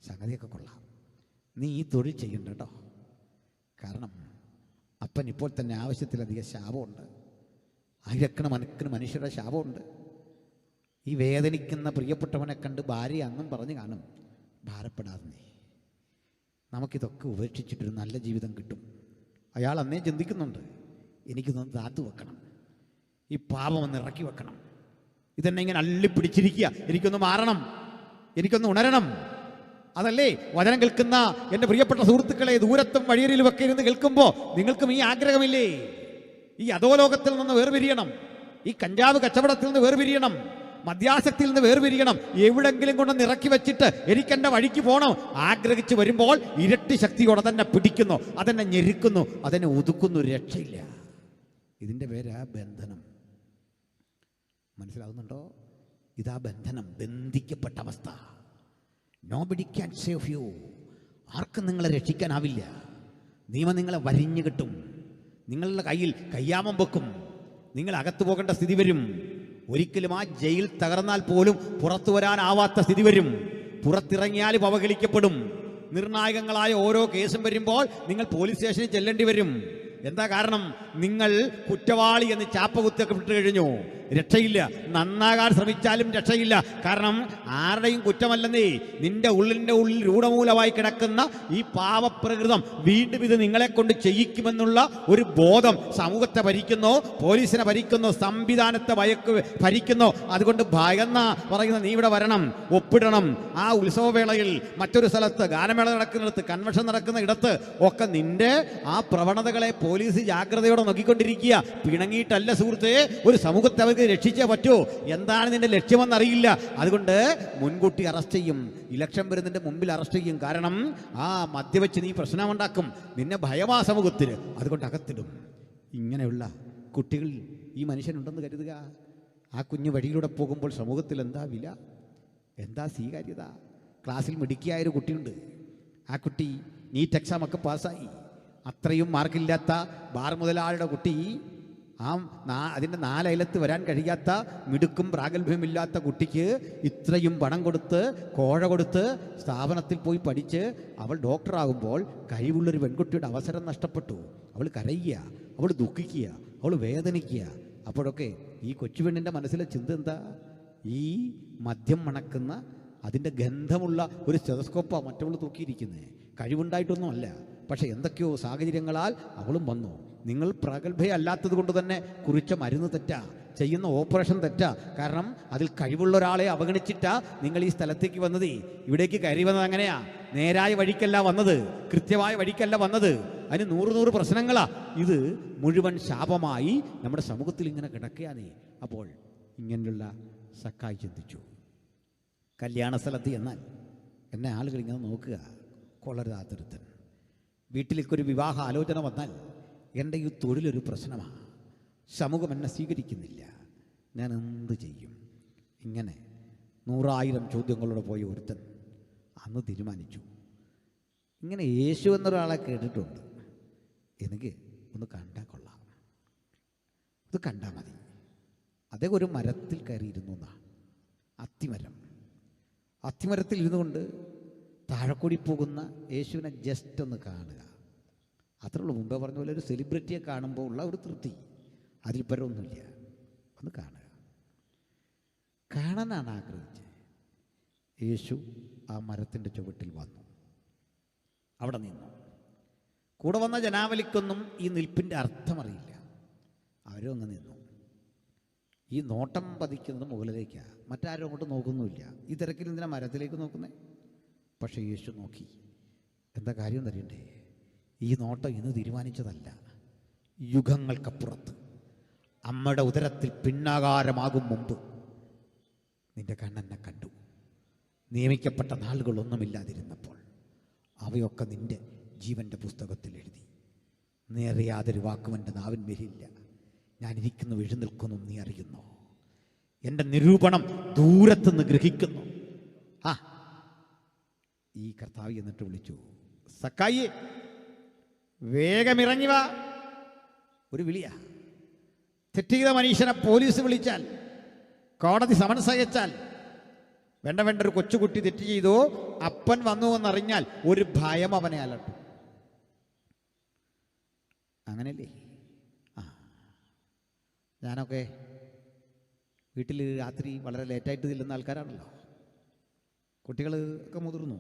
സംഗതിയൊക്കെ കൊള്ളാം, നീ ഈ തൊഴിൽ ചെയ്യണ്ട കേട്ടോ. കാരണം അപ്പൻ ഇപ്പോൾ തന്നെ ആവശ്യത്തിലധികം ശാപമുണ്ട്, ആയിരക്കണക്കിന് മനുഷ്യരുടെ ശാപമുണ്ട്. ഈ വേദനിക്കുന്ന പ്രിയപ്പെട്ടവനെ കണ്ട് ഭാര്യ അന്നും പറഞ്ഞ് കാണും, ഭാരപ്പെടാതെ നീ, നമുക്കിതൊക്കെ ഉപേക്ഷിച്ചിട്ടൊരു നല്ല ജീവിതം കിട്ടും. അയാൾ അന്നേ ചിന്തിക്കുന്നുണ്ട്, എനിക്കൊന്ന് താത്തു വെക്കണം, ഈ പാപം ഒന്ന് ഇറക്കി വെക്കണം, ഇതെന്നെ ഇങ്ങനെ അള്ളിപ്പിടിച്ചിരിക്കുക, എനിക്കൊന്ന് മാറണം, എനിക്കൊന്ന് ഉണരണം. അതല്ലേ വചനം കേൾക്കുന്ന എൻ്റെ പ്രിയപ്പെട്ട സുഹൃത്തുക്കളെ, ദൂരത്തും വഴിയരിലുമൊക്കെ ഇരുന്ന് കേൾക്കുമ്പോൾ നിങ്ങൾക്കും ഈ ആഗ്രഹമില്ലേ? ഈ അധോലോകത്തിൽ നിന്ന് വേർപിരിയണം, ഈ കഞ്ചാവ് കച്ചവടത്തിൽ നിന്ന് വേർപിരിയണം, മദ്യാസക്തിയിൽ നിന്ന് വേർപിരിയണം, എവിടെങ്കിലും കൊണ്ടൊന്ന് ഇറക്കി വെച്ചിട്ട് എനിക്കെൻ്റെ വഴിക്ക് പോകണം. ആഗ്രഹിച്ച് വരുമ്പോൾ ഇരട്ടി ശക്തിയോടെ തന്നെ പിടിക്കുന്നു, അതെന്നെ ഞെരുക്കുന്നു, അതെന്നെ ഒതുക്കുന്നു, രക്ഷയില്ല. ഇതിൻ്റെ പേരാ ബന്ധനം. മനസ്സിലാവുന്നുണ്ടോ? ഇതാ ബന്ധനം, ബന്ധിക്കപ്പെട്ട അവസ്ഥ. Nobody can save U. ആർക്കും നിങ്ങളെ രക്ഷിക്കാനാവില്ല. നിയമം നിങ്ങളെ വരിഞ്ഞു കിട്ടും, നിങ്ങളുടെ കയ്യിൽ കയ്യാമം വെക്കും, നിങ്ങൾ അകത്തു പോകേണ്ട സ്ഥിതി വരും. ഒരിക്കലും ആ ജയിൽ തകർന്നാൽ പോലും പുറത്തു വരാനാവാത്ത സ്ഥിതി വരും. പുറത്തിറങ്ങിയാലും അവഹേളിക്കപ്പെടും. നിർണായകങ്ങളായ ഓരോ കേസും വരുമ്പോൾ നിങ്ങൾ പോലീസ് സ്റ്റേഷനിൽ ചെല്ലേണ്ടി വരും. എന്താ കാരണം? നിങ്ങൾ കുറ്റവാളി എന്ന് ചാപ്പ കുത്തപ്പെട്ട് കഴിഞ്ഞു, രക്ഷയില്ല. നന്നാകാൻ ശ്രമിച്ചാലും രക്ഷയില്ല. കാരണം ആരുടെയും കുറ്റമല്ലെന്നേ, നിന്റെ ഉള്ളിൻ്റെ ഉള്ളിൽ രൂഢമൂലമായി കിടക്കുന്ന ഈ പാപപ്രകൃതം വീണ്ടും ഇത് നിങ്ങളെ കൊണ്ട് ചെയ്യിക്കുമെന്നുള്ള ഒരു ബോധം സമൂഹത്തെ ഭരിക്കുന്നു, പോലീസിനെ ഭരിക്കുന്നു, സംവിധാനത്തെ ഭരിക്കുന്നു. അതുകൊണ്ട് ഭയന്ന പറയുന്ന, നീ ഇവിടെ വരണം, ഒപ്പിടണം. ആ ഉത്സവവേളയിൽ മറ്റൊരു സ്ഥലത്ത്, ഗാനമേള നടക്കുന്നിടത്ത്, കൺവെൻഷൻ നടക്കുന്ന ഇടത്ത് ഒക്കെ നിന്റെ ആ പ്രവണതകളെ പോലീസ് ജാഗ്രതയോടെ നോക്കിക്കൊണ്ടിരിക്കുക. പിണങ്ങിയിട്ടല്ല സുഹൃത്തേ, ഒരു സമൂഹത്തെ അവർക്ക് രക്ഷിച്ചേ പറ്റൂ. എന്താണ് നിന്റെ ലക്ഷ്യമെന്നറിയില്ല. അതുകൊണ്ട് മുൻകൂട്ടി അറസ്റ്റ് ചെയ്യും, ഇലക്ഷൻ വരുന്നതിൻ്റെ മുമ്പിൽ അറസ്റ്റ് ചെയ്യും. കാരണം ആ മദ്യവെച്ച് നീ പ്രശ്നമുണ്ടാക്കും, നിന്നെ ഭയമാ സമൂഹത്തിന്, അതുകൊണ്ട് അകത്തിടും. ഇങ്ങനെയുള്ള കുട്ടികൾ ഈ മനുഷ്യനുണ്ടെന്ന് കരുതുക. ആ കുഞ്ഞ് വഴിയിലൂടെ പോകുമ്പോൾ സമൂഹത്തിൽ എന്താ വില, എന്താ സ്വീകാര്യത? ക്ലാസ്സിൽ മിടുക്കിയായൊരു കുട്ടിയുണ്ട്. ആ കുട്ടി നീറ്റ് എക്സാമൊക്കെ പാസ്സായി. അത്രയും മാർക്കില്ലാത്ത ബാർ മുതലാളിയുടെ കുട്ടി, അതിൻ്റെ 4 അയലത്ത് വരാൻ കഴിയാത്ത മിടുക്കും പ്രാഗൽഭ്യമില്ലാത്ത കുട്ടിക്ക് ഇത്രയും പണം കൊടുത്ത്, കോഴ കൊടുത്ത് സ്ഥാപനത്തിൽ പോയി പഠിച്ച് അവൾ ഡോക്ടറാകുമ്പോൾ കഴിവുള്ളൊരു പെൺകുട്ടിയുടെ അവസരം നഷ്ടപ്പെട്ടു. അവൾ കരയുക, അവൾ ദുഃഖിക്കുക, അവൾ വേദനിക്കുക. അപ്പോഴൊക്കെ ഈ കൊച്ചുപെണ്ണിൻ്റെ മനസ്സിലെ ചിന്ത എന്താ? ഈ മദ്യം മണക്കുന്ന, അതിൻ്റെ ഗന്ധമുള്ള ഒരു സ്റ്റെതസ്കോപ്പാണ് മറ്റവൾ തൂക്കിയിരിക്കുന്നത്. കഴിവുണ്ടായിട്ടൊന്നും അല്ല, പക്ഷെ എന്തൊക്കെയോ സാഹചര്യങ്ങളാൽ അവളും വന്നു. നിങ്ങൾ പ്രഗത്ഭയല്ലാത്തത് കൊണ്ട് തന്നെ കുറിച്ച മരുന്ന് തെറ്റാ, ചെയ്യുന്ന ഓപ്പറേഷൻ തെറ്റാ. കാരണം അതിൽ കഴിവുള്ള ഒരാളെ അവഗണിച്ചിട്ടാ നിങ്ങൾ ഈ സ്ഥലത്തേക്ക് വന്നത്. ഇവിടേക്ക് കയറി വന്നത് അങ്ങനെയാ, നേരായ വഴിക്കല്ല വന്നത്, കൃത്യമായ വഴിക്കല്ല വന്നത്. അതിന് 100 പ്രശ്നങ്ങളാ. ഇത് മുഴുവൻ ശാപമായി നമ്മുടെ സമൂഹത്തിൽ ഇങ്ങനെ കിടക്കുകയാണ്. അപ്പോൾ ഇങ്ങനെയുള്ള സക്കായി ചിന്തിച്ചു, കല്യാണ സ്ഥലത്ത് എന്നാൽ എന്നെ ആളുകൾ ഇങ്ങനെ നോക്കുക, കൊള്ളരുതാത്തൊരുത്തൻ. വീട്ടിലേക്കൊരു വിവാഹ ആലോചന വന്നാൽ എൻ്റെ ഈ തൊഴിലൊരു പ്രശ്നമാണ്, സമൂഹം എന്നെ സ്വീകരിക്കുന്നില്ല, ഞാൻ എന്ത് ചെയ്യും? ഇങ്ങനെ 100,000 ചോദ്യങ്ങളോടെ പോയ ഒരുത്തൻ അന്ന് തീരുമാനിച്ചു, ഇങ്ങനെ യേശു എന്നൊരാളെ കേട്ടിട്ടുണ്ട്, എനിക്ക് ഒന്ന് കണ്ടാൽ കൊള്ളാം, ഇത് കണ്ടാൽ മതി. അദ്ദേഹം ഒരു മരത്തിൽ കയറിയിരുന്നു എന്നാണ്. അത്തിമരം. അത്തിമരത്തിൽ ഇരുന്നു കൊണ്ട് താഴെക്കൂടി പോകുന്ന യേശുവിനെ ജസ്റ്റ് ഒന്ന് കാണുക. അത്രേ ഉള്ളൂ. മുമ്പേ പറഞ്ഞ പോലെ ഒരു സെലിബ്രിറ്റിയെ കാണുമ്പോൾ ഉള്ള ഒരു തൃപ്തി, അതിൽ പരമൊന്നുമില്ല. ഒന്ന് കാണുക. കാണാനാണ് ആഗ്രഹിച്ചത്. യേശു ആ മരത്തിൻ്റെ ചുവട്ടിൽ വന്നു, അവിടെ നിന്നു. കൂടെ വന്ന ജനാവലിക്കൊന്നും ഈ നിൽപ്പിൻ്റെ അർത്ഥമറിയില്ല. അവരും അങ്ങ് നിന്നു. ഈ നോട്ടം പതിക്കുന്നത് മുകളിലേക്കാണ്. മറ്റാരും അങ്ങോട്ട് നോക്കുന്നുമില്ല. ഈ തിരക്കിൽ എന്തിനാ മരത്തിലേക്ക് നോക്കുന്നേ? പക്ഷേ യേശു നോക്കി. എന്താ കാര്യം തരണ്ടേ? ഈ നോട്ടം ഇന്ന് തീരുമാനിച്ചതല്ല. യുഗങ്ങൾക്കപ്പുറത്ത് അമ്മയുടെ ഉദരത്തിൽ പിന്നാകാരമാകും മുമ്പ് നിന്റെ കണ്ണെന്നെ കണ്ടു. നിയമിക്കപ്പെട്ട നാളുകളൊന്നുമില്ലാതിരുന്നപ്പോൾ അവയൊക്കെ നിന്റെ ജീവൻ്റെ പുസ്തകത്തിൽ എഴുതി. നീ അറിയാതൊരു വാക്കും എൻ്റെ നാവിൻ വരില്ല. ഞാനിരിക്കുന്നു, എഴുന്നേൽക്കുന്നു, നീ അറിയുന്നു. എൻ്റെ നിരൂപണം ദൂരത്തുനിന്ന് ഗ്രഹിക്കുന്നു. ആ ഈ കർത്താവ് എന്നിട്ട് വിളിച്ചു, സക്കായി വേഗമിറങ്ങി വാ. ഒരു വിളിയാ. തെറ്റ് ചെയ്ത മനുഷ്യനെ പോലീസ് വിളിച്ചാൽ, കോടതി സമൻസ് അയച്ചാൽ, വേണ്ട ഒരു കൊച്ചുകുട്ടി തെറ്റ് ചെയ്തു, അപ്പൻ വന്നു എന്നറിഞ്ഞാൽ ഒരു ഭയം അവനെ അലട്ടും. അങ്ങനെയല്ലേ? ആ, ഞാനൊക്കെ വീട്ടിൽ രാത്രി വളരെ ലേറ്റായിട്ട് ചെല്ലുന്ന ആൾക്കാരാണല്ലോ. കുട്ടികൾ ഒക്കെ മുതിർന്നു.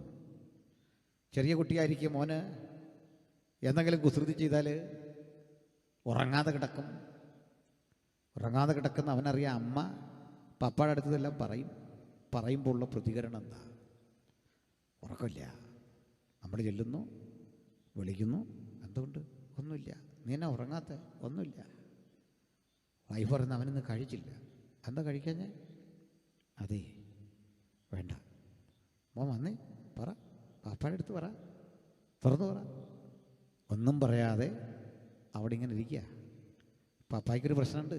ചെറിയ കുട്ടിയായിരിക്കും മോന് എന്തെങ്കിലും കുസൃതി ചെയ്താൽ ഉറങ്ങാതെ കിടക്കും. ഉറങ്ങാതെ കിടക്കുന്ന അവനറിയാം അമ്മ പപ്പാടെ അടുത്തതെല്ലാം പറയുമ്പോൾ ഉള്ള പ്രതികരണം എന്താ? ഉറക്കമില്ല. നമ്മൾ ചെല്ലുന്നു, വിളിക്കുന്നു. എന്തുകൊണ്ട്? ഒന്നുമില്ല. നീ എന്നാ ഉറങ്ങാത്ത? ഒന്നുമില്ല. വൈഫ് പറയുന്ന അവനിന്ന് കഴിച്ചില്ല. എന്താ കഴിക്കാഞ്ഞേ? അതെ, വേണ്ട. മോൻ വന്നേ, പറ, പാപ്പാടെ അടുത്ത് പറ, തുറന്നു പറ. ഒന്നും പറയാതെ അവിടെ ഇങ്ങനെ ഇരിക്കുക. പപ്പായ്ക്കൊരു പ്രശ്നമുണ്ട്.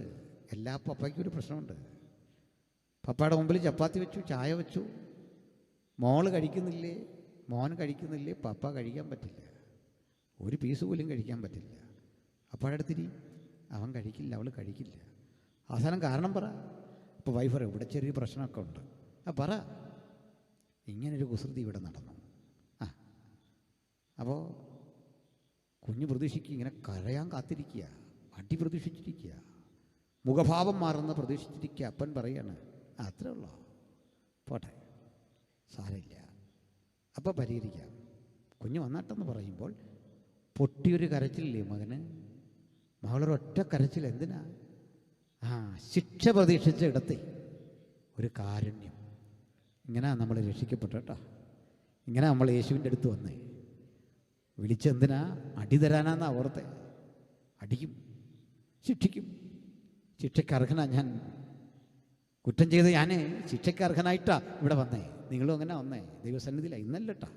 എല്ലാ പപ്പായ്ക്കും ഒരു പ്രശ്നമുണ്ട്. പപ്പായുടെ മുമ്പിൽ ചപ്പാത്തി വെച്ചു, ചായ വെച്ചു. മോള് കഴിക്കുന്നില്ലേ, മോൻ കഴിക്കുന്നില്ലേ, പപ്പ കഴിക്കാൻ പറ്റില്ല. ഒരു പീസ് പോലും കഴിക്കാൻ പറ്റില്ല. പപ്പായുടെ അടുത്തിരി, അവൻ കഴിക്കില്ല, അവൾ കഴിക്കില്ല. അവസാനം കാരണം പറ. അപ്പോൾ വൈഫ് പറയും, ഇവിടെ ചെറിയ പ്രശ്നമൊക്കെ ഉണ്ട്. പറ. ഇങ്ങനൊരു കുസൃതി ഇവിടെ നടന്നു. അപ്പോൾ കുഞ്ഞ് പ്രതീക്ഷിക്കുക, ഇങ്ങനെ കരയാൻ കാത്തിരിക്കുക, അടി പ്രതീക്ഷിച്ചിരിക്കുക, മുഖഭാവം മാറുന്ന പ്രതീക്ഷിച്ചിരിക്കുക. അപ്പൻ പറയാണ്, അത്രേ ഉള്ളോ, പോട്ടെ, സാരമില്ല, അപ്പം പരിഹരിക്കാം. കുഞ്ഞ് വന്നാട്ടെന്ന് പറയുമ്പോൾ പൊട്ടിയൊരു കരച്ചിലില്ലേ മകന്? മകളൊരൊറ്റ കരച്ചിൽ. എന്തിനാ? ശിക്ഷ പ്രതീക്ഷിച്ച ഇടത്തെ ഒരു കാരുണ്യം. ഇങ്ങനെ നമ്മൾ രക്ഷിക്കപ്പെട്ടു കേട്ടോ. ഇങ്ങനെ നമ്മൾ യേശുവിൻ്റെ അടുത്ത് വന്നേ. വിളിച്ചെന്തിനാ? അടി തരാനാന്നാ ഓർത്തെ. അടിക്കും, ശിക്ഷിക്കും. ശിക്ഷയ്ക്ക് അർഹനാ ഞാൻ. കുറ്റം ചെയ്ത് ഞാൻ ശിക്ഷയ്ക്ക് അർഹനായിട്ടാ ഇവിടെ വന്നേ. നിങ്ങളും അങ്ങനെ വന്നേ, ദൈവസന്നിധിയില. ഇന്നല്ലട്ടാ.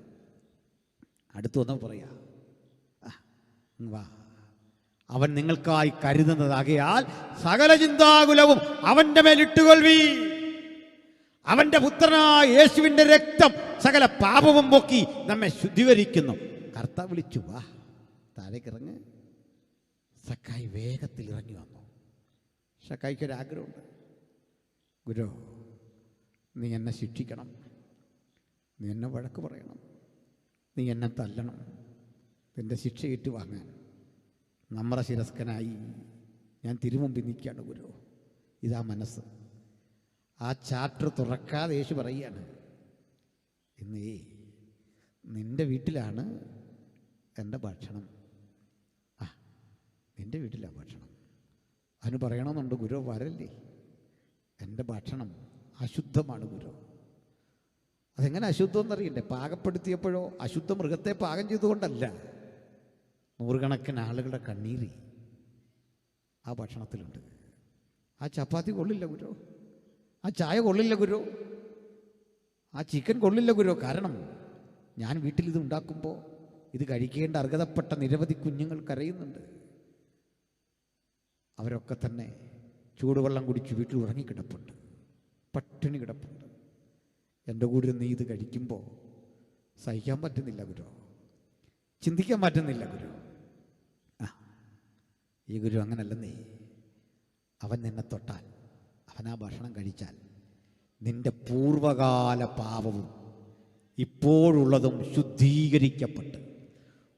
അടുത്ത് വന്നപ്പോൾ പറയാ, വാ, അവൻ നിങ്ങൾക്കായി കരുതുന്നതാകയാൽ സകല ചിന്താകുലവും അവൻ്റെ മേലിട്ടുകൊള്ളി. അവൻ്റെ പുത്രനായ യേശുവിൻ്റെ രക്തം സകല പാപവും പൊക്കി നമ്മെ ശുദ്ധീകരിക്കുന്നു. കർത്താവ് വിളിച്ചു, വാ, താഴേക്ക് ഇറങ്ങ്. സക്കായി വേഗത്തിൽ ഇറങ്ങി വന്നു. സക്കായിക്കൊരാഗ്രഹമുണ്ട്. ഗുരു, നീ എന്നെ ശിക്ഷിക്കണം, നീ എന്നെ വഴക്ക് പറയണം, നീ എന്നെ തല്ലണം, നിൻ്റെ ശിക്ഷ ഏറ്റുവാങ്ങാൻ നമ്മുടെ ശിരസ്കനായി ഞാൻ തിരുമുമ്പിൽ നിൽക്കുകയാണ് ഗുരു. ഇതാ മനസ്സ്. ആ ചാപ്റ്റർ തുറക്കാതെ യേശു പറയുകയാണ്, ഇന്നേ നിൻ്റെ വീട്ടിലാണ് എൻ്റെ ഭക്ഷണം. നിൻ്റെ വീട്ടിലാണ് ഭക്ഷണം. അതിന് പറയണമെന്നുണ്ട്, ഗുരു വരല്ലേ, എൻ്റെ ഭക്ഷണം അശുദ്ധമാണ് ഗുരു. അതെങ്ങനെ അശുദ്ധം എന്നറിയണ്ടേ? പാകപ്പെടുത്തിയപ്പോഴോ അശുദ്ധ മൃഗത്തെ പാകം ചെയ്തുകൊണ്ടല്ല. നൂറുകണക്കിന് ആളുകളുടെ കണ്ണീര് ആ ഭക്ഷണത്തിലുണ്ട്. ആ ചപ്പാത്തി കൊള്ളില്ല ഗുരു, ആ ചായ കൊള്ളില്ല ഗുരു, ആ ചിക്കൻ കൊള്ളില്ല ഗുരു. കാരണം ഞാൻ വീട്ടിൽ ഇത് ഉണ്ടാക്കുമ്പോൾ ഇത് കഴിക്കേണ്ട അർഹതപ്പെട്ട നിരവധി കുഞ്ഞുങ്ങൾ കരയുന്നുണ്ട്. അവരൊക്കെ തന്നെ ചൂടുവെള്ളം കുടിച്ച് വീട്ടിൽ ഉറങ്ങിക്കിടപ്പുണ്ട്, പട്ടിണി കിടപ്പുണ്ട്. എൻ്റെ കൂടെ നീ ഇത് കഴിക്കുമ്പോൾ സഹിക്കാൻ പറ്റുന്നില്ല ഗുരു, ചിന്തിക്കാൻ പറ്റുന്നില്ല ഗുരു. ഈ ഗുരു അങ്ങനല്ലെന്നേ. അവൻ നിന്നെ തൊട്ടാൽ അവൻ ആ ഭക്ഷണം കഴിച്ചാൽ നിന്റെ പൂർവകാല പാപവും ഇപ്പോഴുള്ളതും ശുദ്ധീകരിക്കപ്പെട്ട്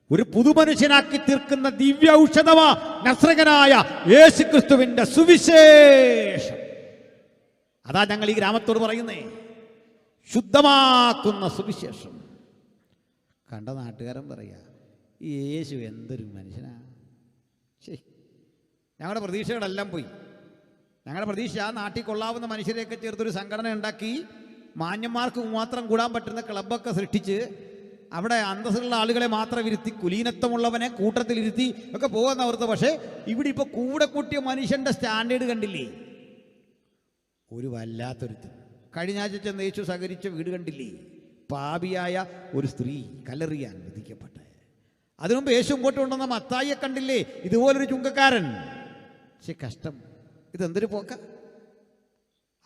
ഒരു പുതുമനുഷ്യനാക്കി തീർക്കുന്ന ദിവ്യ ഔഷധമാ നസ്രയനായ യേശുക്രിസ്തുവിന്റെ സുവിശേഷം. അതാ ഞങ്ങൾ ഈ ഗ്രാമത്തോട് പറയുന്നേ, ശുദ്ധമാക്കുന്ന സുവിശേഷം. കണ്ട നാട്ടുകാരൻ പറയാ, ഈ യേശു എന്തൊരു മനുഷ്യനാ. ശരി, ഞങ്ങളുടെ പ്രതീക്ഷകളെല്ലാം പോയി. ഞങ്ങളുടെ പ്രതീക്ഷ ആ നാട്ടിൽ കൊള്ളാവുന്ന മനുഷ്യരെയൊക്കെ ചേർത്തൊരു സംഘടന ഉണ്ടാക്കി മാന്യന്മാർക്ക് മാത്രം കൂടാൻ പറ്റുന്ന ക്ലബ്ബൊക്കെ സൃഷ്ടിച്ച് അവിടെ അന്തസ്സുള്ള ആളുകളെ മാത്രം ഇരുത്തി കുലീനത്വമുള്ളവനെ കൂട്ടത്തിലിരുത്തി ഒക്കെ പോകുന്ന അവർക്ക്. പക്ഷേ ഇവിടെ ഇപ്പോൾ കൂടെ കൂട്ടിയ മനുഷ്യൻ്റെ സ്റ്റാൻഡേർഡ് കണ്ടില്ലേ? ഒരു വല്ലാത്തൊരുത്ത്. കഴിഞ്ഞ ആഴ്ച ചെന്ന് യേശു സഹകരിച്ച വീട് കണ്ടില്ലേ? പാപിയായ ഒരു സ്ത്രീ കല്ലെറിയാൻ വിധിക്കപ്പെട്ടെ. അതിനുമുമ്പ് യേശു ഇങ്ങോട്ട് കൊണ്ടുവന്ന മത്തായിയെ കണ്ടില്ലേ? ഇതുപോലൊരു ചുങ്കക്കാരൻ. പക്ഷെ കഷ്ടം, ഇതെന്തൊരു പോക്ക.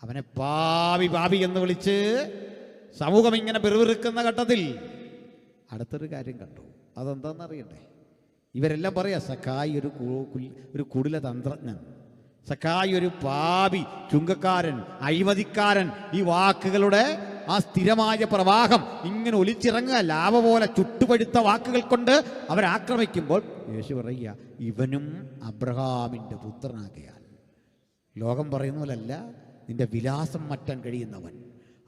അവനെ പാപി പാപി എന്ന് വിളിച്ച് സമൂഹം ഇങ്ങനെ പിറുപിറുക്കുന്ന ഘട്ടത്തിൽ അടുത്തൊരു കാര്യം കണ്ടു. അതെന്താണെന്നറിയണ്ടേ? ഇവരെല്ലാം പറയാ സഖായി ഒരു കുടില തന്ത്രജ്ഞൻ, സഖായി ഒരു പാപി, ചുങ്കക്കാരൻ, അഴിമതിക്കാരൻ. ഈ വാക്കുകളുടെ ആ സ്ഥിരമായ പ്രവാഹം ഇങ്ങനെ ഒലിച്ചിറങ്ങുക, ലാവ പോലെ ചുട്ടുപഴുത്ത വാക്കുകൾ കൊണ്ട് അവരാക്രമിക്കുമ്പോൾ യേശു പറയുക, ഇവനും അബ്രഹാമിൻ്റെ പുത്രനാകയാൽ. ലോകം പറയുന്ന പോലല്ല, നിന്റെ വിലാസം മാറ്റാൻ കഴിയുന്നവൻ,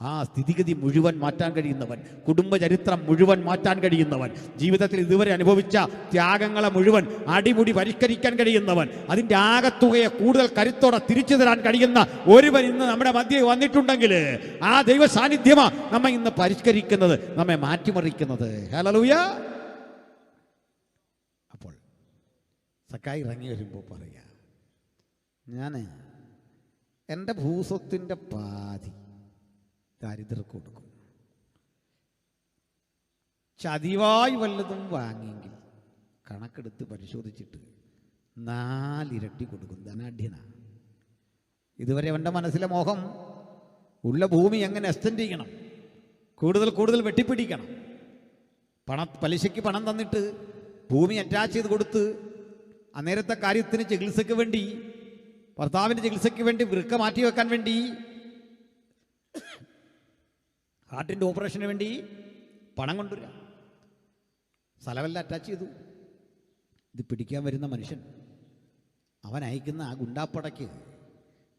ആ സ്ഥിതിഗതി മുഴുവൻ മാറ്റാൻ കഴിയുന്നവൻ, കുടുംബചരിത്രം മുഴുവൻ മാറ്റാൻ കഴിയുന്നവൻ, ജീവിതത്തിൽ ഇതുവരെ അനുഭവിച്ച ത്യാഗങ്ങളെ മുഴുവൻ അടിമുടി പരിഷ്കരിക്കാൻ കഴിയുന്നവൻ, അതിൻ്റെ ആകത്തുകയെ കൂടുതൽ കരുത്തോടെ തിരിച്ചു തരാൻ കഴിയുന്ന ഒരുവൻ ഇന്ന് നമ്മുടെ മധ്യേ വന്നിട്ടുണ്ടെങ്കിൽ ആ ദൈവ സാന്നിധ്യമാ നമ്മെ ഇന്ന് പരിഷ്കരിക്കുന്നത്, നമ്മെ മാറ്റിമറിക്കുന്നത്. ഹല്ലേലൂയ. അപ്പോൾ സക്കായി ഇറങ്ങി വരുമ്പോൾ പറയാ, ഞാൻ എൻ്റെ ഭൂസ്വത്തിൻ്റെ പാതി ദരിദ്രർക്ക് കൊടുക്കും. ചതിവായി വല്ലതും വാങ്ങിയെങ്കിൽ കണക്കെടുത്ത് പരിശോധിച്ചിട്ട് 4 ഇരട്ടി കൊടുക്കും. ധനാഢ്യന. ഇതുവരെ അവൻ്റെ മനസ്സിലെ മോഹം ഉള്ള ഭൂമി എങ്ങനെ എക്സ്റ്റെൻഡ് ചെയ്യണം, കൂടുതൽ കൂടുതൽ വെട്ടിപ്പിടിക്കണം. പലിശയ്ക്ക് പണം തന്നിട്ട് ഭൂമി അറ്റാച്ച് ചെയ്ത് കൊടുത്ത് അന്നേരത്തെ കാര്യത്തിന് ചികിത്സയ്ക്ക് വേണ്ടി, ഭർത്താവിൻ്റെ ചികിത്സയ്ക്ക് വേണ്ടി, വൃക്ക മാറ്റി വെക്കാൻ വേണ്ടി, ഹാർട്ടിൻ്റെ ഓപ്പറേഷന് വേണ്ടി പണം കൊണ്ടുവരിക. സ്ഥലമെല്ലാം അറ്റാച്ച് ചെയ്തു. ഇത് പിടിക്കാൻ വരുന്ന മനുഷ്യൻ, അവൻ അയക്കുന്ന ആ ഗുണ്ടാപ്പടയ്ക്ക്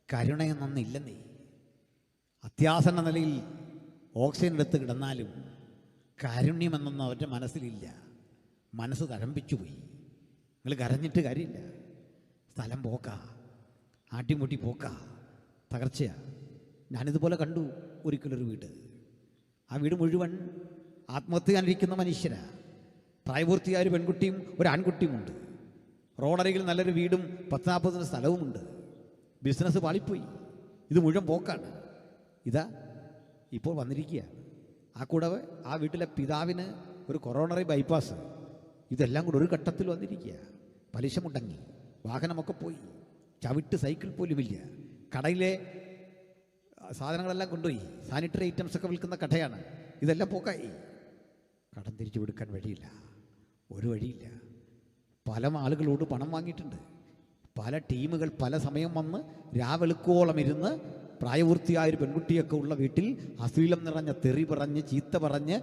കരുണയെന്നൊന്നില്ലെന്നേ. അത്യാസന്ന നിലയിൽ ഓക്സിജൻ എടുത്ത് കിടന്നാലും കാരുണ്യമെന്നൊന്നും അവരുടെ മനസ്സിലില്ല. മനസ്സ് തഴമ്പിച്ചു പോയി. നിങ്ങൾ കരഞ്ഞിട്ട് കാര്യമില്ല. സ്ഥലം പോക്ക, ആട്ടിമുട്ടി പോക്ക, തകർച്ചയാ. ഞാനിതുപോലെ കണ്ടു ഒരിക്കലൊരു വീട്. ആ വീട് മുഴുവൻ ആത്മഹത്യ ചെയ്യാനിരിക്കുന്ന മനുഷ്യരാ. പ്രായപൂർത്തിയായ ഒരു പെൺകുട്ടിയും ഒരു ആൺകുട്ടിയുമുണ്ട്. റോഡരികിൽ നല്ലൊരു വീടും 10-40 സ്ഥലവുമുണ്ട്. ബിസിനസ് പാളിപ്പോയി. ഇത് മുഴുവൻ പോക്കാണ്. ഇതാ ഇപ്പോൾ വന്നിരിക്കുക. ആ കൂടെ ആ വീട്ടിലെ പിതാവിന് ഒരു കൊറോണറി ബൈപ്പാസ്. ഇതെല്ലാം കൂടെ ഒരു ഘട്ടത്തിൽ വന്നിരിക്കുക. പലിശ മുടങ്ങി, വാഹനമൊക്കെ പോയി, ചവിട്ട് സൈക്കിൾ പോലുമില്ല. കടയിലെ സാധനങ്ങളെല്ലാം കൊണ്ടുപോയി. സാനിറ്ററി ഐറ്റംസ് ഒക്കെ വിൽക്കുന്ന കടയാണ്. ഇതെല്ലാം പോക്കായി. കടം തിരിച്ചു കൊടുക്കാൻ വഴിയില്ല, ഒരു വഴിയില്ല. പല ആളുകളോട് പണം വാങ്ങിയിട്ടുണ്ട്. പല ടീമുകൾ പല സമയം വന്ന് രാവെളുക്കോളം ഇരുന്ന് പ്രായപൂർത്തിയായ ഒരു പെൺകുട്ടിയൊക്കെ ഉള്ള വീട്ടിൽ അശ്ലീലം നിറഞ്ഞ തെറി പറഞ്ഞ് ചീത്ത പറഞ്ഞ്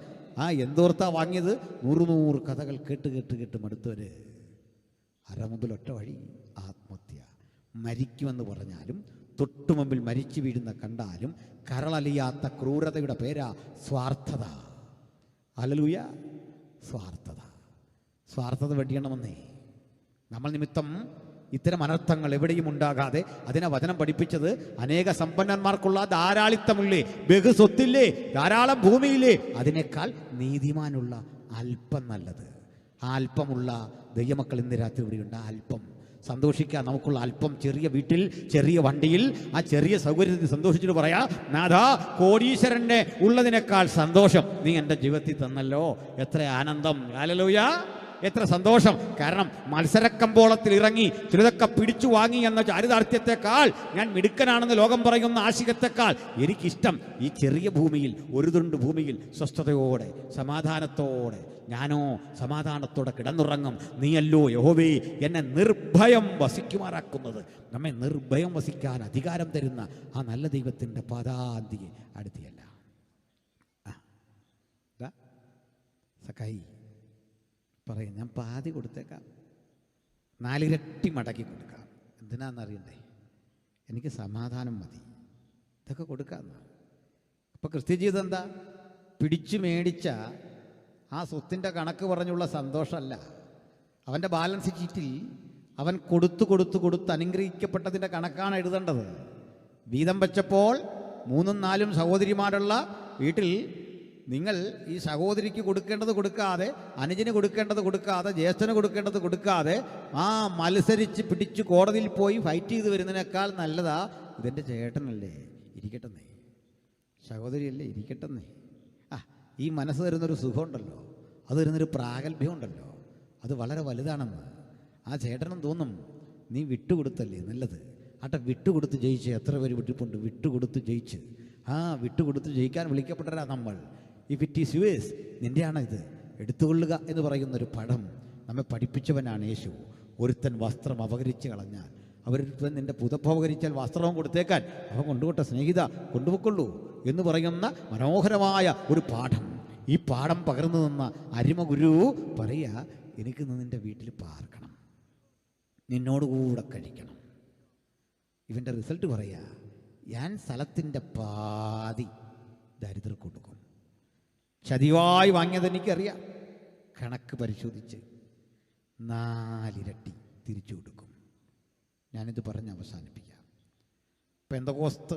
എന്തോർത്താ വാങ്ങിയത് 100 കഥകൾ കേട്ട് കേട്ട് കേട്ട് മടുത്തവര്. അരമുമ്പിൽ ഒറ്റ വഴി, ആത്മഹത്യ. മരിക്കുമെന്ന് പറഞ്ഞാലും തൊട്ടു മുമ്പിൽ മരിച്ചു വീഴുന്ന കണ്ടാലും കരളലിയാത്ത ക്രൂരതയുടെ പേരാ സ്വാർത്ഥത. ഹല്ലേലൂയ. സ്വാർത്ഥത. സ്വാർത്ഥത വെടിയണമെന്നേ. നമ്മൾ നിമിത്തം ഇത്തരം അനർത്ഥങ്ങൾ എവിടെയും ഉണ്ടാകാതെ അതിനെ വചനം പഠിപ്പിച്ചത് അനേക സമ്പന്നന്മാർക്കുള്ള ധാരാളിത്തമില്ലേ, ബഹുസ്വത്തില്ലേ, ധാരാളം ഭൂമിയില്ലേ, അതിനേക്കാൾ നീതിമാനുള്ള അല്പം നല്ലത്. ആ അല്പമുള്ള ദൈവമക്കൾ ഇന്ന് രാത്രി ഇവിടെയുണ്ട്. ആ അല്പം സന്തോഷിക്കാൻ നമുക്കുള്ള അല്പം, ചെറിയ വീട്ടിൽ, ചെറിയ വണ്ടിയിൽ, ആ ചെറിയ സൗകര്യത്തിൽ സന്തോഷിച്ചിട്ട് പറയാ, നാഥാ, കോടീശ്വരൻ്റെ ഉള്ളതിനേക്കാൾ സന്തോഷം നീ എൻ്റെ ജീവിതത്തിൽ തന്നല്ലോ. എത്ര ആനന്ദം. ഹല്ലേലൂയ. എത്ര സന്തോഷം. കാരണം മത്സരക്കമ്പോളത്തിൽ ഇറങ്ങി ചിലതൊക്കെ പിടിച്ചു വാങ്ങി എന്ന ചാരിതാർത്ഥ്യത്തെക്കാൾ, ഞാൻ മിടുക്കനാണെന്ന് ലോകം പറയുന്ന ആശികത്തെക്കാൾ എനിക്കിഷ്ടം ഈ ചെറിയ ഭൂമിയിൽ, ഒരു തുണ്ട് ഭൂമിയിൽ സ്വസ്ഥതയോടെ സമാധാനത്തോടെ ഞാനോ സമാധാനത്തോടെ കിടന്നുറങ്ങും. നീയല്ലോ യഹോവേ എന്നെ നിർഭയം വസിക്കുമാറാക്കുന്നത്. നമ്മെ നിർഭയം വസിക്കാൻ അധികാരം തരുന്ന ആ നല്ല ദൈവത്തിൻ്റെ പാദാന്തിയെ അടുത്തിയല്ല. സക്കായി പറയും, ഞാൻ പാതി കൊടുത്തേക്കാം, 4 ഇരട്ടി മടക്കി കൊടുക്കാം. എന്തിനാണെന്നറിയണ്ടേ? എനിക്ക് സമാധാനം മതി, ഇതൊക്കെ കൊടുക്കാമെന്ന്. അപ്പോൾ ക്രിസ്ത്യ ജീവിതം എന്താ? പിടിച്ചു മേടിച്ച ആ സ്വത്തിൻ്റെ കണക്ക് പറഞ്ഞുള്ള സന്തോഷമല്ല. അവൻ്റെ ബാലൻസ് ഷീറ്റിൽ അവൻ കൊടുത്ത് അനുഗ്രഹിക്കപ്പെട്ടതിൻ്റെ കണക്കാണ് എഴുതേണ്ടത്. വീതം വെച്ചപ്പോൾ 3ഉം 4ഉം സഹോദരിമാരുള്ള വീട്ടിൽ നിങ്ങൾ ഈ സഹോദരിക്ക് കൊടുക്കേണ്ടത് കൊടുക്കാതെ, അനുജന് കൊടുക്കേണ്ടത് കൊടുക്കാതെ, ജ്യേഷ്ഠന് കൊടുക്കേണ്ടത് കൊടുക്കാതെ മത്സരിച്ച് പിടിച്ച് കോടതിയിൽ പോയി ഫൈറ്റ് ചെയ്ത് വരുന്നതിനേക്കാൾ നല്ലതാ ഇതെൻ്റെ ചേട്ടനല്ലേ, ഇരിക്കട്ടെന്നേ, സഹോദരിയല്ലേ, ഇരിക്കട്ടെന്നേ. ഈ മനസ്സ് തരുന്നൊരു സുഖമുണ്ടല്ലോ, അത് തരുന്നൊരു പ്രാഗൽഭ്യമുണ്ടല്ലോ, അത് വളരെ വലുതാണെന്ന് ആ ചേട്ടനും തോന്നും. നീ വിട്ടുകൊടുത്തല്ലേ നല്ലത്. വിട്ടുകൊടുത്ത് ജയിച്ച് എത്ര പേര് വിട്ടിപ്പുണ്ട്. വിട്ടുകൊടുത്ത് ജയിച്ച് വിട്ടുകൊടുത്ത് ജയിക്കാൻ വിളിക്കപ്പെട്ടവരാ നമ്മൾ. ഇഫ് ഇറ്റ് ഈസ് യുവേഴ്സ്, നിൻ്റെയാണ് ഇത്, എടുത്തുകൊള്ളുക എന്ന് പറയുന്നൊരു പടം നമ്മെ പഠിപ്പിച്ചവനാണ് യേശു. ഒരുത്തൻ വസ്ത്രം അപകരിച്ച് കളഞ്ഞാൽ, അവരൊരുത്തൻ നിൻ്റെ പുതപ്പ് അപകരിച്ചാൽ വസ്ത്രവും കൊടുത്തേക്കാൻ അവൻ കൊണ്ടുപോട്ടെ സ്നേഹിത, കൊണ്ടുപോയിക്കൊള്ളൂ എന്ന് പറയുന്ന മനോഹരമായ ഒരു പാഠം. ഈ പാഠം പകർന്നു നിന്ന അരിമ ഗുരു പറയുക, എനിക്ക് നിൻ്റെ വീട്ടിൽ പാർക്കണം, നിന്നോടുകൂടെ കഴിക്കണം. ഇവൻ്റെ റിസൾട്ട് പറയുക, ഞാൻ സ്ഥലത്തിൻ്റെ പാതി ദരിദ്രർക്ക് കൊടുക്കും. ചതിവായി വാങ്ങിയത് എനിക്കറിയാം, കണക്ക് പരിശോധിച്ച് 4 ഇരട്ടി തിരിച്ചു കൊടുക്കും. ഞാനിത് പറഞ്ഞ് അവസാനിപ്പിക്കാം. പെന്തക്കോസ്ത്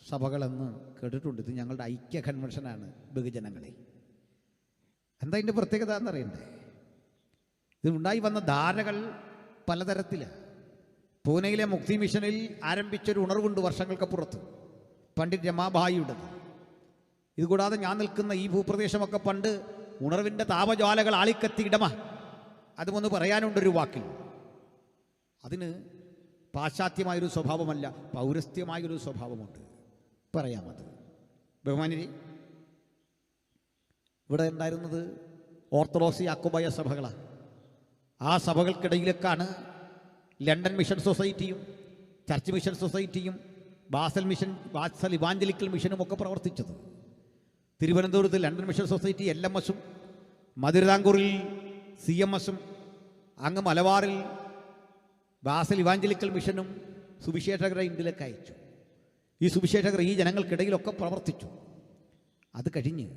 സഭകളെന്ന് കേട്ടിട്ടുണ്ട്. ഇത് ഞങ്ങളുടെ ഐക്യ കൺവെൻഷനാണ് ബഹുജനങ്ങളെ. എന്താ ഇതിൻ്റെ പ്രത്യേകത എന്നറിയണ്ടേ? ഇത് ഉണ്ടായി വന്ന ധാരകൾ പലതരത്തിലാണ്. പൂനെയിലെ മുക്തി മിഷനിൽ ആരംഭിച്ചൊരു ഉണർവുണ്ട് വർഷങ്ങൾക്കപ്പുറത്ത്, പണ്ഡിറ്റ് രമാഭായിയുടേത്. ഇതുകൂടാതെ ഞാൻ നിൽക്കുന്ന ഈ ഭൂപ്രദേശമൊക്കെ പണ്ട് ഉണർവിൻ്റെ താപജ്വാലകൾ ആളിക്കത്തി ഇടമ. അതുമൊന്ന് പറയാനുണ്ടൊരു വാക്കിൽ. അതിന് പാശ്ചാത്യമായൊരു സ്വഭാവമല്ല, പൗരസ്ത്യമായൊരു സ്വഭാവമുണ്ട്. പറയാമത്. ബഹുമാനിരി, ഇവിടെ ഉണ്ടായിരുന്നത് ഓർത്തഡോക്സ് യാക്കോബായ സഭകളാണ്. ആ സഭകൾക്കിടയിലേക്കാണ് ലണ്ടൻ മിഷൻ സൊസൈറ്റിയും ചർച്ച് മിഷൻ സൊസൈറ്റിയും ബാസൽ ഇവാഞ്ചലിക്കൽ മിഷനും ഒക്കെ പ്രവർത്തിച്ചത്. തിരുവനന്തപുരത്ത് ലണ്ടൻ മിഷൻ സൊസൈറ്റി LMS-ഉം, മധുരതാങ്കൂറിൽ CMS-ഉം, അങ്ങ് മലബാറിൽ ബാസൽ ഇവാഞ്ചലിക്കൽ മിഷനും സുവിശേഷകരെ ഇന്ത്യയിലേക്ക് അയച്ചു. ഈ സുവിശേഷകർ ഈ ജനങ്ങൾക്കിടയിലൊക്കെ പ്രവർത്തിച്ചു. അത് കഴിഞ്ഞ്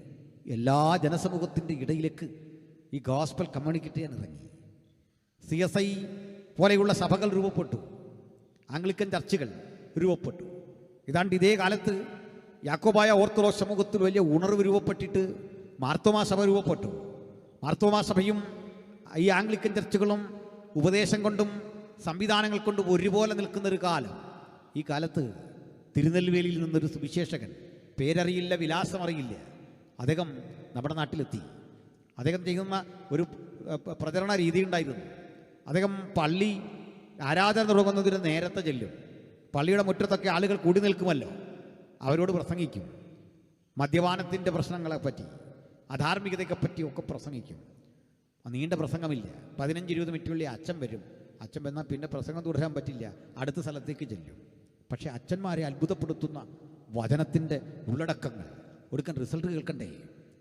എല്ലാ ജനസമൂഹത്തിൻ്റെ ഇടയിലേക്ക് ഈ ഗോസ്പൽ കമ്മ്യൂണിക്കേറ്റ് ചെയ്യാൻ ഇറങ്ങി. CSI പോലെയുള്ള സഭകൾ രൂപപ്പെട്ടു, ആംഗ്ലിക്കൻ ചർച്ചുകൾ രൂപപ്പെട്ടു. ഇതാണ്ട് ഇതേ കാലത്ത് യാക്കോബായ ഓർത്തഡോക്സ് സമൂഹത്തിൽ വലിയ ഉണർവ് രൂപപ്പെട്ടിട്ട് മാർത്തോമാ സഭ രൂപപ്പെട്ടു. മാർത്തോമാ സഭയും ഈ ആംഗ്ലിക്കൻ ചർച്ചുകളും ഉപദേശം കൊണ്ടും സംവിധാനങ്ങൾ കൊണ്ടും ഒരുപോലെ നിൽക്കുന്നൊരു കാലം. ഈ കാലത്ത് തിരുനെൽവേലിയിൽ നിന്നൊരു സുവിശേഷകൻ, പേരറിയില്ല, വിലാസം അറിയില്ല, അദ്ദേഹം നമ്മുടെ നാട്ടിലെത്തി. അദ്ദേഹം ചെയ്യുന്ന ഒരു പ്രചരണ രീതി ഉണ്ടായിരുന്നു. അദ്ദേഹം പള്ളി ആരാധന തുടങ്ങുന്നതിന് നേരത്തെ ചെല്ലും. പള്ളിയുടെ മുറ്റത്തൊക്കെ ആളുകൾ കൂടി നിൽക്കുമല്ലോ, അവരോട് പ്രസംഗിക്കും. മദ്യപാനത്തിൻ്റെ പ്രശ്നങ്ങളെപ്പറ്റി, അധാർമികതയെപ്പറ്റി ഒക്കെ പ്രസംഗിക്കും. നീണ്ട പ്രസംഗമില്ല, 15-20 മിനിറ്റുള്ളിൽ അച്ഛൻ വരും. അച്ഛൻ വന്നാൽ പിന്നെ പ്രസംഗം തുടരാൻ പറ്റില്ല, അടുത്ത സ്ഥലത്തേക്ക് ചെല്ലും. പക്ഷേ അച്ഛന്മാരെ അത്ഭുതപ്പെടുത്തുന്ന വചനത്തിൻ്റെ ഉള്ളടക്കങ്ങൾ, ഒടുക്കൻ റിസൾട്ട് കേൾക്കണ്ടേ?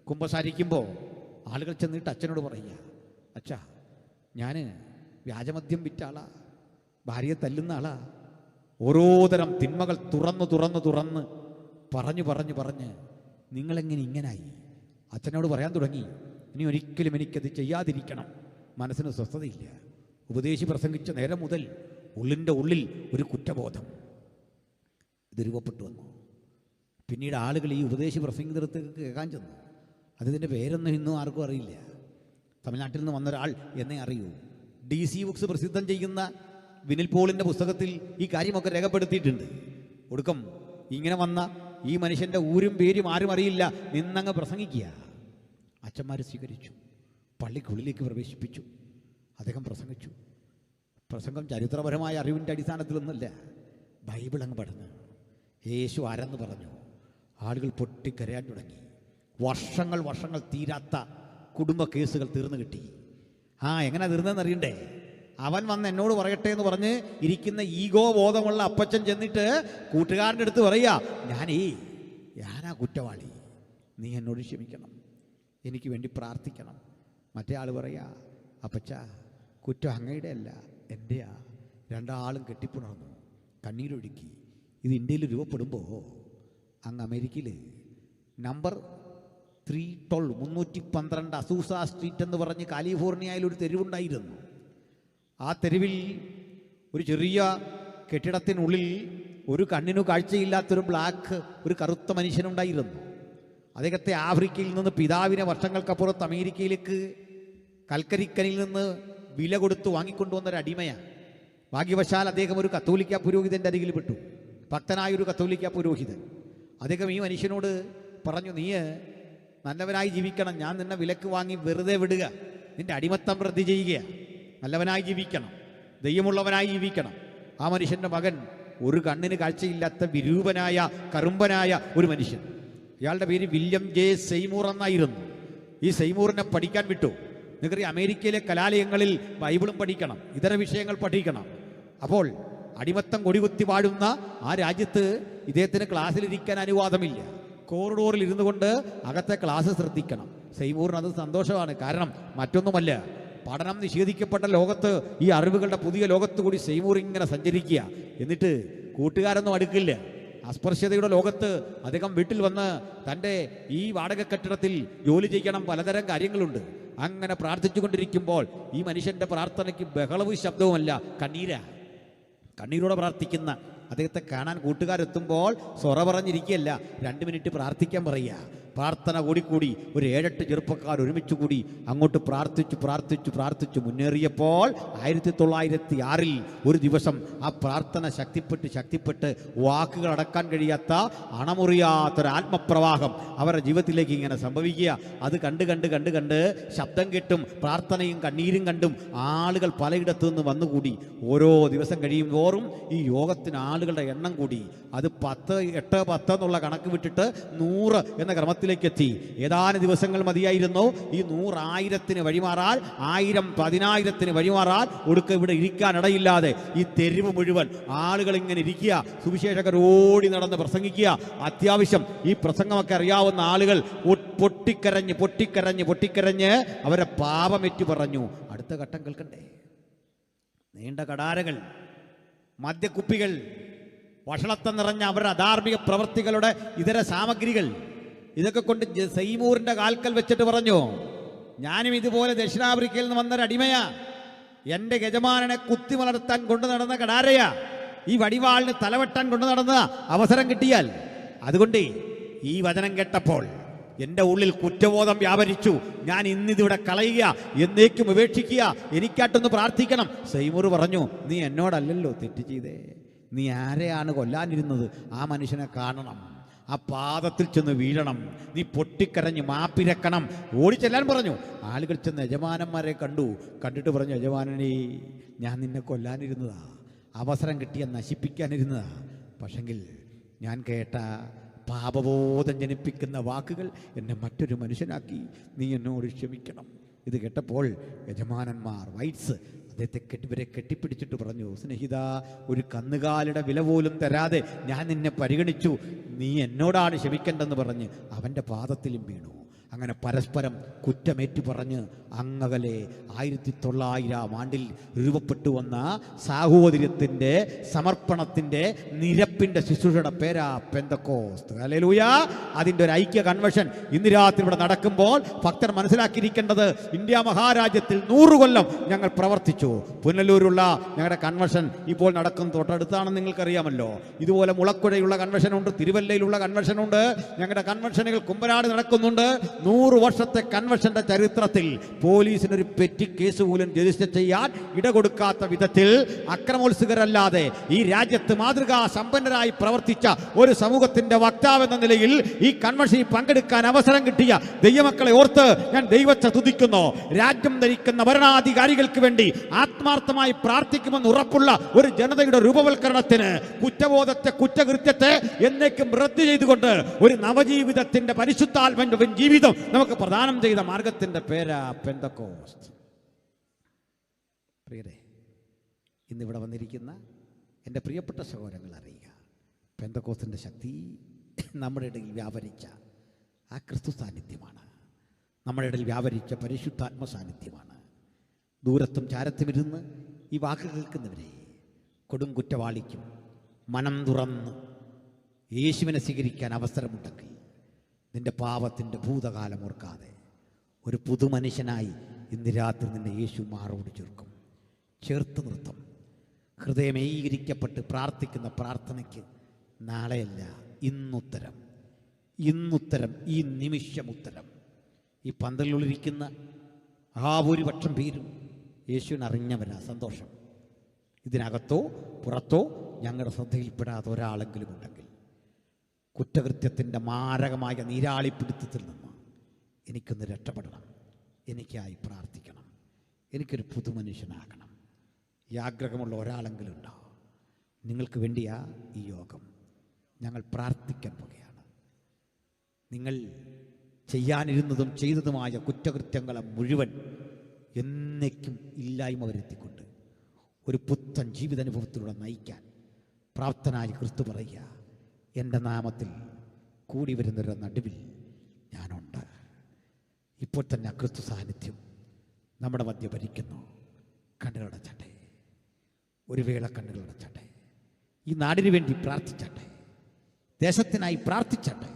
കുമ്പസാരിക്കുമ്പോൾ ആളുകൾ ചെന്നിട്ട് അച്ഛനോട് പറയുക, അച്ഛാ, ഞാൻ വ്യാജമദ്യം വിറ്റ ആളാ, ഭാര്യയെ തല്ലുന്ന ആളാ, ഓരോ തരം തിന്മകൾ തുറന്ന് പറഞ്ഞ് നിങ്ങളെങ്ങനെ ഇങ്ങനായി? അച്ഛനോട് പറയാൻ തുടങ്ങി, ഇനി ഒരിക്കലും എനിക്കത് ചെയ്യാതിരിക്കണം, മനസ്സിന് സ്വസ്ഥതയില്ല. ഉപദേശി പ്രസംഗിച്ച നേരം മുതൽ ഉള്ളിൻ്റെ ഉള്ളിൽ ഒരു കുറ്റബോധം ഇത് രൂപപ്പെട്ടു വന്നു. പിന്നീട് ആളുകൾ ഈ ഉപദേശി പ്രസംഗിതർക്ക് കേൾക്കാൻ ചെന്നു. അതിൻ്റെ പേരൊന്നും ഇന്നും ആർക്കും അറിയില്ല. തമിഴ്നാട്ടിൽ നിന്ന് വന്നൊരാൾ എന്നേ അറിയൂ. DC ബുക്സ് പ്രസിദ്ധം ചെയ്യുന്ന വിനിൽ പോളിൻ്റെ പുസ്തകത്തിൽ ഈ കാര്യമൊക്കെ രേഖപ്പെടുത്തിയിട്ടുണ്ട്. ഒടുക്കം ഇങ്ങനെ വന്ന ഈ മനുഷ്യൻ്റെ ഊരും പേരും ആരും അറിയില്ല, നിന്നങ്ങ് പ്രസംഗിക്കുക. അച്ഛന്മാർ സ്വീകരിച്ചു. പള്ളിക്കുള്ളിലേക്ക് പ്രവേശിപ്പിച്ചു. അദ്ദേഹം പ്രസംഗിച്ചു. പ്രസംഗം ചരിത്രപരമായ അറിവിൻ്റെ അടിസ്ഥാനത്തിലൊന്നുമല്ല, ബൈബിൾ അങ്ങ് പഠിച്ചു. യേശു ആരെന്ന് പറഞ്ഞു. ആളുകൾ പൊട്ടിക്കരയാൻ തുടങ്ങി. വർഷങ്ങൾ തീരാത്ത കുടുംബ കേസുകൾ തീർന്നു കിട്ടി. എങ്ങനെ തീർന്നതെന്ന് അറിയണ്ടേ? അവൻ വന്ന് എന്നോട് പറയട്ടെ എന്ന് പറഞ്ഞ് ഇരിക്കുന്ന ഈഗോ ബോധമുള്ള അപ്പച്ചൻ ചെന്നിട്ട് കൂട്ടുകാരൻ്റെ അടുത്ത് പറയുക, ഞാനാ കുറ്റവാളി, നീ എന്നോട് ക്ഷമിക്കണം, എനിക്ക് വേണ്ടി പ്രാർത്ഥിക്കണം. മറ്റേ ആൾ പറയാ, അപ്പച്ച കുറ്റം അങ്ങയുടെ അല്ല എൻ്റെയാ. രണ്ടാളും കെട്ടിപ്പുണർന്നു, കണ്ണീരൊഴുക്കി. ഇത് ഇന്ത്യയിൽ രൂപപ്പെടുമ്പോൾ അങ്ങ് അമേരിക്കയിൽ നമ്പർ 312 312 അസൂസ സ്ട്രീറ്റ് എന്ന് പറഞ്ഞ് കാലിഫോർണിയയിൽ ഒരു തെരുവുണ്ടായിരുന്നു. ആ തെരുവിൽ ഒരു ചെറിയ കെട്ടിടത്തിനുള്ളിൽ ഒരു കണ്ണിനു കാഴ്ചയില്ലാത്തൊരു ഒരു കറുത്ത മനുഷ്യനുണ്ടായിരുന്നു. അദ്ദേഹത്തെ ആഫ്രിക്കയിൽ നിന്ന് പിതാവിനെ വർഷങ്ങൾക്കപ്പുറത്ത് അമേരിക്കയിലേക്ക് കൽക്കരിക്കനിൽ നിന്ന് വില കൊടുത്ത് വാങ്ങിക്കൊണ്ടുവന്നൊരു അടിമയാണ്. ഭാഗ്യവശാൽ അദ്ദേഹം ഒരു കത്തോലിക്ക പുരോഹിതൻ്റെ അരികിൽ പെട്ടു. ഭക്തനായൊരു കത്തോലിക്ക പുരോഹിതൻ. അദ്ദേഹം ഈ മനുഷ്യനോട് പറഞ്ഞു, നീ നല്ലവനായി ജീവിക്കണം, ഞാൻ നിന്നെ വിലക്ക് വാങ്ങി വെറുതെ വിടുക, നിന്റെ അടിമത്തം വൃദ്ധി ചെയ്യുക, നല്ലവനായി ജീവിക്കണം, ദൈവമുള്ളവനായി ജീവിക്കണം. ആ മനുഷ്യൻ്റെ മകൻ ഒരു കണ്ണിന് കാഴ്ചയില്ലാത്ത വിരൂപനായ കറുമ്പനായ ഒരു മനുഷ്യൻ. ഇയാളുടെ പേര് വില്യം ജെ സെയ്മൂർ എന്നായിരുന്നു. ഈ സെയ്മൂറിനെ പഠിക്കാൻ വിട്ടു. നിങ്ങൾക്കറിയാം, അമേരിക്കയിലെ കലാലയങ്ങളിൽ ബൈബിളും പഠിക്കണം, ഇതര വിഷയങ്ങൾ പഠിക്കണം. അപ്പോൾ അടിമത്തം കൊടികുത്തി വാഴുന്ന ആ രാജ്യത്ത് ഇദ്ദേഹത്തിന് ക്ലാസ്സിലിരിക്കാൻ അനുവാദമില്ല. കോറിഡോറിൽ ഇരുന്നു കൊണ്ട് അകത്തെ ക്ലാസ് ശ്രദ്ധിക്കണം. സെയ്മൂറിന് അത് സന്തോഷമാണ്. കാരണം മറ്റൊന്നുമല്ല, പഠനം നിഷേധിക്കപ്പെട്ട ലോകത്ത്, ഈ അറിവുകളുടെ പുതിയ ലോകത്ത് കൂടി സെയ്മൂർ ഇങ്ങനെ സഞ്ചരിക്കുക. എന്നിട്ട് കൂട്ടുകാരൊന്നും അടുക്കില്ല. അസ്പർശ്യതയുടെ ലോകത്ത് അദ്ദേഹം വീട്ടിൽ വന്ന് തൻ്റെ ഈ വാടക കെട്ടിടത്തിൽ ജോലി ചെയ്യണം, പലതരം കാര്യങ്ങളുണ്ട്. അങ്ങനെ പ്രാർത്ഥിച്ചു കൊണ്ടിരിക്കുമ്പോൾ ഈ മനുഷ്യൻ്റെ പ്രാർത്ഥനയ്ക്ക് ബഹളവും ശബ്ദവുമല്ല, കണ്ണീരോടെ പ്രാർത്ഥിക്കുന്ന അദ്ദേഹത്തെ കാണാൻ കൂട്ടുകാരെത്തുമ്പോൾ സൊറ പറഞ്ഞിരിക്കുകയല്ല, 2 മിനിറ്റ് പ്രാർത്ഥിക്കാൻ പറയുക. പ്രാർത്ഥന കൂടിക്കൂടി ഒരു 7-8 ചെറുപ്പക്കാർ ഒരുമിച്ച് കൂടി അങ്ങോട്ട് പ്രാർത്ഥിച്ചു മുന്നേറിയപ്പോൾ 1906 ഒരു ദിവസം ആ പ്രാർത്ഥന ശക്തിപ്പെട്ട് വാക്കുകൾ അടക്കാൻ കഴിയാത്ത അണമുറിയാത്തൊരു ആത്മപ്രവാഹം അവരുടെ ജീവിതത്തിലേക്ക് ഇങ്ങനെ സംഭവിക്കുക. അത് കണ്ട് ശബ്ദം കേട്ടും പ്രാർത്ഥനയും കണ്ണീരും കണ്ടും ആളുകൾ പലയിടത്തു നിന്ന് വന്നുകൂടി. ഓരോ ദിവസം കഴിയും തോറും ഈ യോഗത്തിന് ആളുകളുടെ എണ്ണം കൂടി. അത് 10, 8, 10 എന്നുള്ള കണക്ക് വിട്ടിട്ട് 100 എന്ന ക്രമത്തിലേക്ക് എത്തി. ഏതാനും ദിവസങ്ങൾ മതിയായിരുന്നു ഈ 100 1000-ന് വഴിമാറാൽ, 1000 10,000-ന് വഴിമാറാൽ. ഒടുക്ക ഇവിടെ ഇരിക്കാനിടയില്ലാതെ ഈ തെരുവ് മുഴുവൻ ആളുകൾ ഇങ്ങനെ ഇരിക്കുക. സുവിശേഷകർ ഓടി നടന്ന് പ്രസംഗിക്കുക. അത്യാവശ്യം ഈ പ്രസംഗമൊക്കെ അറിയാവുന്ന ആളുകൾ പൊട്ടിക്കരഞ്ഞ് അവരെ പാപമേറ്റു പറഞ്ഞു. അടുത്ത ഘട്ടം കേൾക്കണ്ടേ? നീണ്ട കടാരകൾ, മദ്യക്കുപ്പികൾ, വഷളത്തം നിറഞ്ഞ അവരുടെ അധാർമിക പ്രവൃത്തികളുടെ ഇതര സാമഗ്രികൾ, ഇതൊക്കെ കൊണ്ട് സെയ്മൂറിന്റെ കാൽക്കൽ വെച്ചിട്ട് പറഞ്ഞു, ഞാനും ഇതുപോലെ ദക്ഷിണാഫ്രിക്കയിൽ നിന്ന് വന്നൊരു അടിമയാ, എൻ്റെ യജമാനനെ കുത്തിമലർത്താൻ കൊണ്ടു നടന്ന കടാരയാ, ഈ വടിവാളിന് തലവെട്ടാൻ കൊണ്ടു നടന്ന അവസരം കിട്ടിയാൽ. അതുകൊണ്ട് ഈ വചനം കേട്ടപ്പോൾ എൻ്റെ ഉള്ളിൽ കുറ്റബോധം വ്യാപരിച്ചു. ഞാൻ ഇന്നിതിവിടെ കളയുക, എന്നേക്കും ഉപേക്ഷിക്കുക, എനിക്കായിട്ടൊന്ന് പ്രാർത്ഥിക്കണം. സെയ്മൂർ പറഞ്ഞു, നീ എന്നോടല്ലല്ലോ തെറ്റ് ചെയ്തേ, നീ ആരെയാണ് കൊല്ലാനിരുന്നത്? ആ മനുഷ്യനെ കാണണം, ആ പാദത്തിൽ ചെന്ന് വീഴണം, നീ പൊട്ടിക്കരഞ്ഞ് മാപ്പിരക്കണം, ഓടിച്ചെല്ലാൻ പറഞ്ഞു. ആളുകൾ ചെന്ന് യജമാനന്മാരെ കണ്ടിട്ട് പറഞ്ഞു, യജമാനനെ, ഞാൻ നിന്നെ കൊല്ലാനിരുന്നതാ, അവസരം കിട്ടിയ നശിപ്പിക്കാനിരുന്നതാ. പക്ഷെങ്കിൽ ഞാൻ കേട്ട പാപബോധം ജനിപ്പിക്കുന്ന വാക്കുകൾ എന്നെ മറ്റൊരു മനുഷ്യനാക്കി, നീ എന്നോട് ക്ഷമിക്കണം. ഇത് കേട്ടപ്പോൾ യജമാനന്മാർ വൈറ്റ്സ് അദ്ദേഹത്തെ ഇവരെ കെട്ടിപ്പിടിച്ചിട്ട് പറഞ്ഞു, സ്നേഹിത, ഒരു കന്നുകാലിയുടെ വില പോലും തരാതെ ഞാൻ നിന്നെ പരിഗണിച്ചു, നീ എന്നോടാണ് ക്ഷമിക്കേണ്ടെന്ന് പറഞ്ഞ് അവൻ്റെ പാദത്തിലും വീണു. അങ്ങനെ പരസ്പരം കുറ്റമേറ്റു പറഞ്ഞ് അങ്ങകലെ 1900 രൂപപ്പെട്ടു വന്ന സാഹോദര്യത്തിൻ്റെ, സമർപ്പണത്തിൻ്റെ, നിരപ്പിൻ്റെ ശുശ്രൂഷയുടെ പേരാ പെന്തക്കോസ്ത്. ഹല്ലേലൂയ! അതിൻ്റെ ഒരു ഐക്യ കൺവെൻഷൻ ഇന്ന് രാത്രി ഇവിടെ നടക്കുമ്പോൾ ഭക്തർ മനസ്സിലാക്കിയിരിക്കേണ്ടത്, ഇന്ത്യ മഹാരാജ്യത്തിൽ 100 കൊല്ലം ഞങ്ങൾ പ്രവർത്തിച്ചു. പുനലൂരുള്ള ഞങ്ങളുടെ കൺവെൻഷൻ ഇപ്പോൾ നടക്കും തൊട്ടടുത്താണെന്ന് നിങ്ങൾക്കറിയാമല്ലോ. ഇതുപോലെ മുളക്കുഴയുള്ള കൺവെൻഷനുണ്ട്, തിരുവല്ലയിലുള്ള കൺവെൻഷനുണ്ട്, ഞങ്ങളുടെ കൺവെൻഷനുകൾ കുമ്പനാട് നടക്കുന്നുണ്ട്. 100 വർഷത്തെ കൺവെൻഷന്റെ ചരിത്രത്തിൽ പോലീസിനൊരു പെറ്റി കേസ് പോലും രജിസ്റ്റർ ചെയ്യാൻ ഇടകൊടുക്കാത്ത വിധത്തിൽ അക്രമോത്സുകരല്ലാതെ ഈ രാജ്യത്ത് മാതൃകാ സമ്പന്നരായി പ്രവർത്തിച്ച ഒരു സമൂഹത്തിന്റെ വക്താവെന്ന നിലയിൽ ഈ കൺവെൻഷനിൽ പങ്കെടുക്കാൻ അവസരം കിട്ടിയ ദൈവമക്കളെ ഓർത്ത് ഞാൻ ദൈവത്തെ തുതിക്കുന്നു. രാജ്യം ഭരിക്കുന്ന ഭരണാധികാരികൾക്ക് വേണ്ടി ആത്മാർത്ഥമായി പ്രാർത്ഥിക്കുമെന്ന് ഉറപ്പുള്ള ഒരു ജനതയുടെ രൂപവൽക്കരണത്തിന് കുറ്റബോധത്തെ, കുറ്റകൃത്യത്തെ എന്നേക്കും റദ്ദ് ചെയ്തുകൊണ്ട് ഒരു നവജീവിതത്തിന്റെ പരിശുദ്ധാത്മന്റെ ജീവിതം നമുക്ക് പ്രദാനം ചെയ്ത മാർഗത്തിന്റെ പേരാ പെന്തക്കോസ്ത്. പ്രിയരെ, ഇന്നിവിടെ വന്നിരിക്കുന്ന എൻ്റെ പ്രിയപ്പെട്ട സഹോദരങ്ങൾ അറിയുക, പെന്തക്കോസ്തിൻ്റെ ശക്തി നമ്മുടെ ഇടയിൽ വ്യാപരിച്ച ആ ക്രിസ്തു സാന്നിധ്യമാണ്. നമ്മുടെ ഇടയിൽ വ്യാപരിച്ച പരിശുദ്ധാത്മ സാന്നിധ്യമാണ്. ദൂരത്തും ചാരത്തുമിരുന്ന് ഈ വാക്ക് കേൾക്കുന്നവരെ കൊടും കുറ്റവാളിക്കും മനം തുറന്ന് യേശുവിനെ സ്വീകരിക്കാൻ അവസരമുണ്ടെങ്കിൽ നിന്റെ പാപത്തിൻ്റെ ഭൂതകാലം ഓർക്കാതെ ഒരു പുതുമനുഷ്യനായി ഇന്ന് രാത്രി നിന്നെ യേശു മാറോട് ചേർത്ത് നിർത്തും. ഹൃദയമേകീകരിക്കപ്പെട്ട് പ്രാർത്ഥിക്കുന്ന പ്രാർത്ഥനയ്ക്ക് നാളെയല്ല ഇന്നുത്തരം, ഈ നിമിഷം ഉത്തരം. ഈ പന്തലിലുള്ളിരിക്കുന്ന ആ ഭൂരിപക്ഷം പേരും യേശുവിനെ അറിഞ്ഞവരാ. സന്തോഷം. ഇതിനകത്തോ പുറത്തോ ഞങ്ങളുടെ ശ്രദ്ധയിൽപ്പെടാത്ത ഒരാളെങ്കിലും ഉണ്ടെങ്കിൽ കുറ്റകൃത്യത്തിൻ്റെ മാരകമായ നീരാളിപ്പിടുത്തത്തിൽ നിന്ന് എനിക്കൊന്ന് രക്ഷപ്പെടണം, എനിക്കായി പ്രാർത്ഥിക്കണം, എനിക്കൊരു പുതുമനുഷ്യനാകണം, ഈ ആഗ്രഹമുള്ള ഒരാളെങ്കിലും ഉണ്ടോ? നിങ്ങൾക്ക് വേണ്ടിയാ ഈ യോഗം. ഞങ്ങൾ പ്രാർത്ഥിക്കാൻ പോകുകയാണ്. നിങ്ങൾ ചെയ്യാനിരുന്നതും ചെയ്തതുമായ കുറ്റകൃത്യങ്ങളെ മുഴുവൻ എന്നേക്കും ഇല്ലായ്മ വരുത്തിക്കൊണ്ട് ഒരു പുത്തൻ ജീവിതാനുഭവത്തിലൂടെ നയിക്കാൻ പ്രാപ്തനായ ക്രിസ്തു പറയുക, എൻ്റെ നാമത്തിൽ കൂടി വരുന്നവരുടെ നടുവിൽ ഞാനുണ്ട്. ഇപ്പോൾ തന്നെ ആ ക്രിസ്തു സാന്നിധ്യം നമ്മുടെ മധ്യ ഭരിക്കുന്നു. കണ്ണുകളടച്ചട്ടെ, ഒരു വേള കണ്ണുകളടച്ചട്ടെ. ഈ നാടിനു വേണ്ടി പ്രാർത്ഥിച്ചട്ടെ, ദേശത്തിനായി പ്രാർത്ഥിച്ചട്ടെ.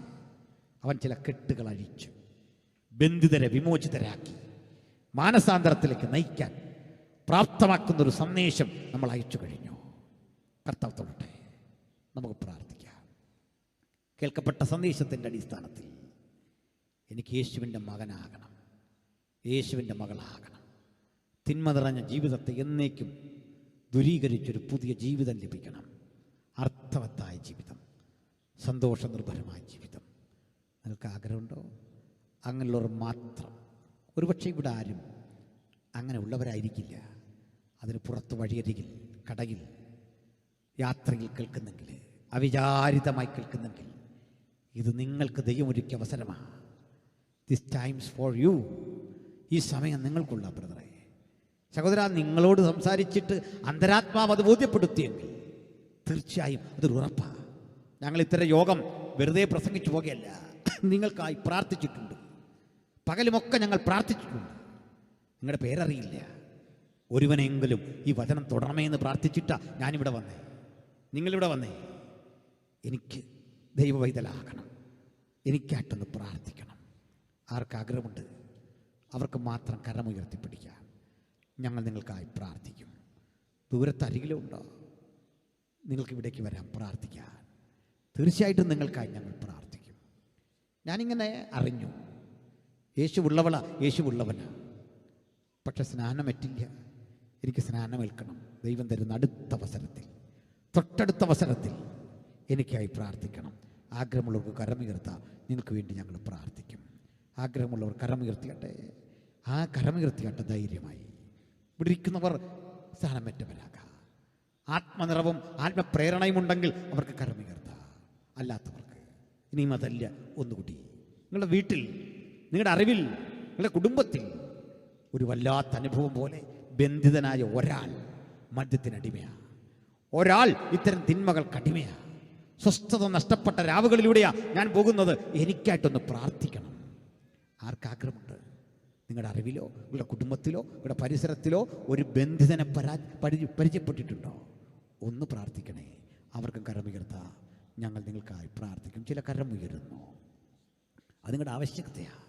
അവൻ ചില കെട്ടുകൾ അഴിച്ചു ബന്ധിതരെ വിമോചിതരാക്കി മാനസാന്തരത്തിലേക്ക് നയിക്കാൻ പ്രാപ്തമാക്കുന്നൊരു സന്ദേശം നമ്മൾ അയച്ചു കഴിഞ്ഞു. കർത്താവ് തൊടട്ടെ, നമുക്ക് പ്രാർത്ഥിക്കാം. കേൾക്കപ്പെട്ട സന്ദേശത്തിൻ്റെ അടിസ്ഥാനത്തിൽ എനിക്ക് യേശുവിൻ്റെ മകനാകണം, യേശുവിൻ്റെ മകളാകണം. തിന്മ നിറഞ്ഞ ജീവിതത്തെ എന്നേക്കും ദുരീകരിച്ചൊരു പുതിയ ജീവിതം ലഭിക്കണം. അർത്ഥവത്തായ ജീവിതം, സന്തോഷനിർഭരമായ ജീവിതം. നിങ്ങൾക്ക് ആഗ്രഹമുണ്ടോ? അങ്ങനെയുള്ളവർ മാത്രം. ഒരുപക്ഷെ ഇവിടെ ആരും അങ്ങനെ ഉള്ളവരായിരിക്കില്ല. അതിന് പുറത്ത് വഴിയരികിൽ, കടയിൽ, യാത്രയിൽ കേൾക്കുന്നെങ്കിൽ, അവിചാരിതമായി കേൾക്കുന്നെങ്കിൽ, ഇത് നിങ്ങൾക്ക് ദൈവമൊരുക്കിയ അവസരമാണ്. This times for you. ഈ സമയം നിങ്ങൾക്കുള്ള ബ്രദറെ, സഹോദര, നിങ്ങളോട് സംസാരിച്ചിട്ട് അന്തരാത്മാവ് അത് ബോധ്യപ്പെടുത്തിയെങ്കിൽ തീർച്ചയായും അതൊരു ഉറപ്പാണ്. ഞങ്ങൾ ഇത്തരം യോഗം വെറുതെ പ്രസംഗിച്ചു പോകുകയല്ല, നിങ്ങൾക്കായി പ്രാർത്ഥിച്ചിട്ടുണ്ട്. പകലുമൊക്കെ ഞങ്ങൾ പ്രാർത്ഥിച്ചിട്ടുണ്ട്. നിങ്ങളുടെ പേരറിയില്ല, ഒരുവനെങ്കിലും ഈ വചനം തുടരണമേ എന്ന് പ്രാർത്ഥിച്ചിട്ടാ ഞാനിവിടെ വന്നേ, നിങ്ങളിവിടെ വന്നേ. എനിക്ക് ദൈവവൈതലാകണം, എനിക്കായിട്ടൊന്ന് പ്രാർത്ഥിക്കണം. ആർക്കാഗ്രഹമുണ്ട് അവർക്ക് മാത്രം കരമുയർത്തിപ്പിടിക്കാം. ഞങ്ങൾ നിങ്ങൾക്കായി പ്രാർത്ഥിക്കും. ദൂരത്ത് അരികിലും ഉണ്ടോ? നിങ്ങൾക്ക് ഇവിടേക്ക് വരാൻ പ്രാർത്ഥിക്കാൻ. തീർച്ചയായിട്ടും നിങ്ങൾക്കായി ഞങ്ങൾ പ്രാർത്ഥിക്കും. ഞാനിങ്ങനെ അറിഞ്ഞു, യേശു ഉള്ളവളാ, യേശു ഉള്ളവനാ. പക്ഷെ സ്നാനമേറ്റില്ല. എനിക്ക് സ്നാനമേൽക്കണം. ദൈവം തരുന്ന അടുത്ത അവസരത്തിൽ, തൊട്ടടുത്ത അവസരത്തിൽ എനിക്കായി പ്രാർത്ഥിക്കണം. ആഗ്രഹമുള്ളവർക്ക് കരമുയർത്താം. നിങ്ങൾക്ക് വേണ്ടി ഞങ്ങൾ പ്രാർത്ഥിക്കും. ആഗ്രഹമുള്ളവർ കരമുയർത്തിയട്ടെ. ആ കരമുയർത്തിയട്ടെ ധൈര്യമായി. ഇവിടെ ഇരിക്കുന്നവർ സ്ഥാനമേറ്റവരാകാം. ആത്മനിറവും ആത്മപ്രേരണയും ഉണ്ടെങ്കിൽ അവർക്ക് കരമുയർത്താം. അല്ലാത്തവർക്ക് ഇനിയും അതല്ല, ഒന്നുകൂടി നിങ്ങളുടെ വീട്ടിൽ, നിങ്ങളുടെ അറിവിൽ, നിങ്ങളുടെ കുടുംബത്തിൽ ഒരു വല്ലാത്ത അനുഭവം പോലെ ബന്ധിതനായ ഒരാൾ മദ്യത്തിനടിമയാണ്. ഒരാൾ ഇത്തരം തിന്മകൾക്കടിമയാണ്. സ്വസ്ഥത നഷ്ടപ്പെട്ട രാവുകളിലൂടെയാണ് ഞാൻ പോകുന്നത്. എനിക്കായിട്ടൊന്ന് പ്രാർത്ഥിക്കണം. ആർക്കാഗ്രഹമുണ്ട്? നിങ്ങളുടെ അറിവിലോ നിങ്ങളുടെ കുടുംബത്തിലോ നിങ്ങളുടെ പരിസരത്തിലോ ഒരു ബന്ധിതനെ പരിചയപ്പെട്ടിട്ടുണ്ടോ? ഒന്ന് പ്രാർത്ഥിക്കണേ. അവർക്കും കരമുയർത്താം. ഞങ്ങൾ നിങ്ങൾക്കായി പ്രാർത്ഥിക്കും. ചില കരമുയരുന്നു. അത് നിങ്ങളുടെ ആവശ്യകതയാണ്.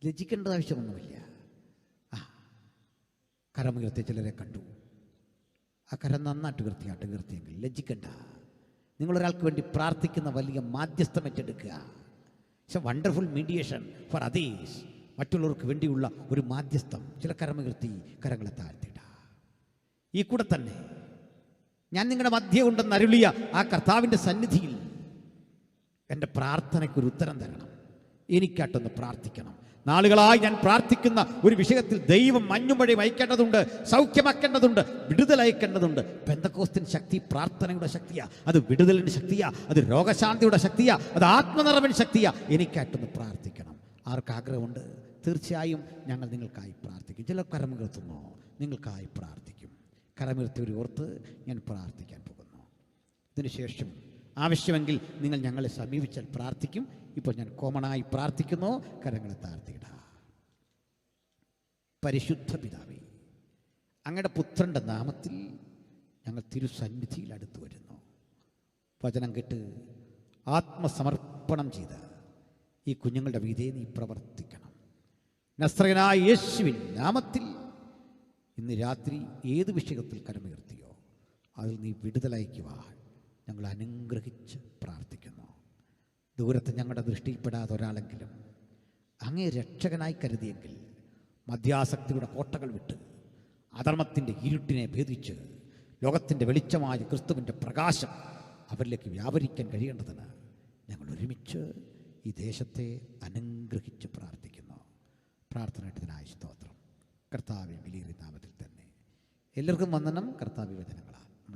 ലജ്ജിക്കേണ്ട ആവശ്യമൊന്നുമില്ല. കരമുയർത്തിയ ചിലരെ കണ്ടു. ആ കരം നന്നായിട്ട് കീർത്തിയെങ്കിൽ ലജ്ജിക്കണ്ട. നിങ്ങളൊരാൾക്ക് വേണ്ടി പ്രാർത്ഥിക്കുന്ന വലിയ മാധ്യസ്ഥം ഏറ്റെടുക്കുക. It's A wonderful mediation for others. മറ്റുള്ളവർക്ക് വേണ്ടിയുള്ള ഒരു മാധ്യസ്ഥം. ചില കരമുയർത്തി കരങ്ങളെ താഴ്ത്തിയിട. ഈ കൂടെ തന്നെ ഞാൻ നിങ്ങളുടെ മധ്യേ ഉണ്ടെന്ന് അരുളിയ ആ കർത്താവിൻ്റെ സന്നിധിയിൽ എൻ്റെ പ്രാർത്ഥനയ്ക്കൊരു ഉത്തരം തരണം. എനിക്കായിട്ടൊന്ന് പ്രാർത്ഥിക്കണം. നാളുകളായി ഞാൻ പ്രാർത്ഥിക്കുന്ന ഒരു വിഷയത്തിൽ ദൈവം മഞ്ഞുമഴയും അയക്കേണ്ടതുണ്ട്, സൗഖ്യമാക്കേണ്ടതുണ്ട്, വിടുതലയക്കേണ്ടതുണ്ട്. പെന്തക്കോസ്തിൻ ശക്തി പ്രാർത്ഥനയുടെ ശക്തിയാ, അത് വിടുതലിൻ്റെ ശക്തിയാ, അത് രോഗശാന്തിയുടെ ശക്തിയാ, അത് ആത്മനിറവിൻ്റെ ശക്തിയാ. എനിക്കായിട്ടൊന്ന് പ്രാർത്ഥിക്കണം. ആർക്ക് ആഗ്രഹമുണ്ട്? തീർച്ചയായും ഞങ്ങൾ നിങ്ങൾക്കായി പ്രാർത്ഥിക്കും. ചില കരമുയർത്തുന്നു, നിങ്ങൾക്കായി പ്രാർത്ഥിക്കും. കരമുയർത്തിയവരെ ഓർത്ത് ഞാൻ പ്രാർത്ഥിക്കാൻ പോകുന്നു. ഇതിനുശേഷം ആവശ്യമെങ്കിൽ നിങ്ങൾ ഞങ്ങളെ സമീപിച്ചാൽ പ്രാർത്ഥിക്കും. ഇപ്പോൾ ഞാൻ കോമണായി പ്രാർത്ഥിക്കുന്നു. കരങ്ങളെ താഴ്ത്തിയിട. പരിശുദ്ധ പിതാവേ, അങ്ങയുടെ പുത്രൻ്റെ നാമത്തിൽ ഞങ്ങൾ തിരുസന്നിധിയിൽ അടുത്തു വരുന്നു. വചനം കേട്ട് ആത്മസമർപ്പണം ചെയ്ത് ഈ കുഞ്ഞുങ്ങളുടെ വീതേ നീ പ്രവർത്തിക്കണം. നസ്രയനായ യേശുവിൻ നാമത്തിൽ ഇന്ന് രാത്രി ഏത് വിഷയത്തിൽ കരമുയർത്തിയോ അതിൽ നീ വിടുതലയക്കുവാൻ ഞങ്ങൾ അനുഗ്രഹിച്ച് പ്രാർത്ഥിക്കുന്നു. ദൂരത്ത് ഞങ്ങളുടെ ദൃഷ്ടിയിൽപ്പെടാതെ ഒരാളെങ്കിലും അങ്ങേ രക്ഷകനായി കരുതിയെങ്കിൽ മദ്യാസക്തിയുടെ കോട്ടകൾ വിട്ട് അധർമ്മത്തിൻ്റെ ഇരുട്ടിനെ ഭേദിച്ച് ലോകത്തിൻ്റെ വെളിച്ചമായ ക്രിസ്തുവിൻ്റെ പ്രകാശം അവരിലേക്ക് വ്യാപരിക്കാൻ കഴിയേണ്ടതിന് ഞങ്ങൾ ഒരുമിച്ച് ഈ ദേശത്തെ അനുഗ്രഹിച്ച് പ്രാർത്ഥിക്കുന്നു. പ്രാർത്ഥനയ്ക്ക് സ്തോത്രം. കർത്താവെ, വലിയ നാമത്തിൽ തന്നെ എല്ലാവർക്കും വന്ദനം. കർത്താവ്യ വചനങ്ങളാണ്.